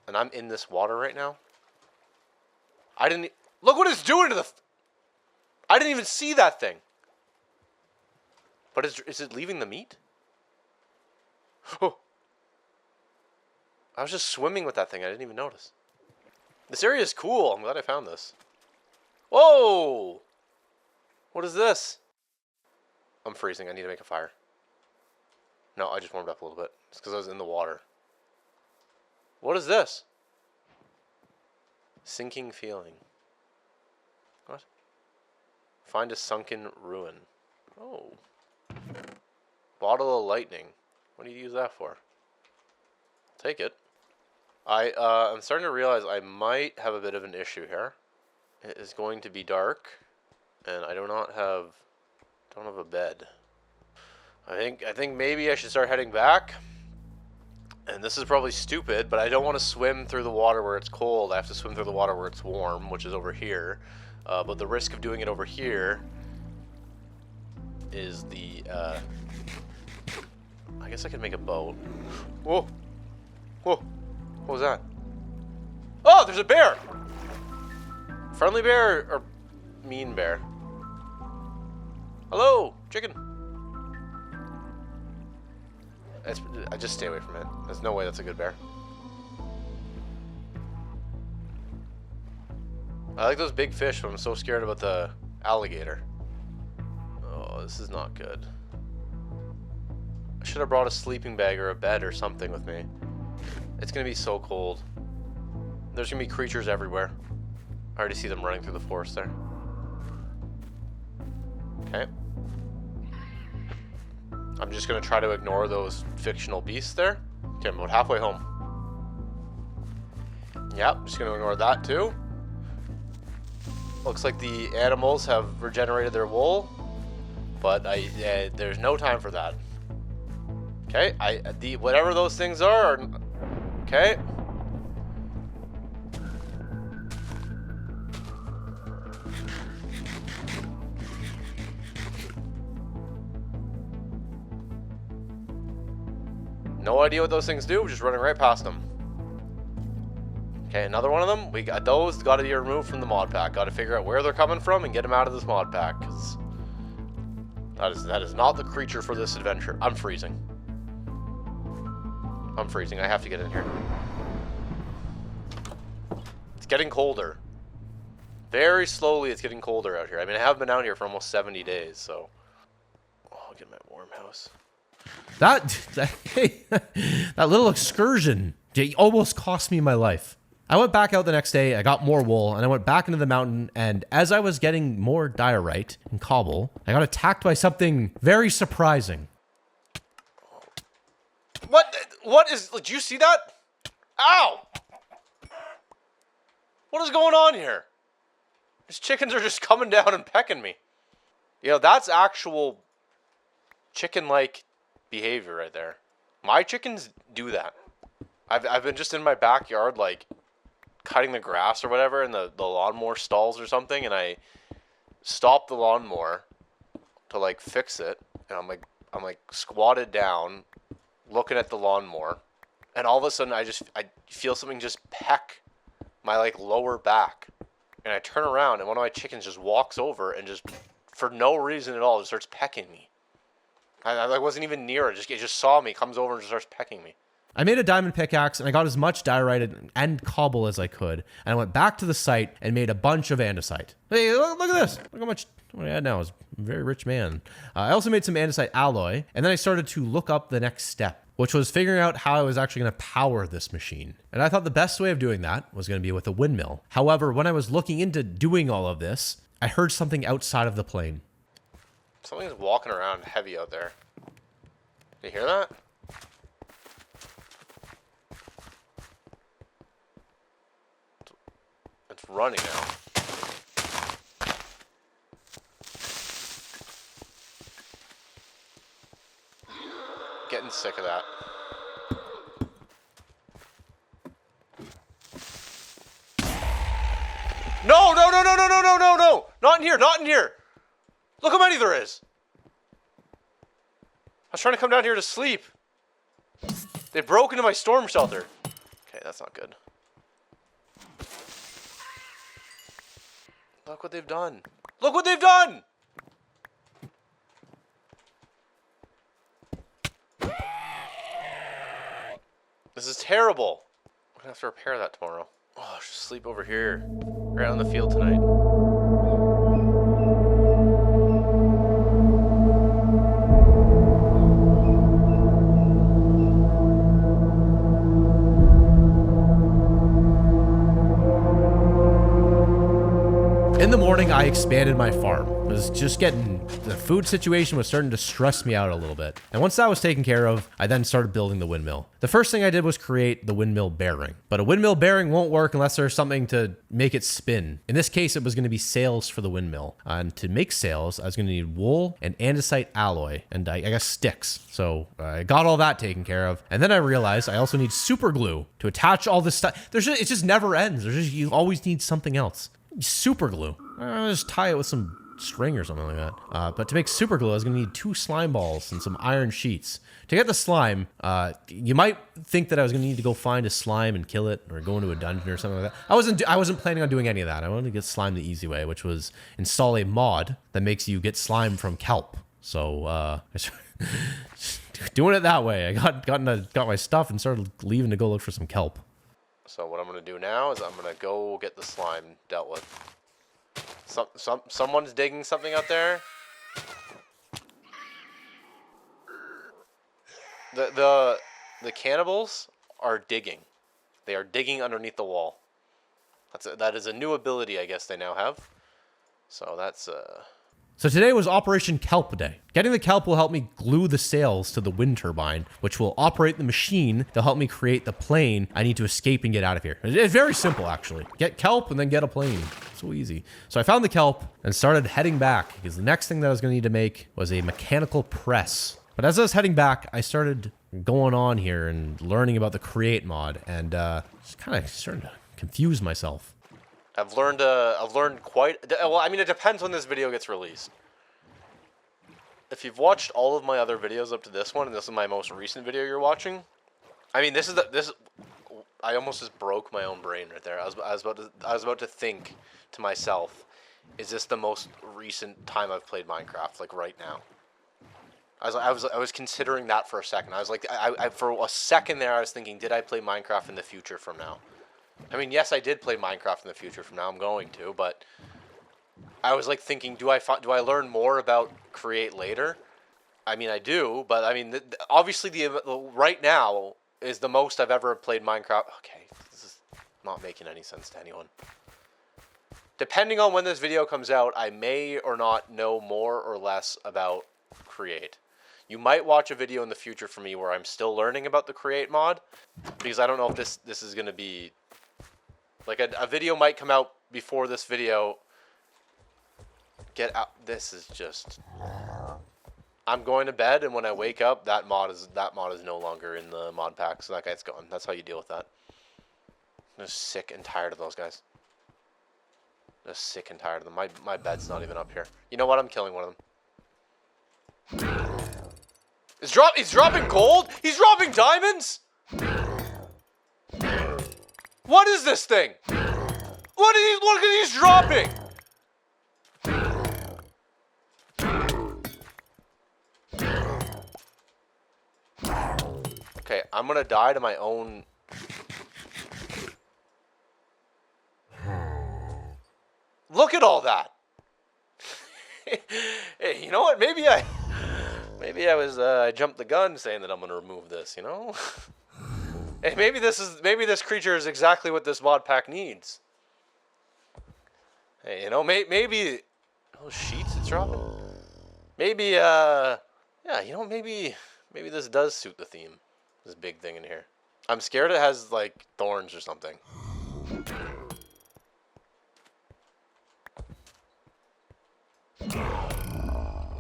And I'm in this water right now. Look what it's doing to the... I didn't even see that thing. But is it leaving the meat? Oh. I was just swimming with that thing. I didn't even notice. This area is cool. I'm glad I found this. Whoa! What is this? I'm freezing. I need to make a fire. No, I just warmed up a little bit. It's because I was in the water. What is this? Sinking feeling. What? Find a sunken ruin. Oh. Bottle of lightning. What do you use that for? Take it. I'm starting to realize I might have a bit of an issue here. It is going to be dark, and I don't have a bed. I think maybe I should start heading back. And this is probably stupid, but I don't want to swim through the water where it's cold. I have to swim through the water where it's warm, which is over here. But the risk of doing it over here is the... I guess I could make a boat. Whoa! Whoa! What was that? Oh, there's a bear! Friendly bear or mean bear? Hello, chicken. I just stay away from it. There's no way that's a good bear. I like those big fish, but I'm so scared about the alligator. Oh, this is not good. I should have brought a sleeping bag or a bed or something with me. It's gonna be so cold. There's gonna be creatures everywhere. I already see them running through the forest there. Okay. I'm just gonna try to ignore those fictional beasts there. Okay, I'm about halfway home. Yep, just gonna ignore that too. Looks like the animals have regenerated their wool, but there's no time for that. Okay, whatever those things are okay. No idea what those things do, just running right past them. Okay, another one of them. We got those, got to be removed from the mod pack. Got to figure out where they're coming from and get them out of this mod pack, because that is not the creature for this adventure. I'm freezing. I'm freezing. I have to get in here. It's getting colder. Very slowly, it's getting colder out here. I mean, I have been out here for almost 70 days, so. Oh, I'll get my warm house. That little excursion almost cost me my life. I went back out the next day, I got more wool, and I went back into the mountain, and as I was getting more diorite and cobble, I got attacked by something very surprising. What is... Did you see that? Ow! What is going on here? These chickens are just coming down and pecking me. You know, that's actual chicken-like behavior right there. My chickens do that. I've been just in my backyard, like, cutting the grass or whatever in the lawnmower stalls or something, and I stop the lawnmower to like fix it, and I'm like squatted down looking at the lawnmower, and all of a sudden I feel something just peck my like lower back, and I turn around and one of my chickens just walks over and just for no reason at all just starts pecking me. I wasn't even near it. It just saw me, comes over and just starts pecking me. I made a diamond pickaxe, and I got as much diorite and cobble as I could, and I went back to the site and made a bunch of andesite. Hey, look at this. Look how much what I had now. I was a very rich man. I also made some andesite alloy, and then I started to look up the next step, which was figuring out how I was actually going to power this machine. And I thought the best way of doing that was going to be with a windmill. However, when I was looking into doing all of this, I heard something outside of the plane. Something's walking around heavy out there. You hear that? It's running now. Getting sick of that. No, no, no, no, no, no, no, no, no! Not in here, not in here! Look how many there is! I was trying to come down here to sleep. They broke into my storm shelter. Okay, that's not good. Look what they've done. Look what they've done! This is terrible. I'm gonna have to repair that tomorrow. Oh, I should sleep over here. Right on the field tonight. In the morning, I expanded my farm. It was just the food situation was starting to stress me out a little bit. And once that was taken care of, I then started building the windmill. The first thing I did was create the windmill bearing. But a windmill bearing won't work unless there's something to make it spin. In this case, it was going to be sails for the windmill. And to make sails, I was going to need wool and andesite alloy and I guess sticks. So I got all that taken care of. And then I realized I also need super glue to attach all this stuff. It just never ends. You always need something else. Super glue. I'll just tie it with some string or something like that. But to make super glue, I was going to need 2 slime balls and some iron sheets. To get the slime, you might think that I was going to need to go find a slime and kill it or go into a dungeon or something like that. I wasn't planning on doing any of that. I wanted to get slime the easy way, which was install a mod that makes you get slime from kelp. So doing it that way. I got my stuff and started leaving to go look for some kelp. So what I'm going to do now is I'm going to go get the slime dealt with. Someone's digging something out there. The cannibals are digging. They are digging underneath the wall. That is a new ability, I guess they now have. So that's So today was Operation Kelp Day. Getting the kelp will help me glue the sails to the wind turbine, which will operate the machine to help me create the plane I need to escape and get out of here. It's very simple, actually. Get kelp and then get a plane. So easy. So I found the kelp and started heading back because the next thing that I was going to need to make was a mechanical press. But as I was heading back, I started going on here and learning about the create mod and just kind of starting to confuse myself. I've learned quite well. I mean, it depends when this video gets released. If you've watched all of my other videos up to this one, and this is my most recent video you're watching, I mean, I almost just broke my own brain right there. I was about to think to myself, is this the most recent time I've played Minecraft, like right now? I was considering that for a second. I was like, for a second there, I was thinking, did I play Minecraft in the future from now? I mean, yes, I did play Minecraft in the future from now. I'm going to, but I was like thinking, do I learn more about create later? I mean, I do, but I mean, obviously the right now is the most I've ever played Minecraft. Okay, this is not making any sense to anyone. Depending on when this video comes out, I may or not know more or less about create. You might watch a video in the future for me where I'm still learning about the create mod, because I don't know if this is going to be... Like, a video might come out before this video. Get out. This is just... I'm going to bed, and when I wake up, that mod is no longer in the mod pack, so that guy's gone. That's how you deal with that. I'm just sick and tired of those guys. Just sick and tired of them. My bed's not even up here. You know what? I'm killing one of them. He's dropping gold? He's dropping diamonds? What is this thing? Look at he's dropping. Okay, I'm gonna die to my own. Look at all that. Hey, you know what? Maybe I jumped the gun saying that I'm gonna remove this. You know. Hey, maybe this creature is exactly what this mod pack needs. Hey, you know, maybe those sheets it's dropping. Maybe yeah, you know, maybe this does suit the theme. This big thing in here. I'm scared it has like thorns or something.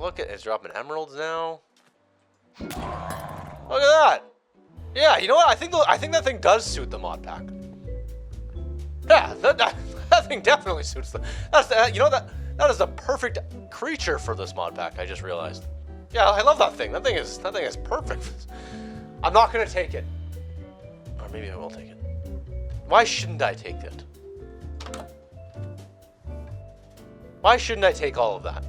Look at it's dropping emeralds now. Look at that. Yeah, you know what? I think that thing does suit the mod pack. Yeah, that thing definitely suits the. You know that is the perfect creature for this mod pack. I just realized. Yeah, I love that thing. That thing is perfect. I'm not gonna take it, or maybe I will take it. Why shouldn't I take it? Why shouldn't I take all of that?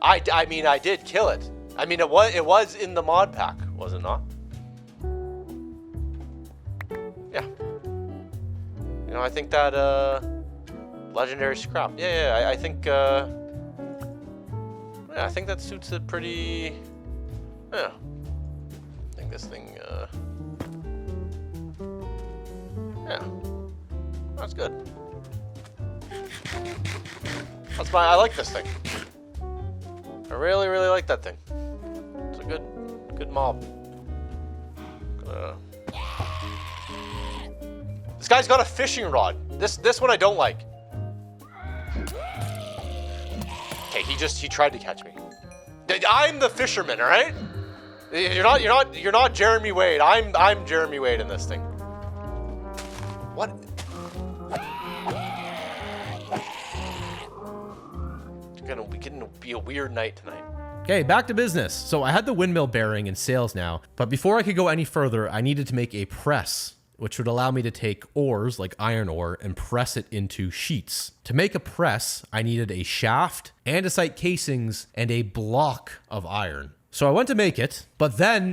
I mean, I did kill it. I mean, it was in the mod pack, was it not? Yeah. You know, I think that legendary scrap. Yeah. I think yeah, I think that suits it pretty. Yeah. I think this thing. Yeah. That's good. I like this thing. I really like that thing. It's a good mob. This guy's got a fishing rod. This one I don't like. Okay, he tried to catch me. I'm the fisherman, all right? You're not Jeremy Wade. I'm Jeremy Wade in this thing. What? It's gonna be a weird night tonight. Okay, back to business. So I had the windmill bearing and sails now, but before I could go any further, I needed to make a press, which would allow me to take ores, like iron ore, and press it into sheets. To make a press, I needed a shaft, andesite casings, and a block of iron. So I went to make it, but then,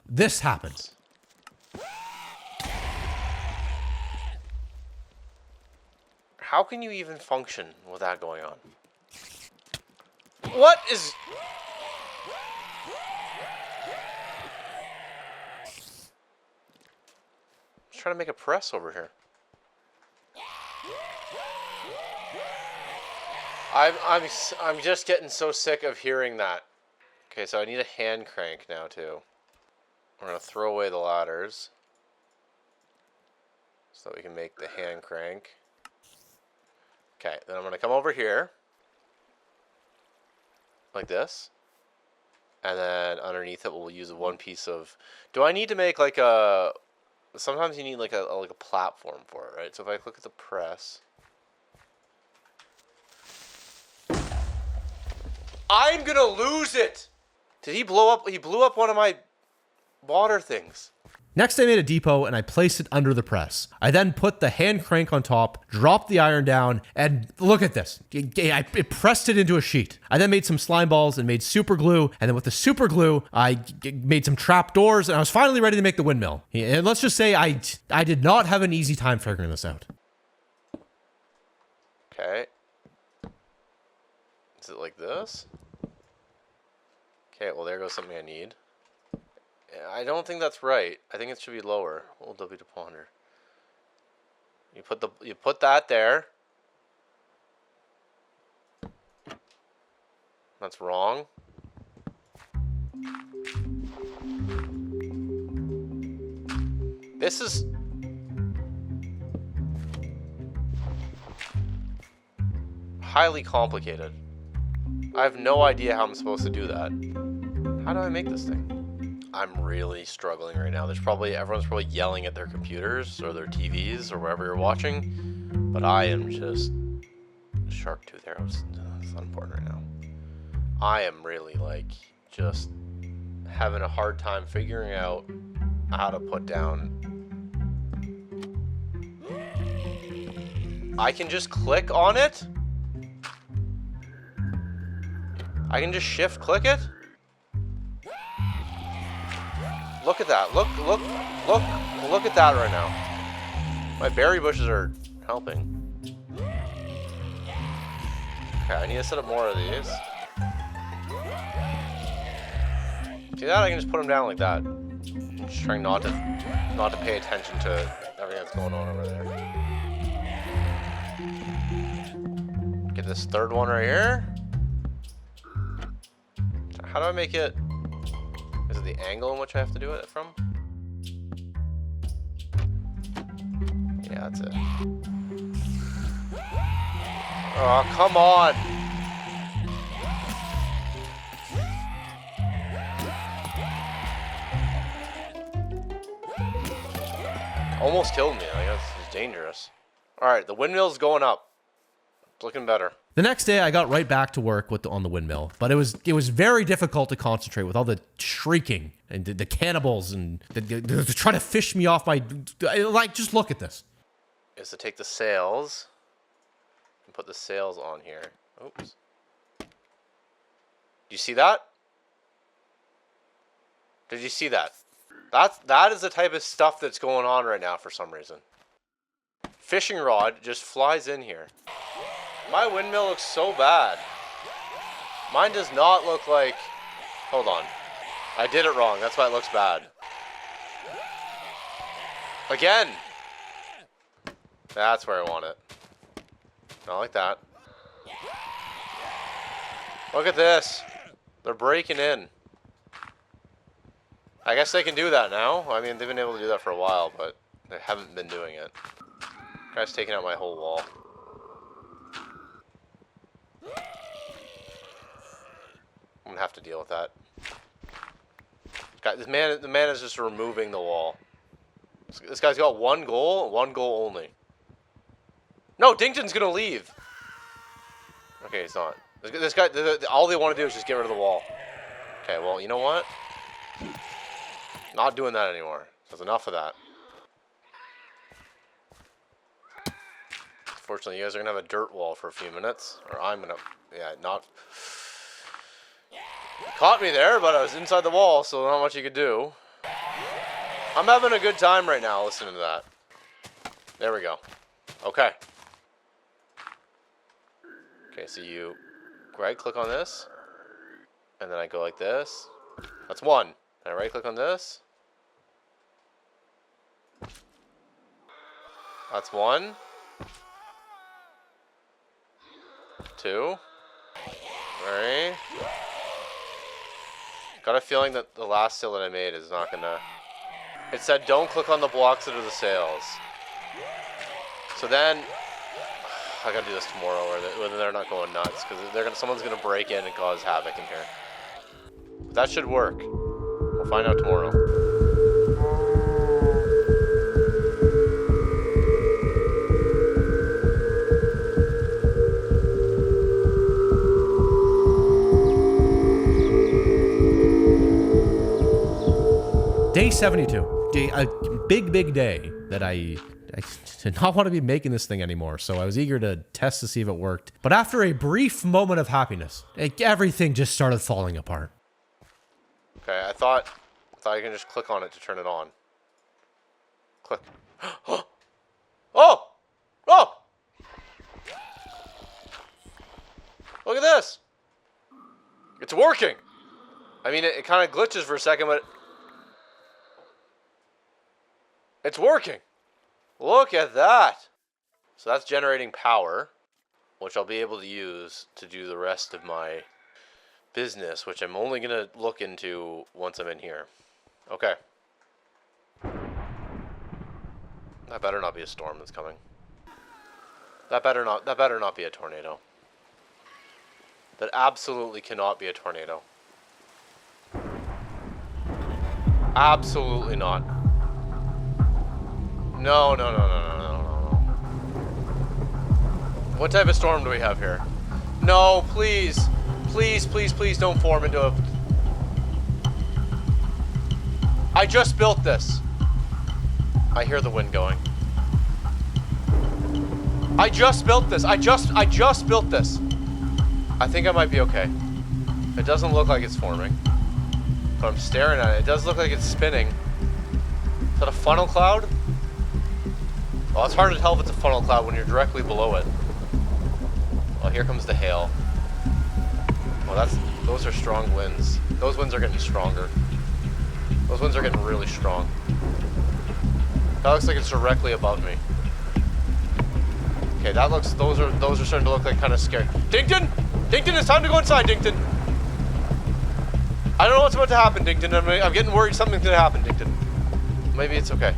this happened. How can you even function with that going on? What is... I'm trying to make a press over here. I'm just getting so sick of hearing that. Okay, so I need a hand crank now too. We're gonna throw away the ladders so that we can make the hand crank. Okay, then I'm gonna come over here like this, and then underneath it we'll use one piece of. Do I need to make like a? Sometimes you need like a platform for it, right? So if I click at the press. I'm gonna lose it! Did he blow up? He blew up one of my water things. Next, I made a depot and I placed it under the press. I then put the hand crank on top, dropped the iron down, and look at this. I pressed it into a sheet. I then made some slime balls and made super glue, and then with the super glue, I made some trap doors, and I was finally ready to make the windmill. And let's just say I did not have an easy time figuring this out. Okay. Is it like this? Okay, well there goes something I need. I don't think that's right. I think it should be lower. Old W to ponder. You put that there. That's wrong. This is highly complicated. I have no idea how I'm supposed to do that. How do I make this thing? I'm really struggling right now. Everyone's probably yelling at their computers or their TVs or wherever you're watching, but I am just shark tooth arrows. It's not important right now. I am really like just having a hard time figuring out how to put down. I can just click on it. I can just shift click it. Look at that. Look at that right now. My berry bushes are helping. Okay, I need to set up more of these. See that? I can just put them down like that. I'm just trying not to pay attention to everything that's going on over there. Get this third one right here. How do I make it? Is it the angle in which I have to do it from? Yeah, that's it. Oh, come on! Almost killed me. I guess it's dangerous. Alright, the windmill's going up. It's looking better. The next day, I got right back to work on the windmill, but it was very difficult to concentrate with all the shrieking and the cannibals and they're trying to fish me off my. Like, just look at this. Is to take the sails and put the sails on here. Oops. Do you see that? Did you see that? That is the type of stuff that's going on right now for some reason. Fishing rod just flies in here. My windmill looks so bad. Mine does not look like... Hold on. I did it wrong. That's why it looks bad. Again! That's where I want it. Not like that. Look at this. They're breaking in. I guess they can do that now. I mean, they've been able to do that for a while, but they haven't been doing it. Guy's taking out my whole wall. I'm gonna have to deal with that. The man is just removing the wall. This guy's got one goal only. No, Dington's gonna leave. Okay, he's not. This guy, all they want to do is just get rid of the wall. Okay, well, you know what? Not doing that anymore. There's enough of that. Fortunately, you guys are gonna have a dirt wall for a few minutes, or I'm gonna, yeah, not. Caught me there, but I was inside the wall, so not much you could do. I'm having a good time right now listening to that. There we go. Okay. Okay, so you right click on this, and then I go like this. That's one. And I right click on this. That's one. Two. Alright. Got a feeling that the last sail that I made is not gonna... It said don't click on the blocks that are the sails. So then... I gotta do this tomorrow, or they're not going nuts, because someone's gonna break in and cause havoc in here. But that should work. We'll find out tomorrow. Day 72. A big day that I did not want to be making this thing anymore, so I was eager to test to see if it worked. But after a brief moment of happiness, everything just started falling apart. Okay, I thought you can just click on it to turn it on. Click. Oh! Oh! Look at this! It's working! I mean, it kind of glitches for a second, but... It's working! Look at that! So that's generating power, which I'll be able to use to do the rest of my business, which I'm only going to look into once I'm in here. Okay. That better not be a storm that's coming. That better not be a tornado. That absolutely cannot be a tornado. Absolutely not. No. What type of storm do we have here? No, please. Please don't form into a... I just built this. I hear the wind going. I just built this. I just built this. I think I might be okay. It doesn't look like it's forming. But I'm staring at it. It does look like it's spinning. Is that a funnel cloud? Well, it's hard to tell if it's a funnel cloud when you're directly below it. Well, here comes the hail. Well, those are strong winds. Those winds are getting stronger. Those winds are getting really strong. That looks like it's directly above me. Okay, those are starting to look like kind of scary. Dinkton! Dinkton, it's time to go inside, Dinkton! I don't know what's about to happen, Dinkton. I'm getting worried something's gonna happen, Dinkton. Maybe it's okay.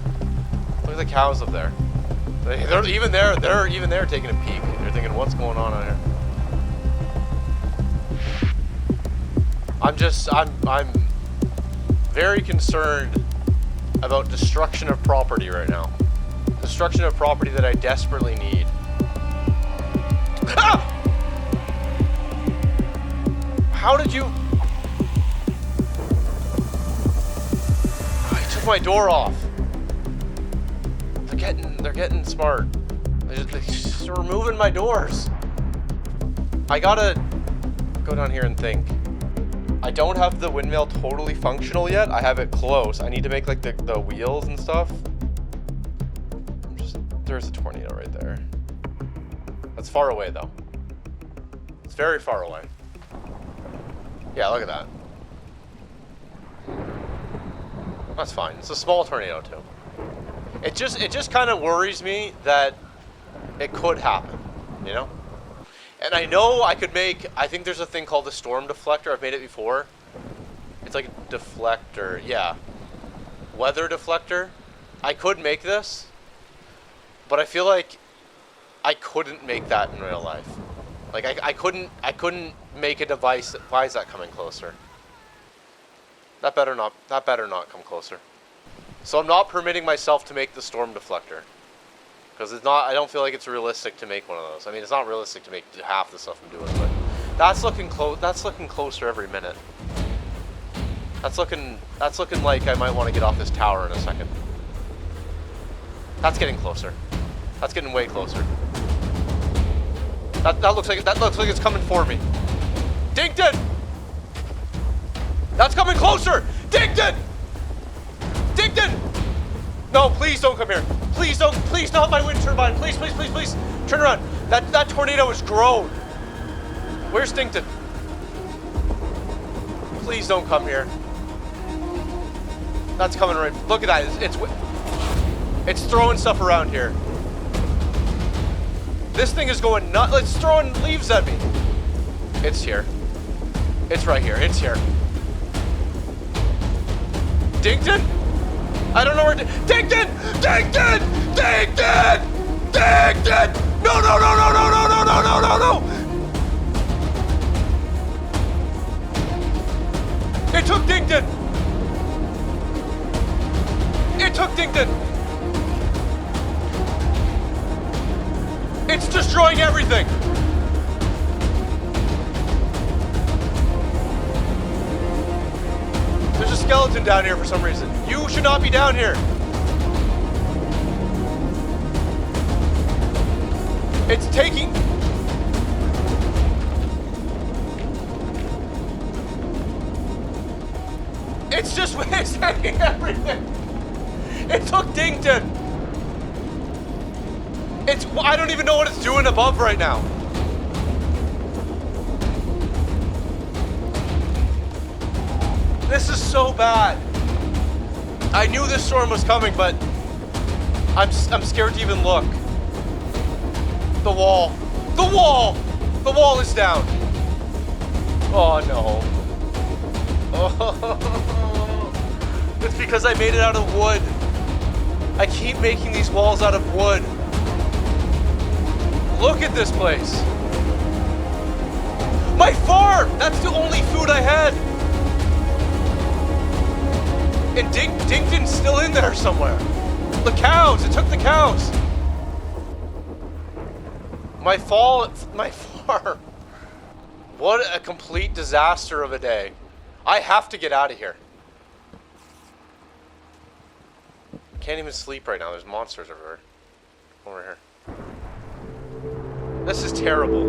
Look at the cows up there. They're even there taking a peek. They're thinking, what's going on out here? I'm very concerned about destruction of property right now. Destruction of property that I desperately need. Ah! How did you... I took my door off. They're getting smart. They're removing my doors. I gotta go down here and think. I don't have the windmill totally functional yet. I have it close. I need to make like the wheels and stuff. There's a tornado right there. That's far away though. It's very far away. Yeah, look at that. That's fine. It's a small tornado too. It just kind of worries me that it could happen, you know? And I know I could make, I think there's a thing called a storm deflector. I've made it before. It's like a deflector, yeah. Weather deflector. I could make this, but I feel like I couldn't make that in real life. Like I couldn't make a device that buys that coming closer. That better not come closer. So I'm not permitting myself to make the storm deflector. Because I don't feel like it's realistic to make one of those. I mean, it's not realistic to make half the stuff I'm doing, but that's looking closer every minute. That's looking like I might want to get off this tower in a second. That's getting closer. That's getting way closer. That looks like it's coming for me. Dinkton! That's coming closer! Dinkton! Dinkton! No, please don't come here. Please don't. Please not my wind turbine. Please. Turn around. That tornado has grown. Where's Dinkton? Please don't come here. That's coming right. Look at that. It's throwing stuff around here. This thing is going nuts. It's throwing leaves at me. It's here. It's right here. It's here. Dington? I don't know where Dington! Dington! Dington! Dington! No, no, no, no, no, no, no, no, no, no, no! It took Dington! It took Dington! It's destroying everything! There's a skeleton down here for some reason. You should not be down here. It's taking... It's just it's taking everything. It took Dington. I don't even know what it's doing above right now. This is so bad. I knew this storm was coming, but I'm scared to even look. The wall. The wall! The wall is down. Oh no. Oh. It's because I made it out of wood. I keep making these walls out of wood. Look at this place. My farm! That's the only food I had. And Dington's still in there somewhere. The cows, it took the cows. My farm. What a complete disaster of a day. I have to get out of here. Can't even sleep right now. There's monsters everywhere. Over here. This is terrible.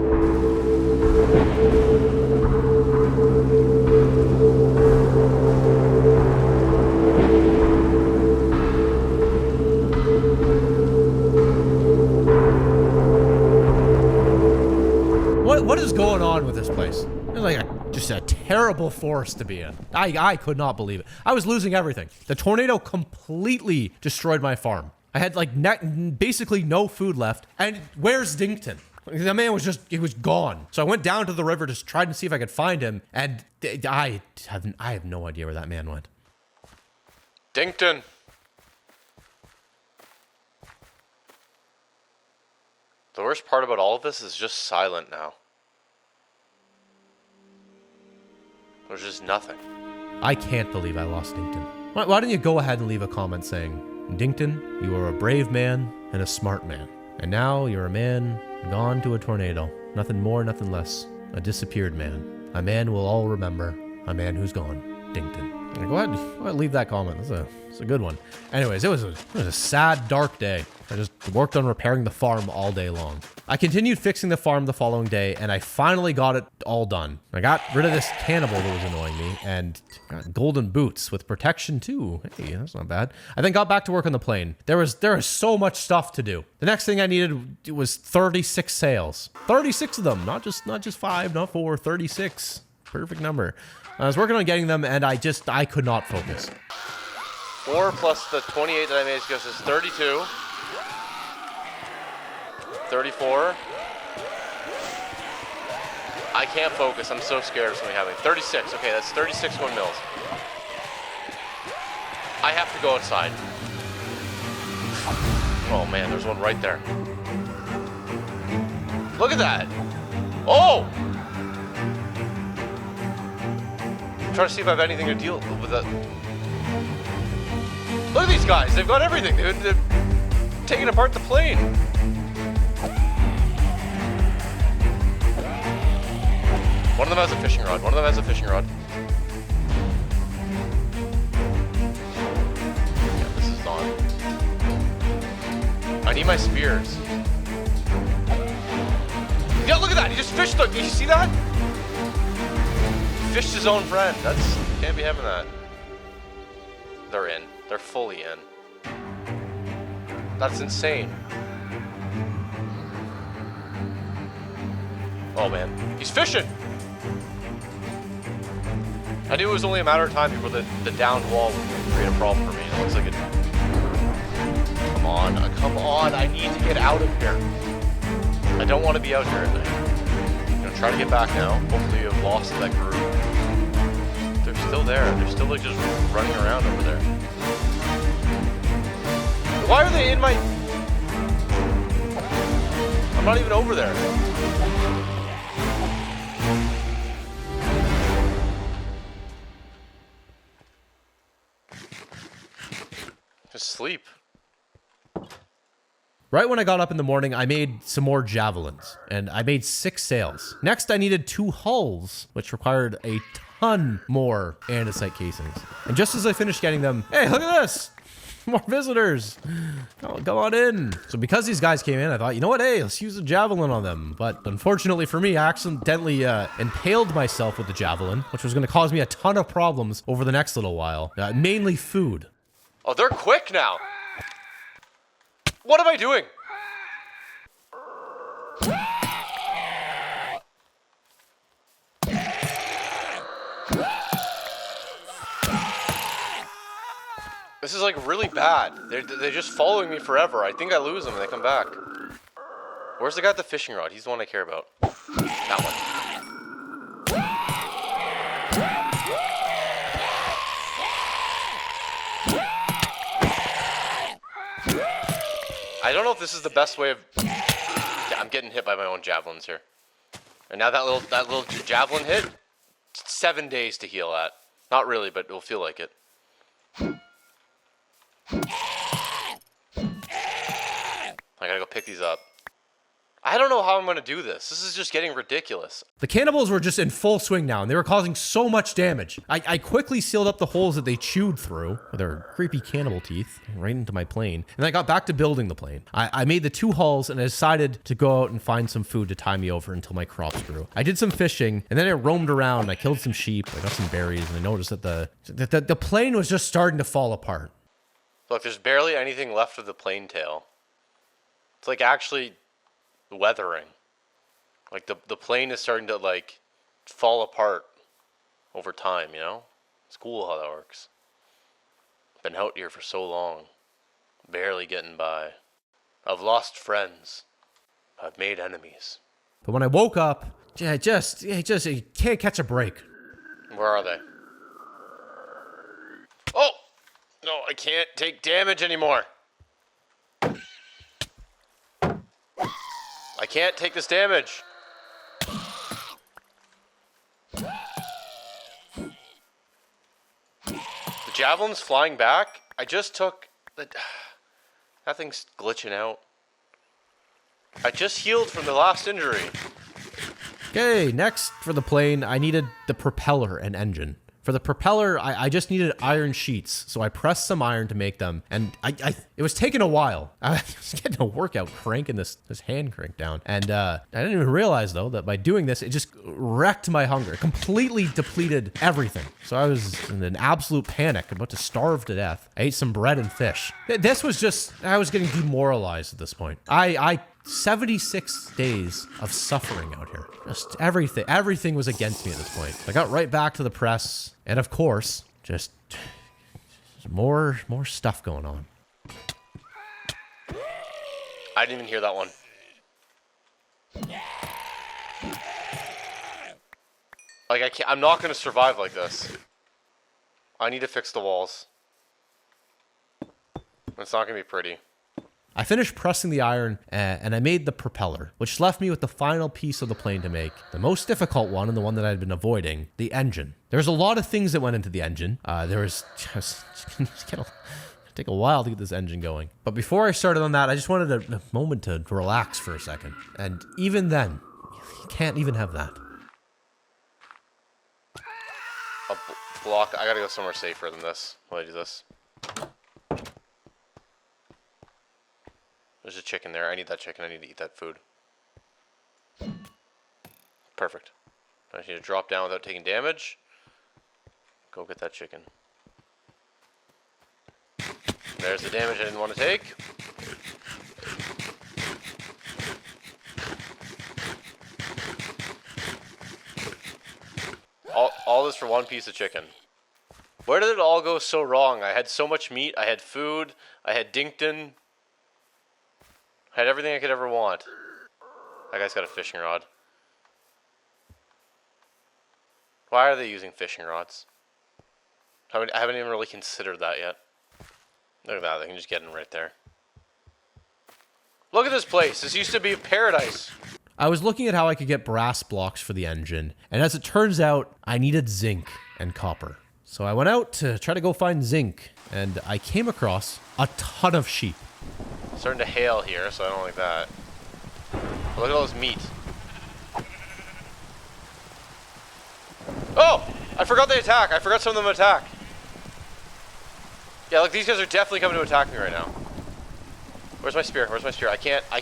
What is going on with this place? It's like just a terrible forest to be in. I could not believe it. I was losing everything. The tornado completely destroyed my farm. I had like basically no food left. And where's Dington? The man was he was gone. So I went down to the river to try and see if I could find him. And I have no idea where that man went. Dington. The worst part about all of this is just silent now. There's just nothing. I can't believe I lost Dington. Why don't you go ahead and leave a comment saying, Dington, you are a brave man and a smart man. And now you're a man gone to a tornado. Nothing more, nothing less. A disappeared man. A man we'll all remember. A man who's gone. Dington. Go ahead and leave that comment. It's a good one. Anyways, it was a sad, dark day. I just worked on repairing the farm all day long. I continued fixing the farm the following day, and I finally got it all done. I got rid of this cannibal that was annoying me, and got golden boots with protection too. Hey, that's not bad. I then got back to work on the plane. There was so much stuff to do. The next thing I needed was 36 sails. 36 of them, not just 5, not 4, 36. Perfect number. I was working on getting them, and I could not focus. 4 plus the 28 that I made goes is 32. 34. I can't focus. I'm so scared of something happening. 36. Okay, that's 36 windmills. I have to go outside. Oh man, there's one right there. Look at that. Oh! I'm trying to see if I have anything to deal with that. Look at these guys. They've got everything. They're taking apart the plane. One of them has a fishing rod. One of them has a fishing rod. Yeah, this is on. I need my spears. Yeah, look at that. He just fished. Look, did you see that? He fished his own friend. Can't be having that. They're in. They're fully in. That's insane. Oh man, he's fishing. I knew it was only a matter of time before the downed wall would create a problem for me. It looks like it. Come on, I need to get out of here. I don't want to be out here at night. I'm gonna try to get back now. Hopefully you have lost that group. there. They're still like just running around over there. Why are they in my... I'm not even over there. Just sleep. Right when I got up in the morning, I made some more javelins, and I made 6 sails. Next, I needed 2 hulls, which required a ton more andesite casings. And just as I finished getting them, hey, look at this! More visitors! Go on in. So because these guys came in, I thought, you know what, hey, let's use a javelin on them. But unfortunately for me, I accidentally impaled myself with the javelin, which was going to cause me a ton of problems over the next little while. Mainly food. Oh, they're quick now. What am I doing? This is like really bad. They're just following me forever. I think I lose them and they come back. Where's the guy with the fishing rod? He's the one I care about. That one. I don't know if this is the best way of... Yeah, I'm getting hit by my own javelins here. And now that little javelin hit, 7 days to heal at. Not really, but it'll feel like it. I gotta go pick these up. I don't know how I'm gonna do this. This is just getting ridiculous. The cannibals were just in full swing now, and they were causing so much damage. I quickly sealed up the holes that they chewed through with their creepy cannibal teeth right into my plane, and I got back to building the plane. I made the 2 hulls, and I decided to go out and find some food to tie me over until my crops grew. I did some fishing, and then I roamed around. I killed some sheep. I got some berries, and I noticed that the plane was just starting to fall apart. Look, there's barely anything left of the plane tail. It's like actually weathering. Like the plane is starting to like fall apart over time, you know? It's cool how that works. Been out here for so long. Barely getting by. I've lost friends. I've made enemies. But when I woke up, I just can't catch a break. Where are they? Oh! No, I can't take damage anymore. I can't take this damage. The javelin's flying back. I just took... That thing's glitching out. I just healed from the last injury. Okay, next for the plane, I needed the propeller and engine. For the propeller, I just needed iron sheets, so I pressed some iron to make them, and it was taking a while. I was getting a workout cranking this hand crank down, and I didn't even realize, though, that by doing this, it just wrecked my hunger. It completely depleted everything. So I was in an absolute panic, about to starve to death. I ate some bread and fish. This was just... I was getting demoralized at this point. 76 days of suffering out here. Just everything was against me at this point. I got right back to the press, and of course, just more stuff going on. I didn't even hear that one. Like I'm not gonna survive like this. I need to fix the walls. It's not gonna be pretty. I finished pressing the iron, and I made the propeller, which left me with the final piece of the plane to make. The most difficult one, and the one that I'd been avoiding, the engine. There's a lot of things that went into the engine. There was just... It's gonna take a while to get this engine going. But before I started on that, I just wanted a moment to relax for a second. And even then, you can't even have that. A block. I gotta go somewhere safer than this while I do this. There's a chicken there. I need that chicken. I need to eat that food. Perfect. I just need to drop down without taking damage. Go get that chicken. There's the damage I didn't want to take. All this for one piece of chicken. Where did it all go so wrong? I had so much meat. I had food. I had Dinkton. I had everything I could ever want. That guy's got a fishing rod. Why are they using fishing rods? I haven't even really considered that yet. Look at that, they can just get in right there. Look at this place. This used to be paradise. I was looking at how I could get brass blocks for the engine, and as it turns out, I needed zinc and copper. So I went out to try to go find zinc, and I came across a ton of sheep. It's starting to hail here, so I don't like that. But look at all this meat. Oh! I forgot they attack. I forgot some of them attack. Yeah, look, these guys are definitely coming to attack me right now. Where's my spear? Where's my spear? I can't. I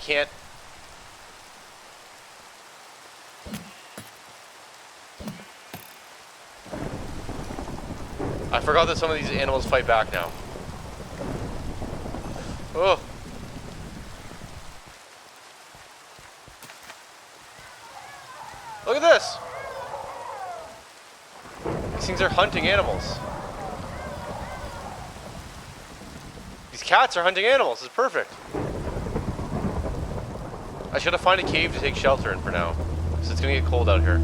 forgot that some of these animals fight back now. Oh. Look at this. These things are hunting animals. These cats are hunting animals. It's perfect. I should have found a cave to take shelter in for now, because it's going to get cold out here.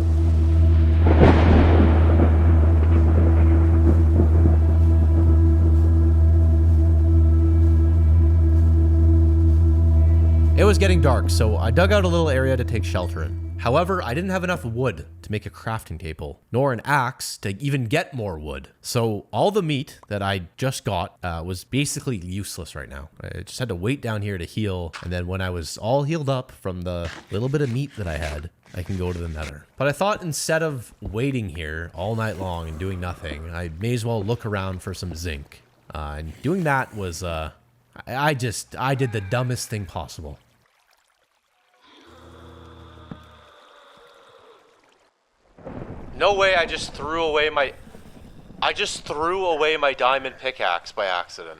It was getting dark, so I dug out a little area to take shelter in. However, I didn't have enough wood to make a crafting table, nor an axe to even get more wood. So all the meat that I just got was basically useless right now. I just had to wait down here to heal, and then when I was all healed up from the little bit of meat that I had, I can go to the nether. But I thought instead of waiting here all night long and doing nothing, I may as well look around for some zinc. And doing that was, I did the dumbest thing possible. No way, I just threw away my diamond pickaxe by accident.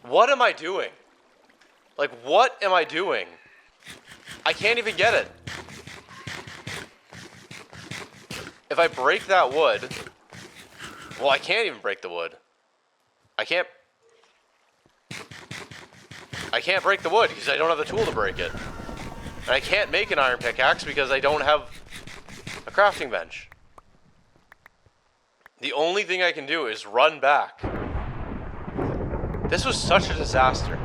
What am I doing? Like, what am I doing? I can't even get it. If I break that wood... Well, I can't even break the wood. I can't break the wood because I don't have the tool to break it. And I can't make an iron pickaxe because I don't have a crafting bench. The only thing I can do is run back. This was such a disaster.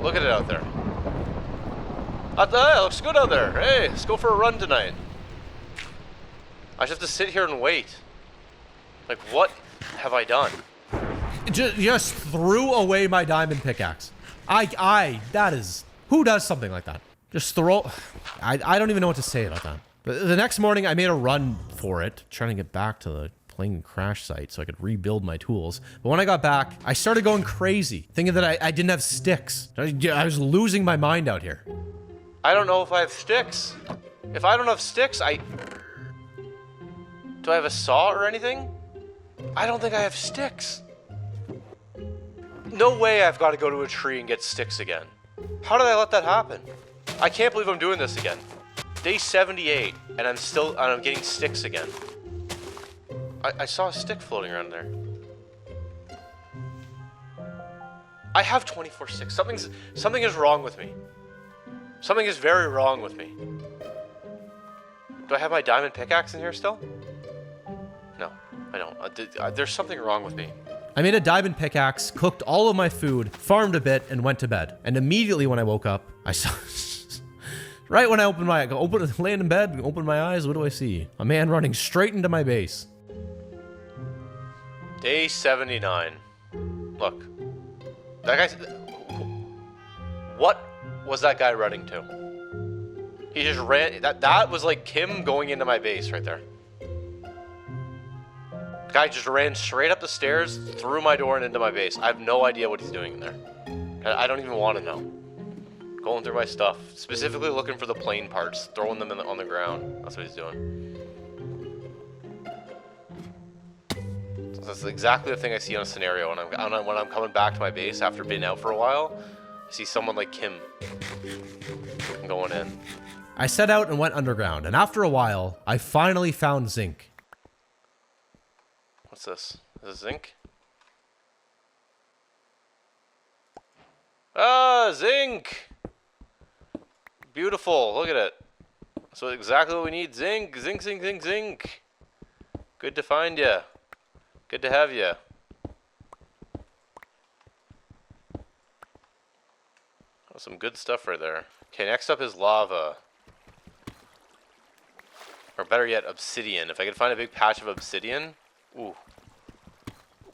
Look at it out there. Out there, it looks good out there. Hey, let's go for a run tonight. I just have to sit here and wait. Like, what have I done? Just threw away my diamond pickaxe. That is... Who does something like that? Just throw... I don't even know what to say about that. But the next morning, I made a run for it, trying to get back to the plane crash site so I could rebuild my tools. But when I got back, I started going crazy, thinking that I didn't have sticks. I was losing my mind out here. I don't know if I have sticks. If I don't have sticks, do I have a saw or anything? I don't think I have sticks. No way I've got to go to a tree and get sticks again. How did I let that happen? I can't believe I'm doing this again. Day 78, and I'm getting sticks again. I saw a stick floating around there. I have 24 sticks. Something is wrong with me. Something is very wrong with me. Do I have my diamond pickaxe in here still? No, I don't. There's something wrong with me. I made a diamond pickaxe, cooked all of my food, farmed a bit, and went to bed. And immediately when I woke up, I saw... right when I land in bed, open my eyes, what do I see? A man running straight into my base. Day 79. Look. That guy's... What was that guy running to? He just ran... That was like Kim going into my base right there. The guy just ran straight up the stairs, through my door, and into my base. I have no idea what he's doing in there. I don't even want to know. Going through my stuff. Specifically looking for the plane parts. Throwing them on the ground. That's what he's doing. So that's exactly the thing I see on a scenario when I'm coming back to my base after being out for a while. I see someone like Kim going in. I set out and went underground, and after a while, I finally found zinc. What's this? Is this zinc? Ah, zinc! Beautiful, look at it. So exactly what we need, zinc, zinc, zinc, zinc, zinc. Good to find ya. Good to have ya. Oh, some good stuff right there. Okay, next up is lava. Or better yet, obsidian. If I could find a big patch of obsidian. Ooh.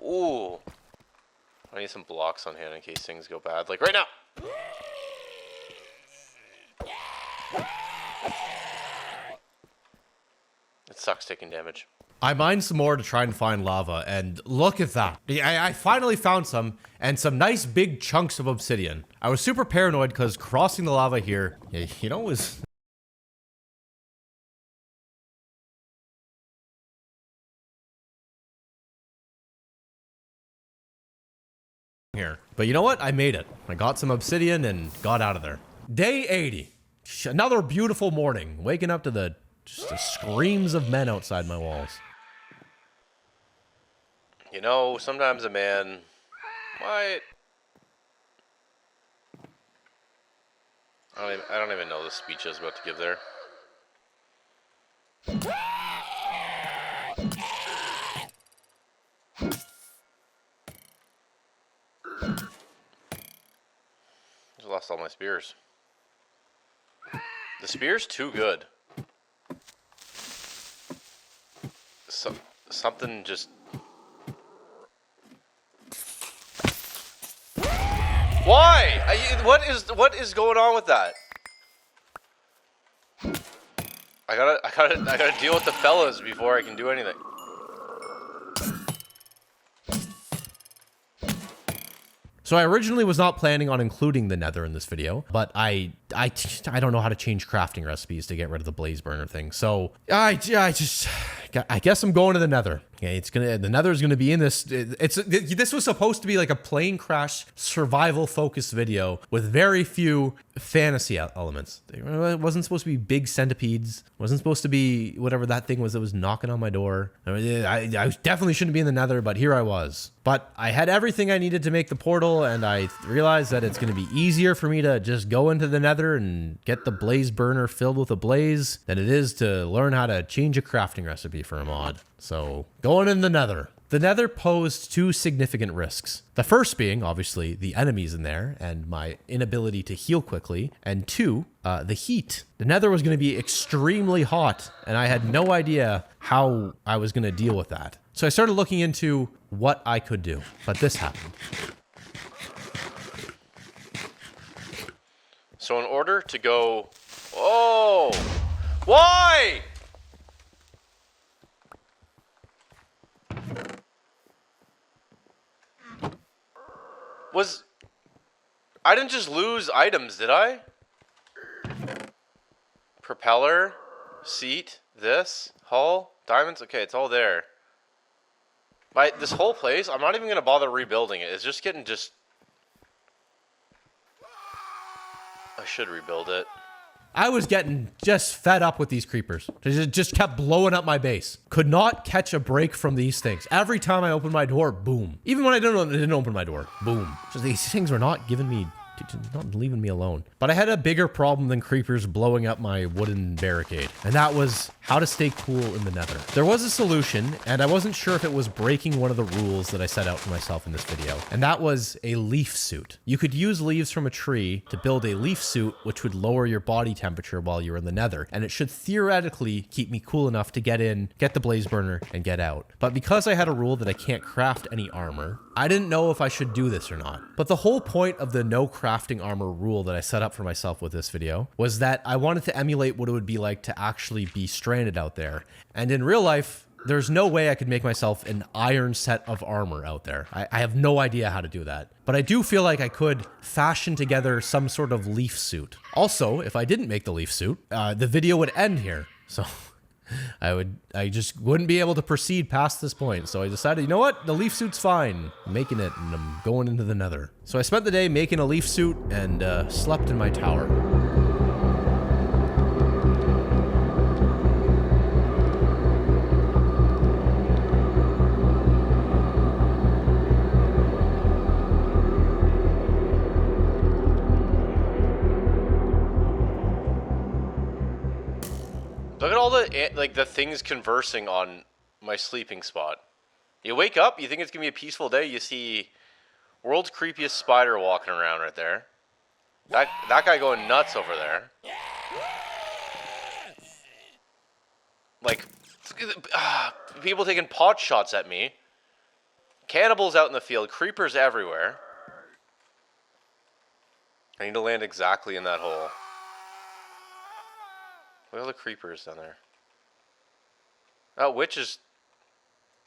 Ooh. I need some blocks on hand in case things go bad. Like right now. It sucks taking damage. I mined some more to try and find lava, and look at that. I finally found some, and some nice big chunks of obsidian. I was super paranoid because crossing the lava here, you know, was... here. But you know what? I made it. I got some obsidian and got out of there. Day 80. Another beautiful morning. Waking up to just the screams of men outside my walls. You know, sometimes a man might... I don't even know the speech I was about to give there. Just lost all my spears. The spear's too good. Something just... Why? What is going on with that? I gotta deal with the fellas before I can do anything. So I originally was not planning on including the nether in this video, but I don't know how to change crafting recipes to get rid of the blaze burner thing. So I guess I'm going to the nether. Okay, the nether is gonna be in this. This was supposed to be like a plane crash survival focused video with very few fantasy elements. It wasn't supposed to be big centipedes. It wasn't supposed to be whatever that thing was that was knocking on my door. I definitely shouldn't be in the nether, but here I was. But I had everything I needed to make the portal, and I realized that it's gonna be easier for me to just go into the nether and get the blaze burner filled with a blaze than it is to learn how to change a crafting recipe for a mod. So going in the nether. The nether posed two significant risks. The first being, obviously, the enemies in there and my inability to heal quickly. And two, the heat. The nether was going to be extremely hot, and I had no idea how I was going to deal with that. So I started looking into what I could do, but this happened. So in order to go... Oh! Why? I didn't just lose items, did I? Propeller, seat, this, hull, diamonds. Okay, it's all there. This whole place, I'm not even going to bother rebuilding it. It's just getting I should rebuild it. I was getting just fed up with these creepers. They just kept blowing up my base. Could not catch a break from these things. Every time I opened my door, boom. Even when I didn't open my door, boom. So these things were not leaving me alone. But I had a bigger problem than creepers blowing up my wooden barricade. And that was how to stay cool in the nether. There was a solution, and I wasn't sure if it was breaking one of the rules that I set out for myself in this video. And that was a leaf suit. You could use leaves from a tree to build a leaf suit, which would lower your body temperature while you're in the nether. And it should theoretically keep me cool enough to get in, get the blaze burner, and get out. But because I had a rule that I can't craft any armor, I didn't know if I should do this or not. But the whole point of the no crafting armor rule that I set up for myself with this video was that I wanted to emulate what it would be like to actually be stranded out there. And in real life, there's no way I could make myself an iron set of armor out there. I have no idea how to do that. But I do feel like I could fashion together some sort of leaf suit. Also, if I didn't make the leaf suit, the video would end here. So I just wouldn't be able to proceed past this point. So I decided, you know what? The leaf suit's fine. I'm making it, and I'm going into the nether. So I spent the day making a leaf suit and slept in my tower. Look at all the things conversing on my sleeping spot. You wake up, you think it's gonna be a peaceful day, you see world's creepiest spider walking around right there. That guy going nuts over there. Like, people taking pot shots at me. Cannibals out in the field, creepers everywhere. I need to land exactly in that hole. Look at all the creepers down there. Oh, witch is...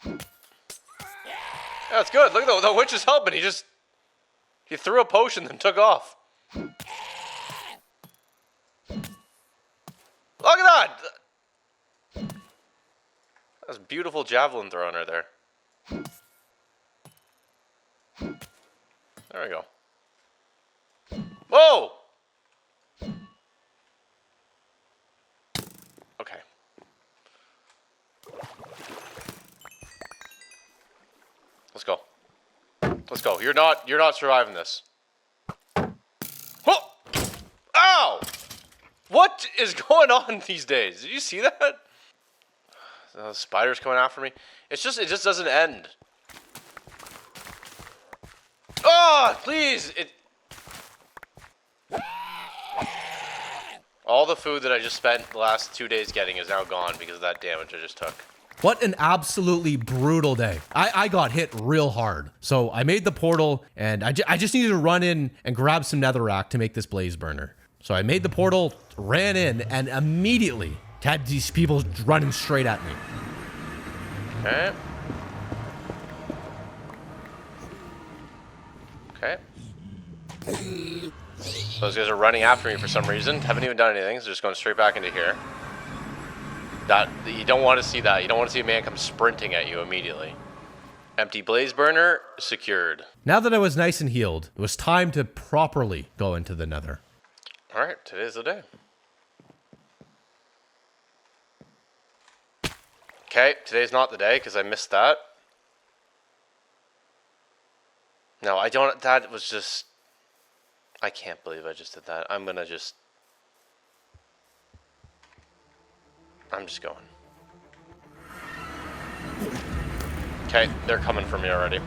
Yeah, that's good. Look at the witch is helping. He threw a potion and took off. Look at that! That's beautiful javelin throwing right there. There we go. Whoa! Okay. Let's go. Let's go. You're not surviving this. Whoa! Ow! What is going on these days? Did you see that? The spider's coming after me. It just doesn't end. Oh, please! All the food that I just spent the last 2 days getting is now gone because of that damage I just took. What an absolutely brutal day. I got hit real hard. So I made the portal, and I just needed to run in and grab some netherrack to make this blaze burner. So I made the portal, ran in, and immediately had these people running straight at me. Okay. Okay. Those guys are running after me for some reason. Haven't even done anything, so just going straight back into here. You don't want to see that. You don't want to see a man come sprinting at you immediately. Empty blaze burner secured. Now that I was nice and healed, it was time to properly go into the nether. Alright, today's the day. Okay, today's not the day because I missed that. No, I don't. That was just... I can't believe I just did that. I'm just going. Okay, they're coming for me already.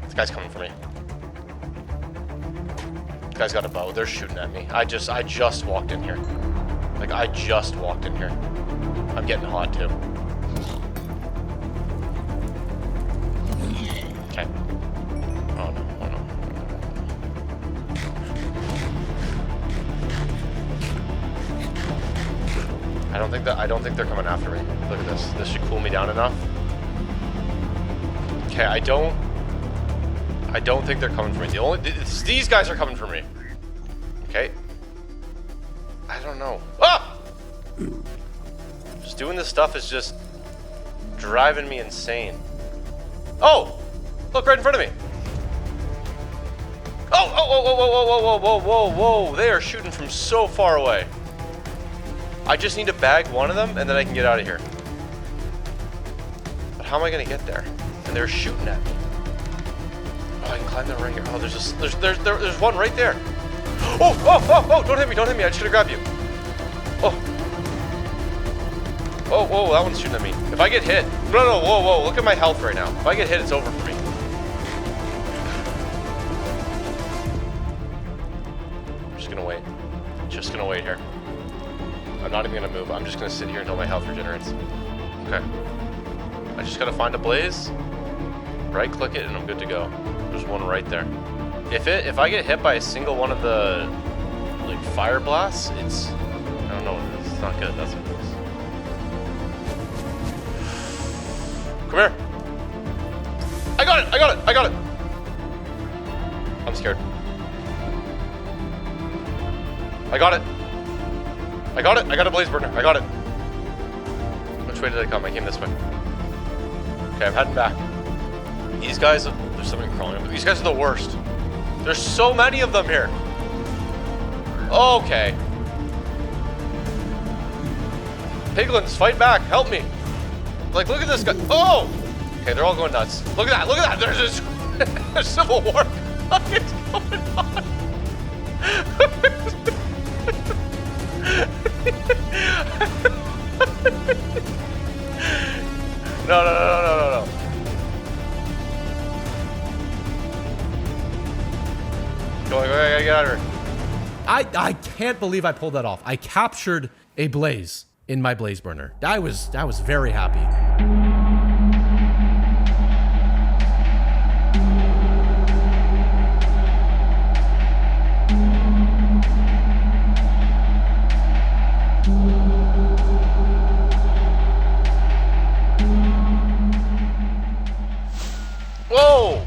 This guy's coming for me. This guy's got a bow. They're shooting at me. I just walked in here. Like, I just walked in here. I'm getting hot, too. Okay. Oh, no. Oh, no. I don't think they're coming after me. Look at this. This should cool me down enough. Okay, I don't think they're coming for me. These guys are coming for me. Okay. I don't know. Ah! Just doing this stuff is just driving me insane. Oh! Look right in front of me. Oh! They are shooting from so far away. I just need to bag one of them and then I can get out of here. But how am I gonna get there? And they're shooting at me. Oh, I can climb that right here. Oh, there's one right there. Oh! Don't hit me! I just gotta grab you. Oh, whoa! That one's shooting at me. If I get hit, no! Whoa! Look at my health right now. If I get hit, it's over for me. I'm just gonna wait. Here. I'm not even gonna move. I'm just gonna sit here until my health regenerates. Okay. I just gotta find a blaze, right click it, and I'm good to go. There's one right there. If I get hit by a single one of the like fire blasts, I don't know. It's not good. That's what it is. Come here. I got it. I'm scared. I got it. I got a blaze burner. I got it. Which way did I come? I came this way. Okay, I'm heading back. These guys, there's something crawling up. These guys are the worst. There's so many of them here. Okay. Piglins, fight back. Help me. Like, look at this guy. Oh! Okay, they're all going nuts. Look at that. There's this there's civil war. What is going on? I can't believe I pulled that off. I captured a blaze in my blaze burner. I was very happy. Whoa!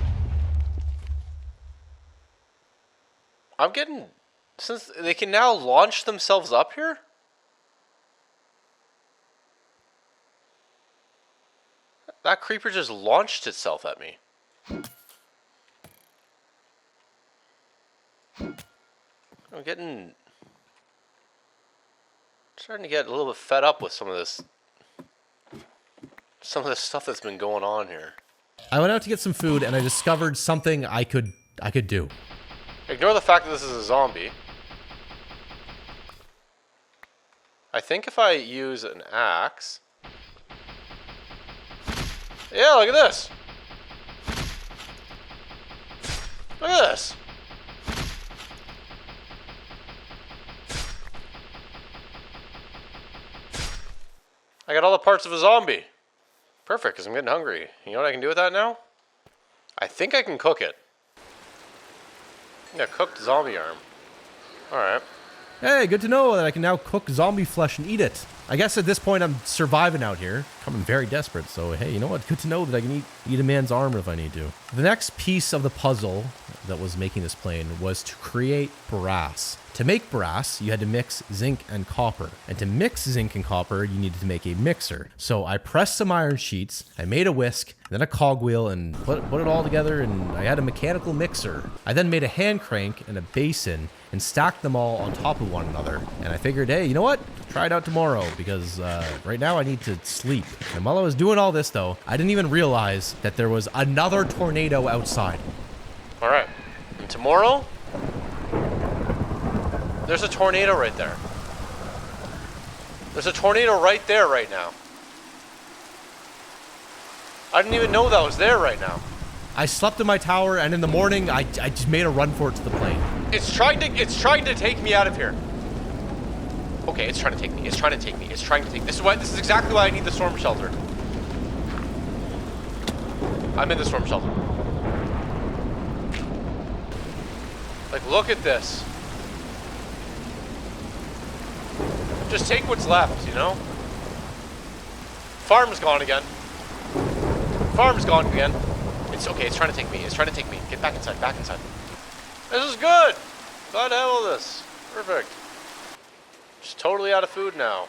I'm getting... Since they can now launch themselves up here? That creeper just launched itself at me. I'm starting to get a little bit fed up with some of this stuff that's been going on here. I went out to get some food and I discovered something I could do. Ignore the fact that this is a zombie. I think if I use an axe... Yeah, look at this! Look at this! I got all the parts of a zombie. Perfect, because I'm getting hungry. You know what I can do with that now? I think I can cook it. Yeah, cooked zombie arm. Alright. Hey, good to know that I can now cook zombie flesh and eat it. I guess at this point I'm surviving out here. I'm very desperate, so hey, you know what? Good to know that I can eat a man's armor if I need to. The next piece of the puzzle that was making this plane was to create brass. To make brass, you had to mix zinc and copper. And to mix zinc and copper, you needed to make a mixer. So I pressed some iron sheets, I made a whisk, then a cogwheel, and put it all together, and I had a mechanical mixer. I then made a hand crank and a basin and stacked them all on top of one another. And I figured, hey, you know what? Try it out tomorrow, because right now I need to sleep. And while I was doing all this, though, I didn't even realize that there was another tornado outside. All right. And tomorrow, there's a tornado right there. There's a tornado right there right now. I didn't even know that was there right now. I slept in my tower, and in the morning, I just made a run for it to the plane. It's trying to take me out of here. Okay, it's trying to take me. It's trying to take me. It's trying to take. This is exactly why I need the storm shelter. I'm in the storm shelter. Like, look at this. Just take what's left, you know? Farm's gone again. Farm's gone again. It's okay, it's trying to take me. It's trying to take me. Get back inside, back inside. This is good. Glad to have all this. Perfect. Just totally out of food now.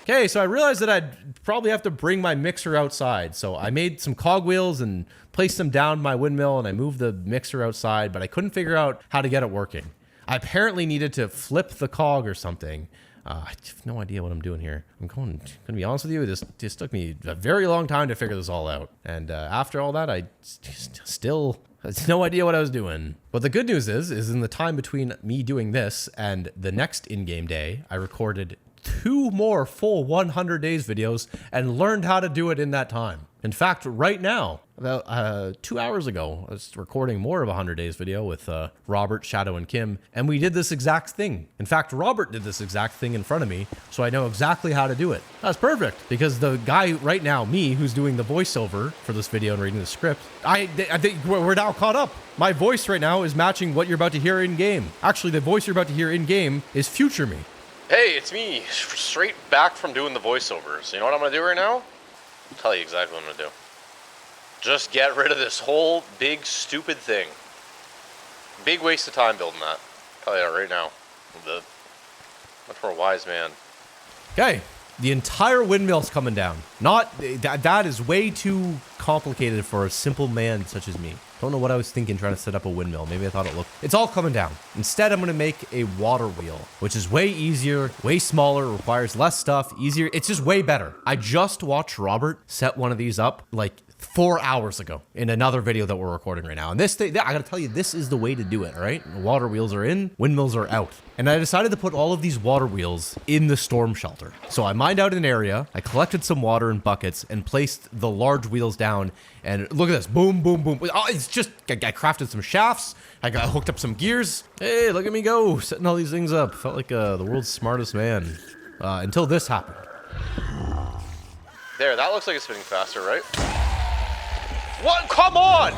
Okay, so I realized that I'd probably have to bring my mixer outside. So I made some cogwheels and placed them down my windmill, and I moved the mixer outside, but I couldn't figure out how to get it working. I apparently needed to flip the cog or something. I have no idea what I'm doing here. I'm going to be honest with you, this took me a very long time to figure this all out. And after all that, I still had no idea what I was doing. But the good news is in the time between me doing this and the next in-game day, I recorded 2 more full 100 days videos and learned how to do it in that time. In fact, right now, about 2 hours ago, I was recording more of a 100 days video with Robert, Shadow, and Kim, and we did this exact thing. In fact, Robert did this exact thing in front of me, so I know exactly how to do it. That's perfect, because the guy right now, me, who's doing the voiceover for this video and reading the script, I think we're now caught up. My voice right now is matching what you're about to hear in-game. Actually, the voice you're about to hear in-game is future me. Hey, it's me, straight back from doing the voiceovers. You know what I'm going to do right now? I'll tell you exactly what I'm going to do. Just get rid of this whole big, stupid thing. Big waste of time building that. I'll tell you that right now. The much more wise man. Okay, the entire windmill's coming down. That is way too complicated for a simple man such as me. Don't know what I was thinking trying to set up a windmill. Maybe I thought it looked... It's all coming down. Instead, I'm going to make a water wheel, which is way easier, way smaller, requires less stuff, easier. It's just way better. I just watched Robert set one of these up like 4 hours ago in another video that we're recording right now. And this thing, I gotta tell you, this is the way to do it, all right? The water wheels are in, windmills are out. And I decided to put all of these water wheels in the storm shelter. So I mined out an area, I collected some water in buckets and placed the large wheels down. And look at this, boom, boom, boom. Oh, it's just, I crafted some shafts. I hooked up some gears. Hey, look at me go, setting all these things up. Felt like the world's smartest man until this happened. There, that looks like it's spinning faster, right? What? Come on!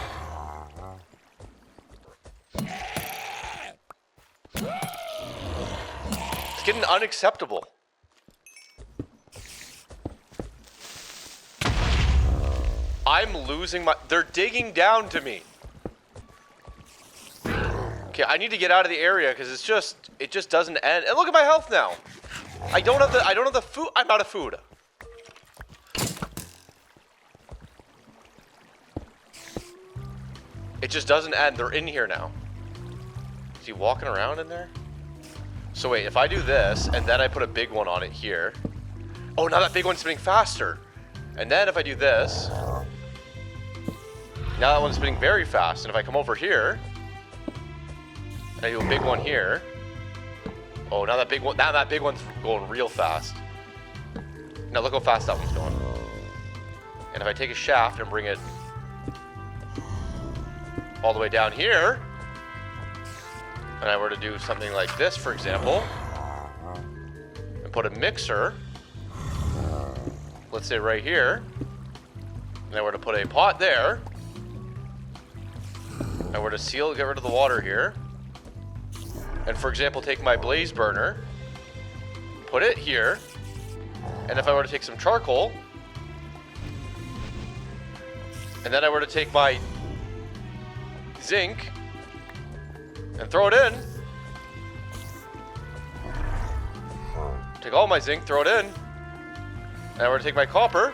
It's getting unacceptable. I'm losing my... They're digging down to me. Okay, I need to get out of the area because it just doesn't end. And look at my health now. I don't have the food. I'm out of food. It just doesn't end. They're in here now. Is he walking around in there? So wait, if I do this, and then I put a big one on it here. Oh, now that big one's spinning faster. And then if I do this, now that one's spinning very fast. And if I come over here, and I do a big one here. Oh, now that big one's going real fast. Now look how fast that one's going. And if I take a shaft and bring it all the way down here, and I were to do something like this, for example, and put a mixer, let's say right here, and I were to put a pot there, I were to seal, get rid of the water here, and for example, take my blaze burner, put it here, and if I were to take some charcoal, and then I were to take my zinc and throw it in. Take all my zinc, throw it in. And I were to take my copper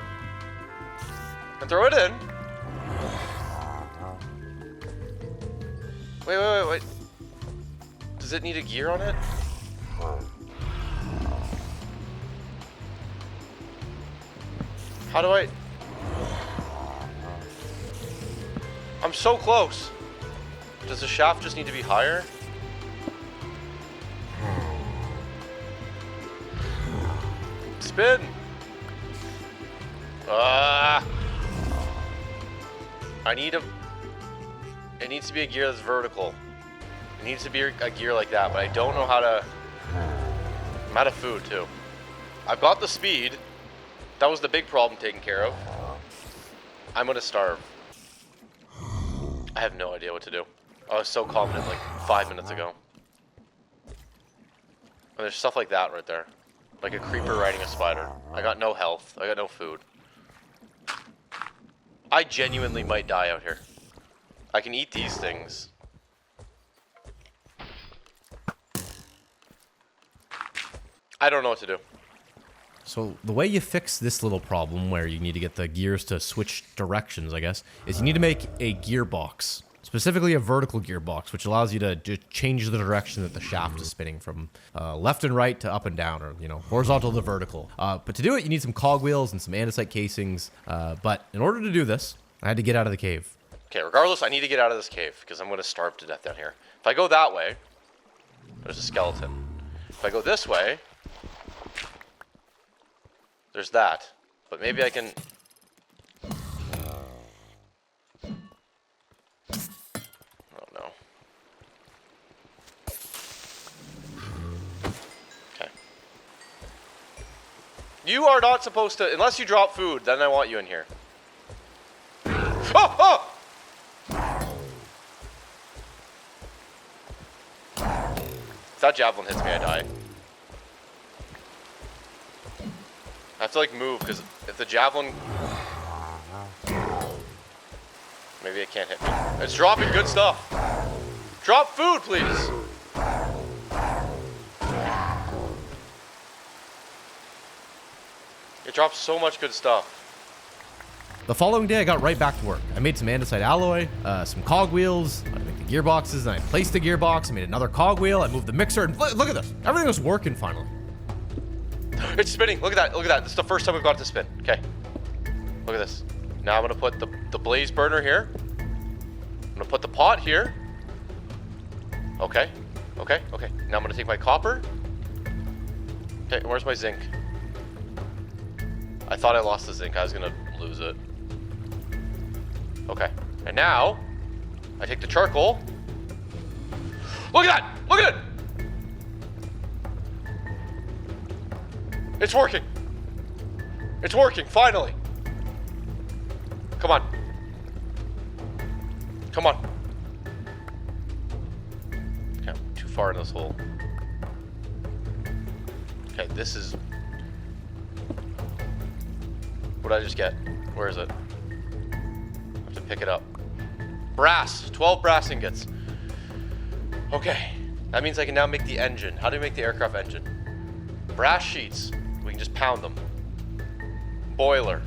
and throw it in. Wait. Does it need a gear on it? How do I... I'm so close. Does the shaft just need to be higher? Spin! It needs to be a gear that's vertical. It needs to be a gear like that, but I don't know how to... I'm out of food, too. I've got the speed. That was the big problem taken care of. I'm gonna starve. I have no idea what to do. I was so confident like 5 minutes ago. And there's stuff like that right there. Like a creeper riding a spider. I got no health. I got no food. I genuinely might die out here. I can eat these things. I don't know what to do. So the way you fix this little problem where you need to get the gears to switch directions, I guess, is you need to make a gearbox. Specifically a vertical gearbox, which allows you to change the direction that the shaft is spinning from left and right to up and down, or, you know, horizontal to vertical. But to do it, you need some cogwheels and some andesite casings. But in order to do this, I had to get out of the cave. Okay, regardless, I need to get out of this cave because I'm going to starve to death down here. If I go that way, there's a skeleton. If I go this way, there's that. But maybe I can... Oh, no. Okay. You are not supposed to... Unless you drop food, then I want you in here. Oh! Oh! If that javelin hits me, I die. I have to like move because if the javelin... Maybe it can't hit me. It's dropping good stuff. Drop food, please. It drops so much good stuff. The following day, I got right back to work. I made some andesite alloy, some cogwheels, I made the gearboxes, and I placed the gearbox, I made another cogwheel, I moved the mixer, and look at this. Everything was working finally. It's spinning. Look at that. Look at that. This is the first time we've got it to spin. Okay. Look at this. Now I'm gonna put the blaze burner here. I'm gonna put the pot here. Okay. Okay. Okay. Now I'm gonna take my copper. Okay, where's my zinc? I thought I lost the zinc. I was gonna lose it. Okay. And now, I take the charcoal. Look at that! Look at it! It's working! It's working, finally! Come on. Come on. Okay, I'm too far in this hole. Okay, this is... What did I just get? Where is it? I have to pick it up. Brass! 12 brass ingots. Okay. That means I can now make the engine. How do you make the aircraft engine? Brass sheets. We can just pound them. Boiler.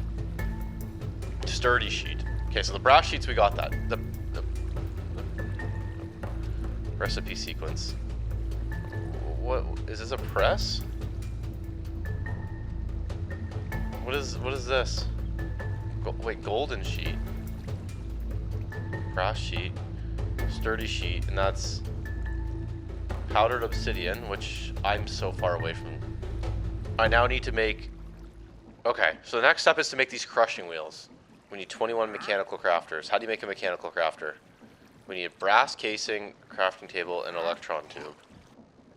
Sturdy sheet. Okay, so the brass sheets, we got that. The recipe sequence. What is this, a press? What is this? Wait, golden sheet. Brass sheet. Sturdy sheet, and that's powdered obsidian, which I'm so far away from. I now need to make... Okay, so the next step is to make these crushing wheels. We need 21 mechanical crafters. How do you make a mechanical crafter? We need a brass casing, crafting table, and electron tube.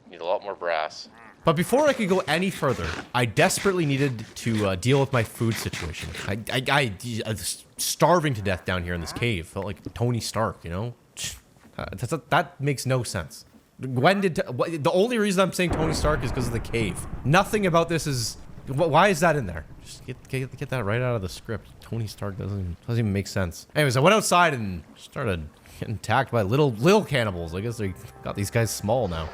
We need a lot more brass. But before I could go any further, I desperately needed to deal with my food situation. I was starving to death down here in this cave. Felt like Tony Stark, you know? That makes no sense. When did... the only reason I'm saying Tony Stark is because of the cave. Nothing about this is... Why is that in there? Just get that right out of the script. Tony Stark doesn't even make sense. Anyways, I went outside and started getting attacked by little cannibals. I guess they got these guys small now.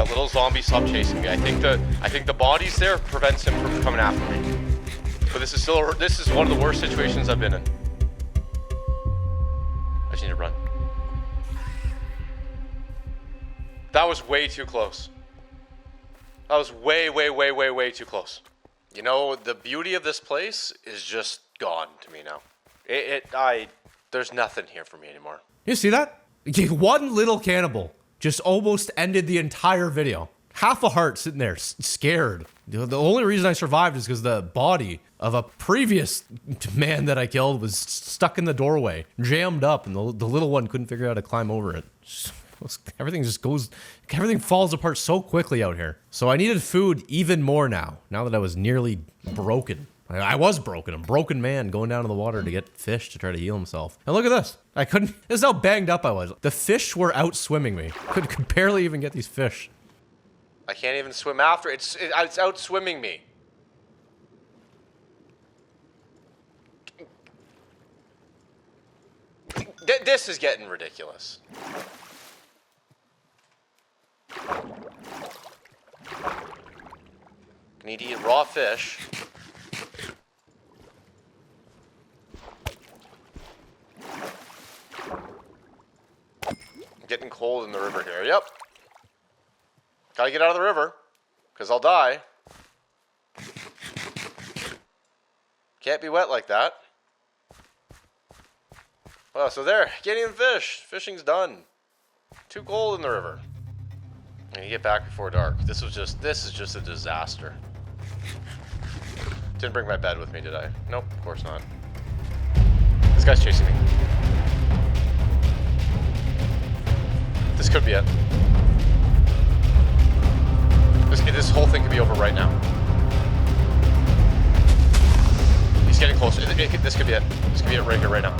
Little zombie, stop chasing me. I think the bodies there prevents him from coming after me. But this is one of the worst situations I've been in. I just need to run. That was way too close. That was way too close. You know, the beauty of this place is just gone to me now. There's nothing here for me anymore. You see that? One little cannibal just almost ended the entire video. Half a heart sitting there, scared. The only reason I survived is because the body of a previous man that I killed was stuck in the doorway, jammed up, and the little one couldn't figure out how to climb over it. Everything falls apart so quickly out here. So I needed food even more now that I was nearly broken. I was broken. A broken man going down to the water to get fish to try to heal himself. And look at this. I couldn't... This is how banged up I was. The fish were out swimming me. Could barely even get these fish. I can't even swim after. It's out swimming me. This is getting ridiculous. Need to eat raw fish. Getting cold in the river here. Yep. Gotta get out of the river, because I'll die. Can't be wet like that. Well, so there. Can't even fish. Fishing's done. Too cold in the river. I need to get back before dark. This is just a disaster. Didn't bring my bed with me, did I? Nope, of course not. This guy's chasing me. This could be it. This whole thing could be over right now. He's getting closer. This could be it. This could be it right here, right now.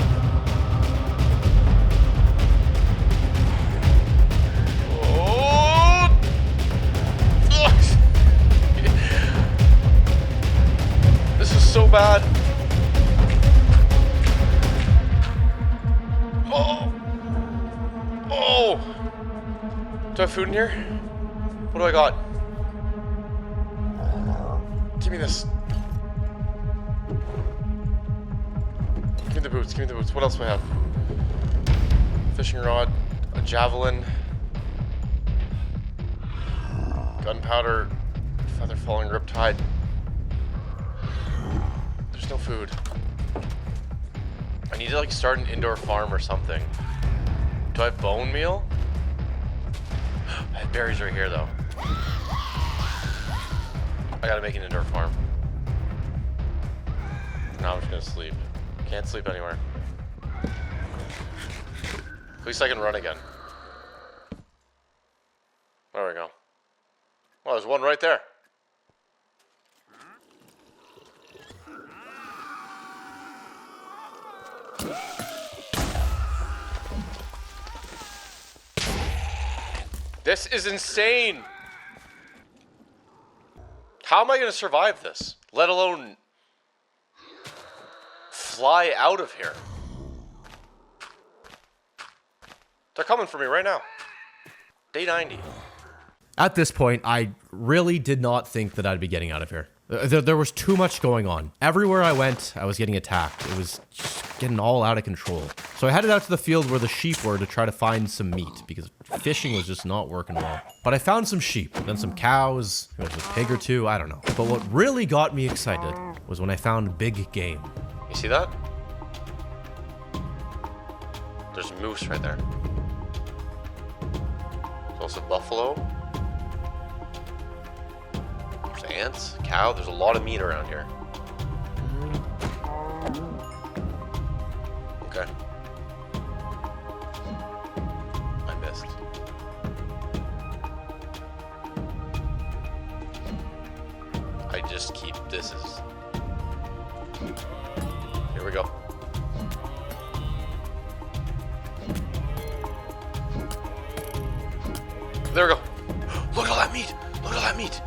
so bad. Oh. Oh. Do I have food in here? What do I got? Give me this. Give me the boots. Give me the boots. What else do I have? Fishing rod, a javelin, gunpowder, feather falling riptide. There's no food. I need to like start an indoor farm or something. Do I have bone meal? I had berries right here though. I gotta make an indoor farm. Now I'm just gonna sleep. Can't sleep anywhere. At least I can run again. There we go. Well, there's one right there. This is insane. How am I going to survive this? Let alone fly out of here. They're coming for me right now. Day 90. At this point, I really did not think that I'd be getting out of here. There was too much going on. Everywhere I went, I was getting attacked. It was just getting all out of control. So I headed out to the field where the sheep were to try to find some meat because fishing was just not working well. But I found some sheep, then some cows, there was a pig or two, I don't know. But what really got me excited was when I found big game. You see that? There's a moose right there. There's also buffalo. There's ants, cow. There's a lot of meat around here. Okay. I missed. I just keep this as... Here we go. There we go. Look at all that meat. Look at all that meat.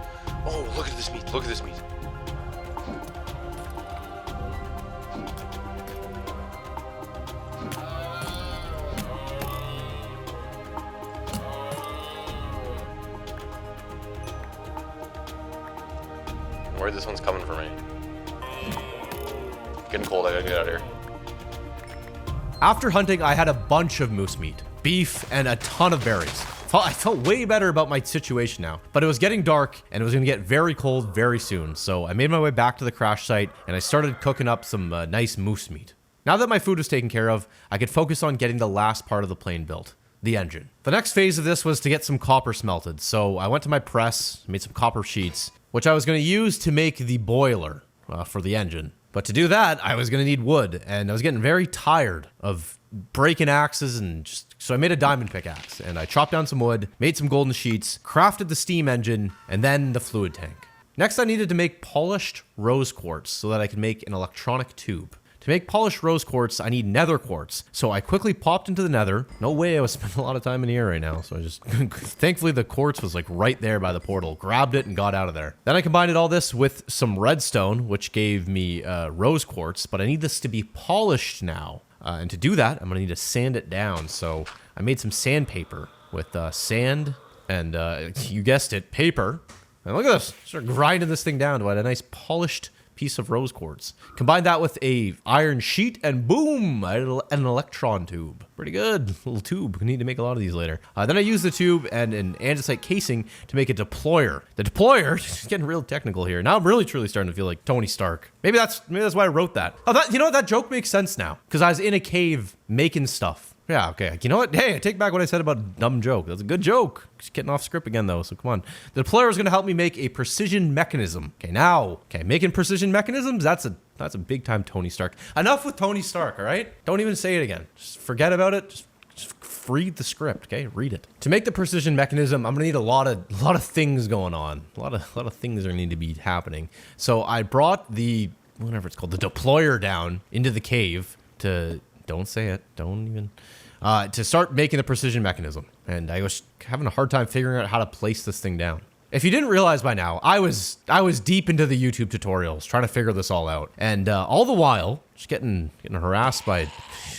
Oh, look at this meat. Look at this meat. Where this one's coming for me. Getting cold. I gotta get out of here. After hunting, I had a bunch of moose meat, beef, and a ton of berries. I felt way better about my situation now, but it was getting dark and it was gonna get very cold very soon. So I made my way back to the crash site and I started cooking up some nice moose meat. Now that my food was taken care of, I could focus on getting the last part of the plane built, the engine. The next phase of this was to get some copper smelted. So I went to my press, made some copper sheets, which I was gonna use to make the boiler for the engine. But to do that, I was gonna need wood, and I was getting very tired of breaking axes and so I made a diamond pickaxe, and I chopped down some wood, made some golden sheets, crafted the steam engine, and then the fluid tank. Next, I needed to make polished rose quartz so that I could make an electronic tube. To make polished rose quartz, I need nether quartz. So I quickly popped into the nether. No way I was spending a lot of time in here right now. So I just, thankfully the quartz was like right there by the portal. Grabbed it and got out of there. Then I combined all this with some redstone, which gave me rose quartz, but I need this to be polished now. And to do that, I'm gonna need to sand it down. So I made some sandpaper with sand and you guessed it, paper. And look at this, start grinding this thing down to a nice polished piece of rose quartz. Combine that with a iron sheet and boom, an electron tube. Pretty good, little tube. We need to make a lot of these later. Then I used the tube and an andesite casing to make a deployer. The deployer, just getting real technical here. Now I'm really truly starting to feel like Tony Stark. Maybe that's why I wrote that. Oh, you know what? That joke makes sense now. Because I was in a cave making stuff. Yeah, okay. You know what? Hey, I take back what I said about dumb joke. That's a good joke. Just getting off script again, though, so come on. The deployer is going to help me make a precision mechanism. Okay, making precision mechanisms, that's a big-time Tony Stark. Enough with Tony Stark, all right? Don't even say it again. Just forget about it. Just read the script, okay? Read it. To make the precision mechanism, I'm going to need a lot of things going on. A lot of things are going to need to be happening. So I brought the, whatever it's called, the deployer down into the cave to... Don't say it. Don't even... to start making the precision mechanism. And I was having a hard time figuring out how to place this thing down. If you didn't realize by now, I was deep into the YouTube tutorials trying to figure this all out. And all the while, just getting harassed by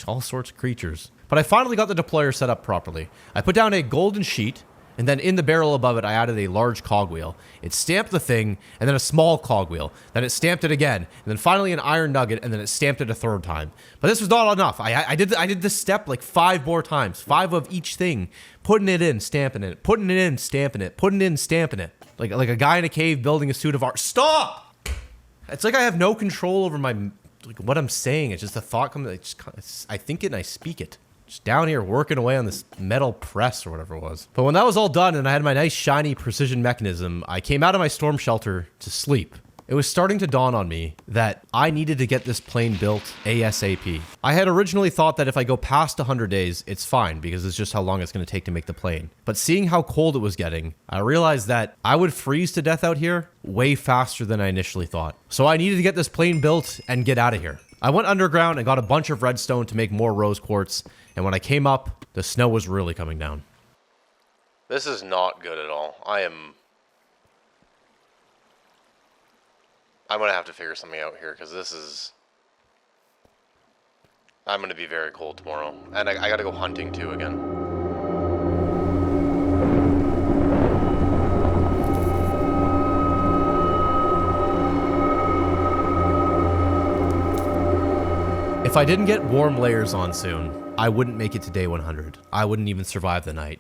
all sorts of creatures. But I finally got the deployer set up properly. I put down a golden sheet, and then in the barrel above it, I added a large cogwheel. It stamped the thing, and then a small cogwheel. Then it stamped it again, and then finally an iron nugget, and then it stamped it a third time. But this was not enough. I did this step like 5 more times. 5 of each thing. Putting it in, stamping it. Putting it in, stamping it. Putting it in, stamping it. Like a guy in a cave building a suit of armor. Stop! It's like I have no control over what I'm saying. It's just a thought comes. I think it and I speak it. Just down here working away on this metal press or whatever it was. But when that was all done and I had my nice shiny precision mechanism, I came out of my storm shelter to sleep. It was starting to dawn on me that I needed to get this plane built ASAP. I had originally thought that if I go past 100 days, it's fine because it's just how long it's going to take to make the plane. But seeing how cold it was getting, I realized that I would freeze to death out here way faster than I initially thought. So I needed to get this plane built and get out of here. I went underground and got a bunch of redstone to make more rose quartz, and when I came up, the snow was really coming down. This is not good at all. I'm gonna have to figure something out here, because I'm gonna be very cold tomorrow. And I gotta go hunting too again. If I didn't get warm layers on soon, I wouldn't make it to day 100. I wouldn't even survive the night.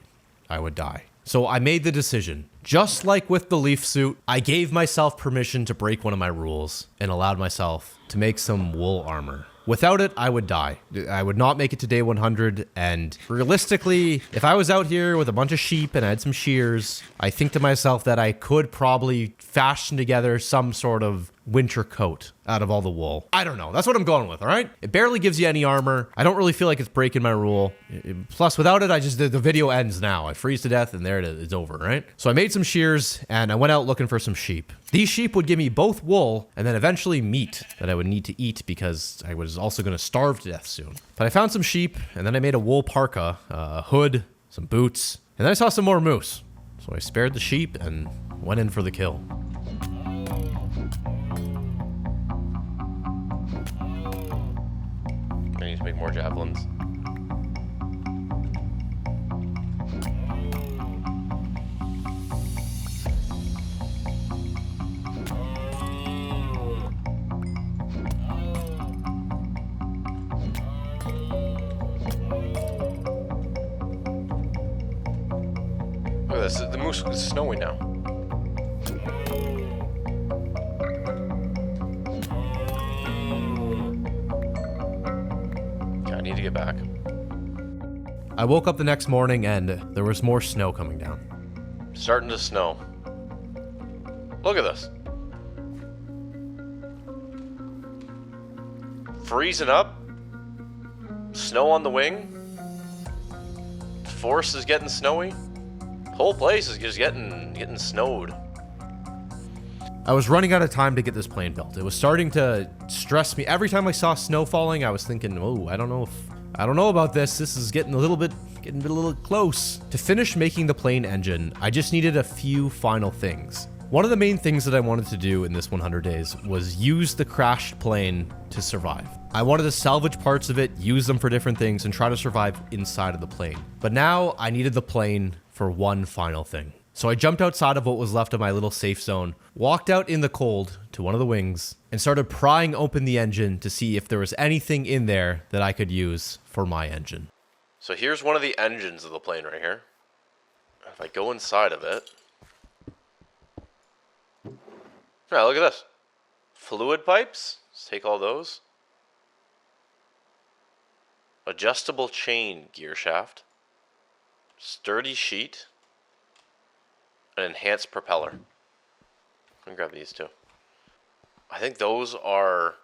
I would die. So I made the decision. Just like with the leaf suit, I gave myself permission to break one of my rules and allowed myself to make some wool armor. Without it, I would die. I would not make it to day 100, and realistically, if I was out here with a bunch of sheep and I had some shears, I think to myself that I could probably fashion together some sort of winter coat out of all the wool. I don't know. That's what I'm going with, all right? It barely gives you any armor. I don't really feel like it's breaking my rule. Plus, without it, the video ends now. I freeze to death, and there it is. It's over, right? So I made some shears, and I went out looking for some sheep. These sheep would give me both wool and then eventually meat that I would need to eat because I was also going to starve to death soon. But I found some sheep, and then I made a wool parka, a hood, some boots, and then I saw some more moose. So I spared the sheep and went in for the kill. I need to make more javelins. Look at this, the moose is snowy now. I need to get back. I woke up the next morning and there was more snow coming down. Starting to snow. Look at this. Freezing up. Snow on the wing. Forest is getting snowy. Whole place is just getting snowed. I was running out of time to get this plane built. It was starting to stress me. Every time I saw snow falling, I was thinking, oh, I don't know about this. This is getting a little close. To finish making the plane engine, I just needed a few final things. One of the main things that I wanted to do in this 100 days was use the crashed plane to survive. I wanted to salvage parts of it, use them for different things, and try to survive inside of the plane. But now I needed the plane for one final thing. So I jumped outside of what was left of my little safe zone, walked out in the cold to one of the wings, and started prying open the engine to see if there was anything in there that I could use for my engine. So here's one of the engines of the plane right here. If I go inside of it... Yeah, look at this. Fluid pipes. Let's take all those. Adjustable chain gear shaft. Sturdy sheet. An enhanced propeller. I'm gonna grab these two. I think those are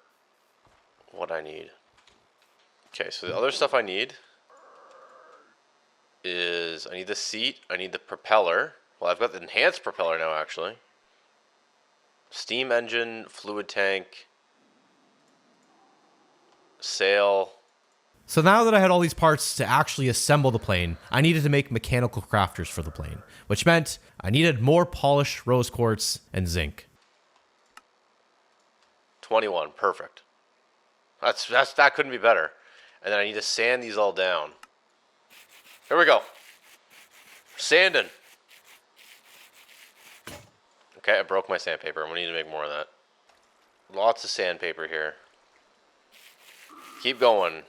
what I need. Okay, so the other stuff I need is I need the seat, I need the propeller. Well, I've got the enhanced propeller now, actually. Steam engine, fluid tank, sail. So now that I had all these parts to actually assemble the plane, I needed to make mechanical crafters for the plane, which meant I needed more polished rose quartz and zinc. 21, perfect. That couldn't be better. And then I need to sand these all down. Here we go. Sanding. Okay, I broke my sandpaper. I'm gonna need to make more of that. Lots of sandpaper here. Keep going.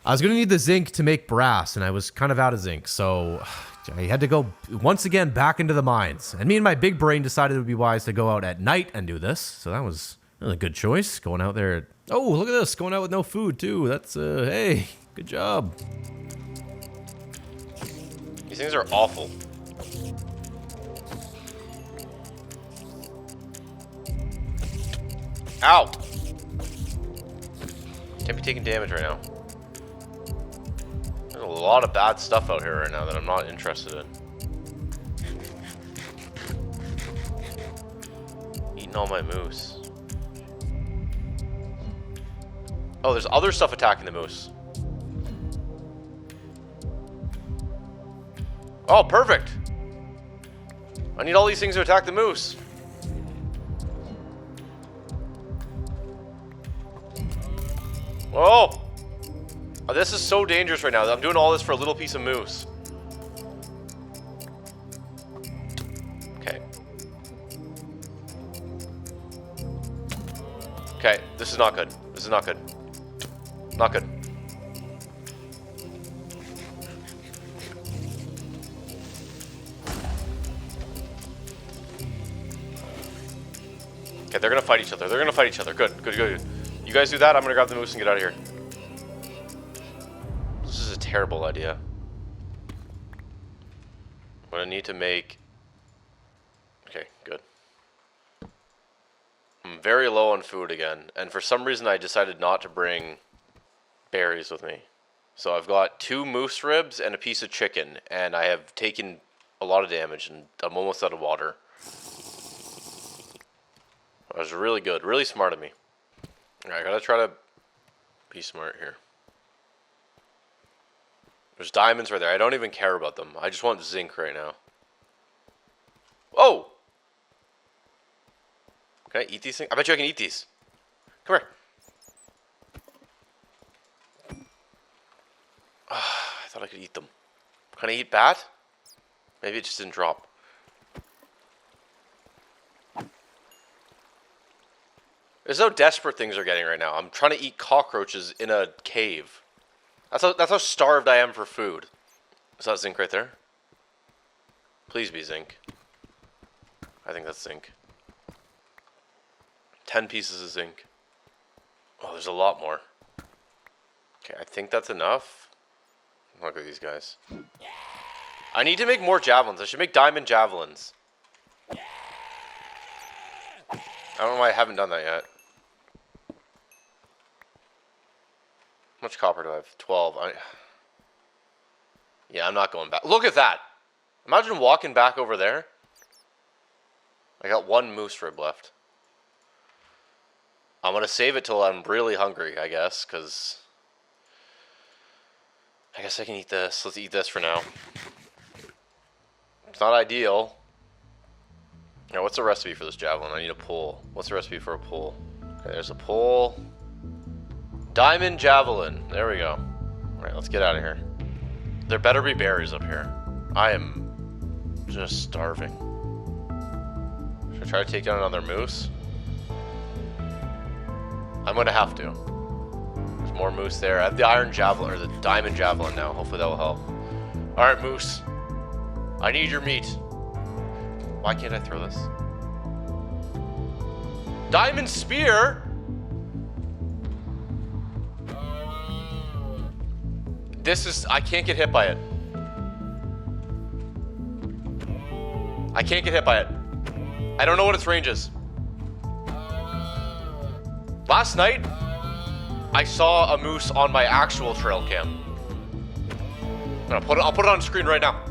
I was going to need the zinc to make brass, and I was kind of out of zinc, so I had to go once again back into the mines. And me and my big brain decided it would be wise to go out at night and do this, so that was a good choice. Going out there. Oh, look at this. Going out with no food, too. That's, hey, good job. These things are awful. Ow! Can't be taking damage right now. There's a lot of bad stuff out here right now that I'm not interested in. Eating all my moose. Oh, there's other stuff attacking the moose. Oh, perfect! I need all these things to attack the moose. Oh! Oh, this is so dangerous right now. I'm doing all this for a little piece of moose. Okay. Okay, this is not good. This is not good. Not good. Okay, they're gonna fight each other. They're gonna fight each other. Good, good, good, good. You guys do that, I'm gonna grab the moose and get out of here. This is a terrible idea. I'm gonna need to make... Okay, good. I'm very low on food again, and for some reason I decided not to bring berries with me. So I've got 2 moose ribs and a piece of chicken, and I have taken a lot of damage, and I'm almost out of water. That was really good, really smart of me. I gotta try to be smart here. There's diamonds right there. I don't even care about them. I just want zinc right now. Oh! Can I eat these things? I bet you I can eat these. Come here. I thought I could eat them. Can I eat bat? Maybe it just didn't drop. There's no desperate things are getting right now. I'm trying to eat cockroaches in a cave. That's how starved I am for food. Is that zinc right there? Please be zinc. I think that's zinc. 10 pieces of zinc. Oh, there's a lot more. Okay, I think that's enough. Look at these guys. I need to make more javelins. I should make diamond javelins. I don't know why I haven't done that yet. How much copper do I have? 12. Yeah, I'm not going back. Look at that! Imagine walking back over there. I got 1 moose rib left. I'm gonna save it till I'm really hungry, I guess, because... I guess I can eat this. Let's eat this for now. It's not ideal. Now, what's the recipe for this javelin? I need a pole. What's the recipe for a pole? Okay, there's a pole. Diamond javelin. There we go. Alright, let's get out of here. There better be berries up here. I am just starving. Should I try to take down another moose? I'm gonna have to. There's more moose there. I have the iron javelin, or the diamond javelin now. Hopefully that will help. Alright, moose. I need your meat. Why can't I throw this? Diamond spear? This is... I can't get hit by it. I can't get hit by it. I don't know what its range is. Last night, I saw a moose on my actual trail cam. I'll put it on screen right now.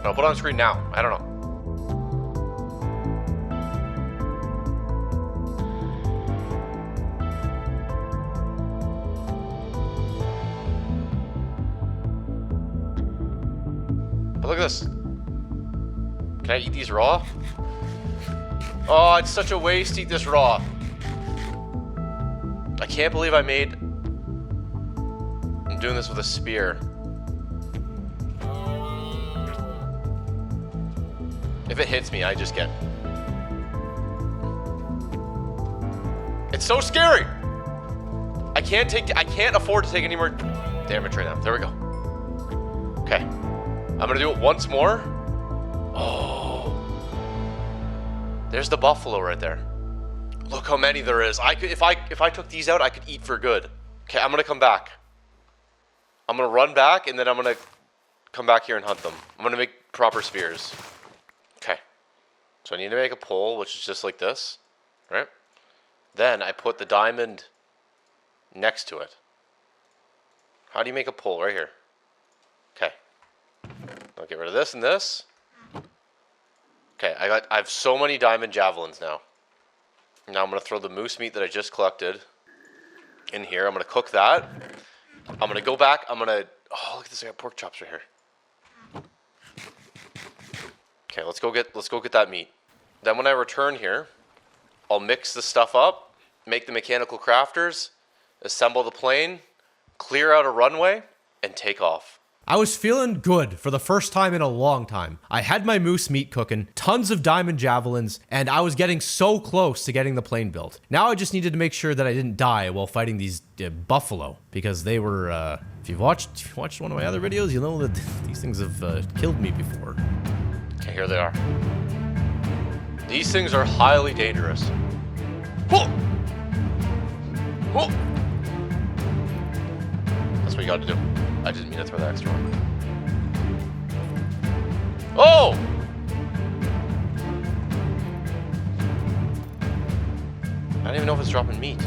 I'll put it on screen now. I don't know. Look at this. Can I eat these raw? Oh, it's such a waste to eat this raw. I can't believe I'm doing this with a spear. If it hits me, I just get... It's so scary! I can't afford to take any more damage right now. There we go. Okay. I'm gonna do it once more. Oh. There's the buffalo right there. Look how many there is. I could, if I took these out, I could eat for good. Okay, I'm gonna come back. I'm gonna run back, and then I'm gonna come back here and hunt them. I'm gonna make proper spears. Okay. So I need to make a pole, which is just like this, right? Then I put the diamond next to it. How do you make a pole? Right here. Okay. I'll get rid of this and this. Okay, I have so many diamond javelins now. Now I'm gonna throw the moose meat that I just collected in here. I'm gonna cook that. I'm gonna go back. Oh, look at this! I got pork chops right here. Okay, let's go get that meat. Then when I return here, I'll mix the stuff up, make the mechanical crafters, assemble the plane, clear out a runway, and take off. I was feeling good for the first time in a long time. I had my moose meat cooking, tons of diamond javelins, and I was getting so close to getting the plane built. Now I just needed to make sure that I didn't die while fighting these buffalo, because they were, if you've watched one of my other videos, you'll know that these things have killed me before. Okay, here they are. These things are highly dangerous. Whoa! Whoa! That's what you gotta do. I didn't mean to throw that extra one. Oh! I don't even know if it's dropping meat.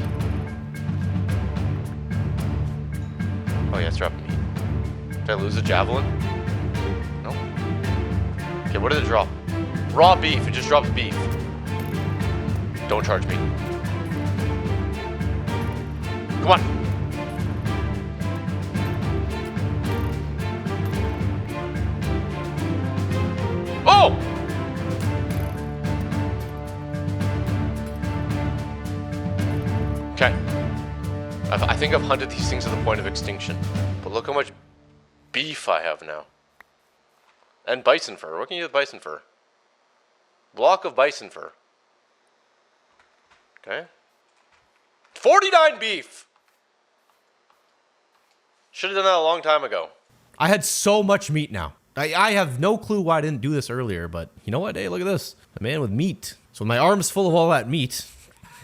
Oh yeah, it's dropping meat. Did I lose a javelin? No. Okay, what did it drop? Raw beef. It just drops beef. Don't charge me. Come on. Oh! Okay. I think I've hunted these things to the point of extinction. But look how much beef I have now. And bison fur. What can you do with bison fur? Block of bison fur. Okay. 49 beef! Should have done that a long time ago. I had so much meat now. I have no clue why I didn't do this earlier, but you know what? Hey, look at this. A man with meat. So my arm's full of all that meat,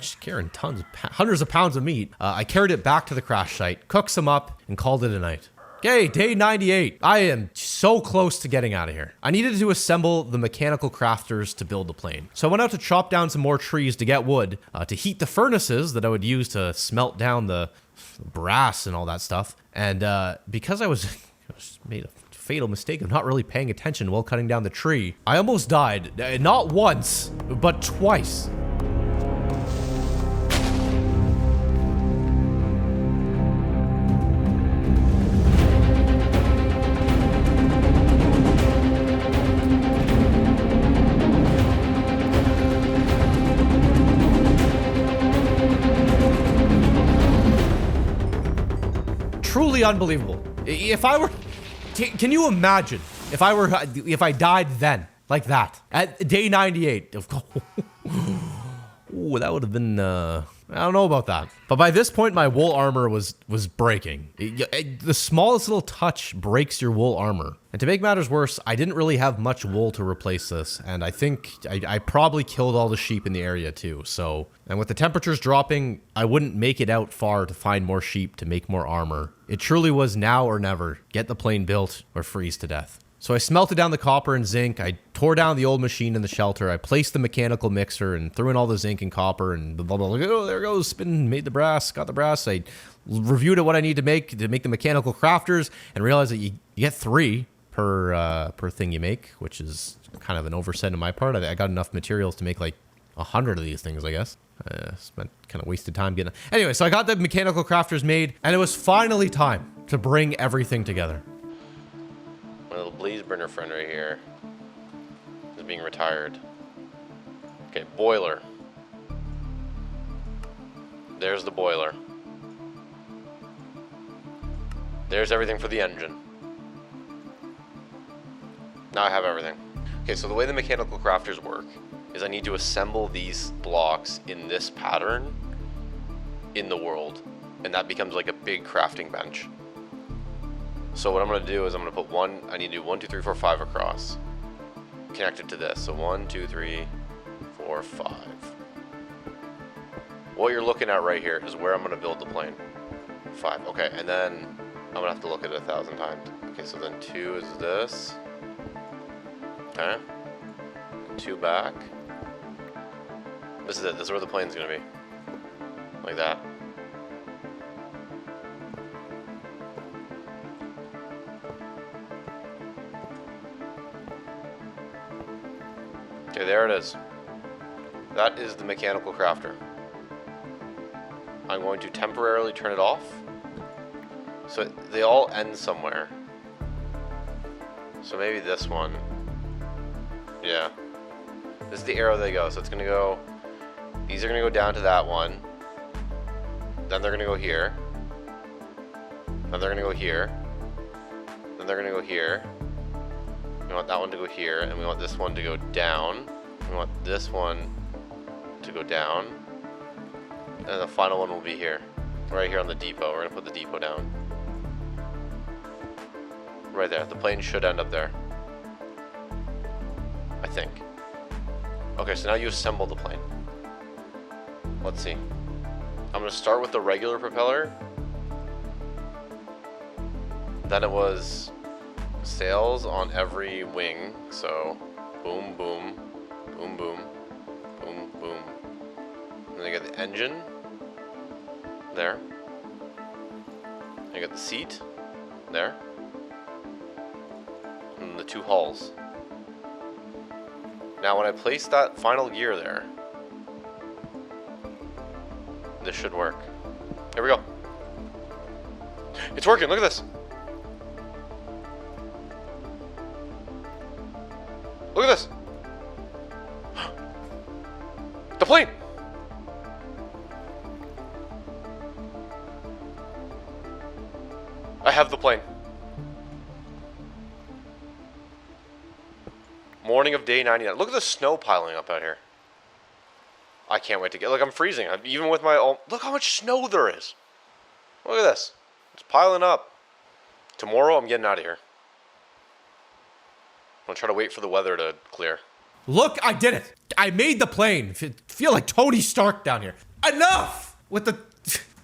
just carrying hundreds of pounds of meat, I carried it back to the crash site, cooked some up, and called it a night. Okay, day 98. I am so close to getting out of here. I needed to assemble the mechanical crafters to build the plane. So I went out to chop down some more trees to get wood, to heat the furnaces that I would use to smelt down the brass and all that stuff. And because I made a fatal mistake of not really paying attention while cutting down the tree, I almost died. Not once, but twice. Truly unbelievable. If I were... Can you imagine if I died then, like that, at day 98? Ooh, that would have been, I don't know about that. But by this point, my wool armor was breaking. The smallest little touch breaks your wool armor. And to make matters worse, I didn't really have much wool to replace this. And I think I probably killed all the sheep in the area too. So, and with the temperatures dropping, I wouldn't make it out far to find more sheep to make more armor. It truly was now or never. Get the plane built or freeze to death. So I smelted down the copper and zinc, I tore down the old machine in the shelter, I placed the mechanical mixer and threw in all the zinc and copper and blah, blah, blah. Oh, there it goes, spin, made the brass, got the brass. I reviewed what I need to make the mechanical crafters and realized that you get 3 per thing you make, which is kind of an oversight on my part. I got enough materials to make like 100 of these things, I guess. Spent kind of wasted time getting... Anyway, so I got the mechanical crafters made and it was finally time to bring everything together. I'm little blaze burner friend right here is being retired. Okay, boiler. There's the boiler. There's everything for the engine. Now I have everything. Okay, so the way the mechanical crafters work is I need to assemble these blocks in this pattern in the world, and that becomes like a big crafting bench. So what I'm going to do is I'm going to put I need to do 1, 2, 3, 4, 5 across, connected to this. So 1, 2, 3, 4, 5. What you're looking at right here is where I'm going to build the plane. 5, okay, and then I'm going to have to look at it 1,000 times. Okay, so then 2 is this. Okay. 2 back. This is it. This is where the plane's going to be. Like that. Okay, there it is. That is the mechanical crafter. I'm going to temporarily turn it off. So they all end somewhere. So maybe this one. Yeah. This is the arrow they go. So it's going to go... These are going to go down to that one. Then they're going to go here. Then they're going to go here. Then they're going to go here. We want that one to go here. And we want this one to go down. We want this one to go down. And the final one will be here. Right here on the depot. We're going to put the depot down. Right there. The plane should end up there. I think. Okay, so now you assemble the plane. Let's see. I'm going to start with the regular propeller. Then it was sails on every wing. So, boom, boom, boom, boom, boom, boom. And then you got the engine. There. And you got the seat. There. And the 2 hulls. Now when I place that final gear there, this should work. Here we go. It's working, look at this. Look at this. The plane. I have the plane. Morning of day 99. Look at the snow piling up out here. I can't wait to get... Look, I'm freezing. Even with my... Look how much snow there is. Look at this. It's piling up. Tomorrow, I'm getting out of here. I'm going to try to wait for the weather to clear. Look, I did it. I made the plane. Feel like Tony Stark down here. Enough with the...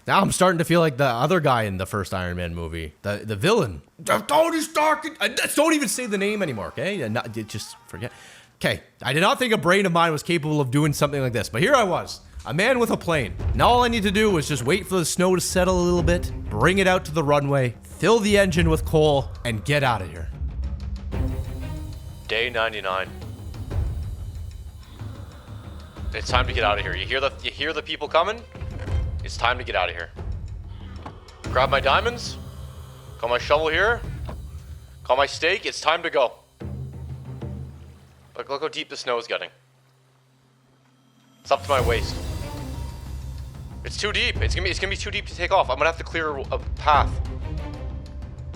Now I'm starting to feel like the other guy in the first Iron Man movie. The villain. Tony Stark. Don't even say the name anymore, okay? Just forget. Okay, I did not think a brain of mine was capable of doing something like this, but here I was. A man with a plane. Now all I need to do was just wait for the snow to settle a little bit, bring it out to the runway, fill the engine with coal, and get out of here. Day 99. It's time to get out of here. You hear the people coming? It's time to get out of here. Grab my diamonds. Got my shovel here. Got my stake. It's time to go. Look how deep the snow is getting. It's up to my waist. It's too deep. It's gonna be too deep to take off. I'm gonna have to clear a path.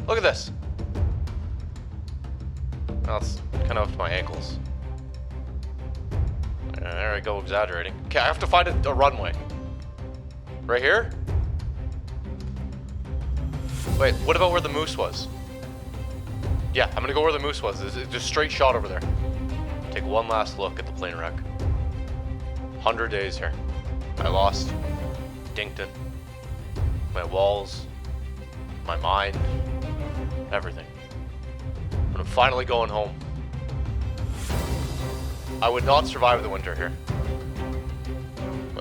Look at this. Well, it's kind of up to my ankles. There I go, exaggerating. Okay, I have to find a runway. Right here? Wait, what about where the moose was? Yeah, I'm gonna go where the moose was. There's a straight shot over there. Take one last look at the plane wreck. 100 days here. I lost. Dinked it. My walls. My mind. Everything. But I'm finally going home. I would not survive the winter here.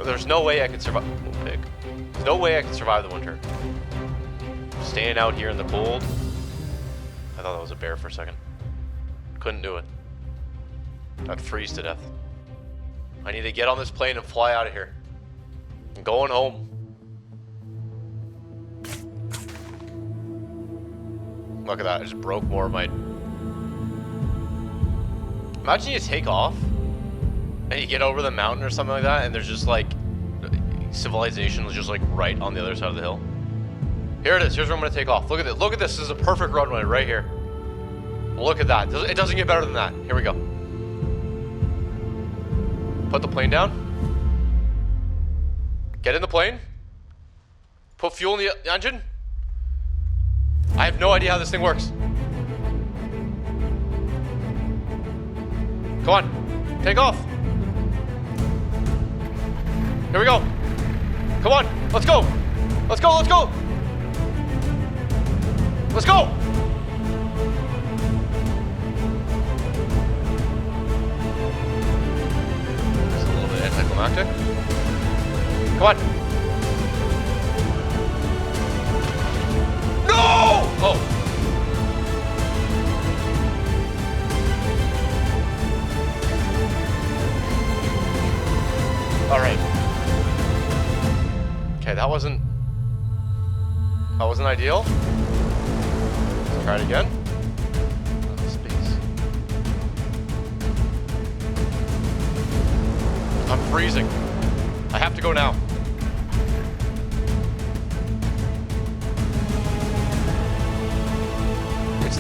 There's no way I could survive. Oh, pig. There's no way I could survive the winter. Staying out here in the cold. I thought that was a bear for a second. Couldn't do it. I'd freeze to death. I need to get on this plane and fly out of here. I'm going home. Look at that. I just broke more of my Imagine you take off and you get over the mountain or something like that, and there's just like civilization is just like right on the other side of the hill. Here it is. Here's where I'm gonna take off. Look at this. Look at this. This is a perfect runway right here. Look at that. It doesn't get better than that. Here we go. Put the plane down. Get in the plane. Put fuel in the engine. I have no idea how this thing works. Come on. Take off. Here we go. Come on. Let's go. Let's go. Let's go. Let's go. This is a little bit anticlimactic. Come on. No! Oh. All right. Okay, that wasn't ideal. Let's try it again. Oh, space. I'm freezing. I have to go now.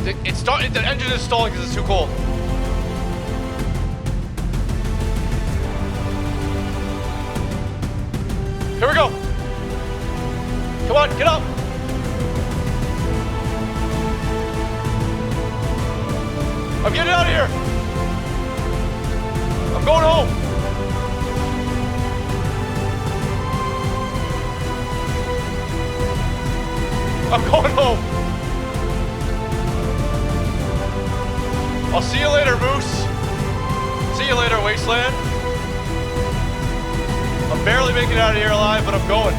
The engine is stalling because it's too cold. Here we go. Come on, get up. I'm getting out of here. I'm going home. I'm going home. I'll see you later, Moose. See you later, Wasteland. I'm barely making it out of here alive, but I'm going.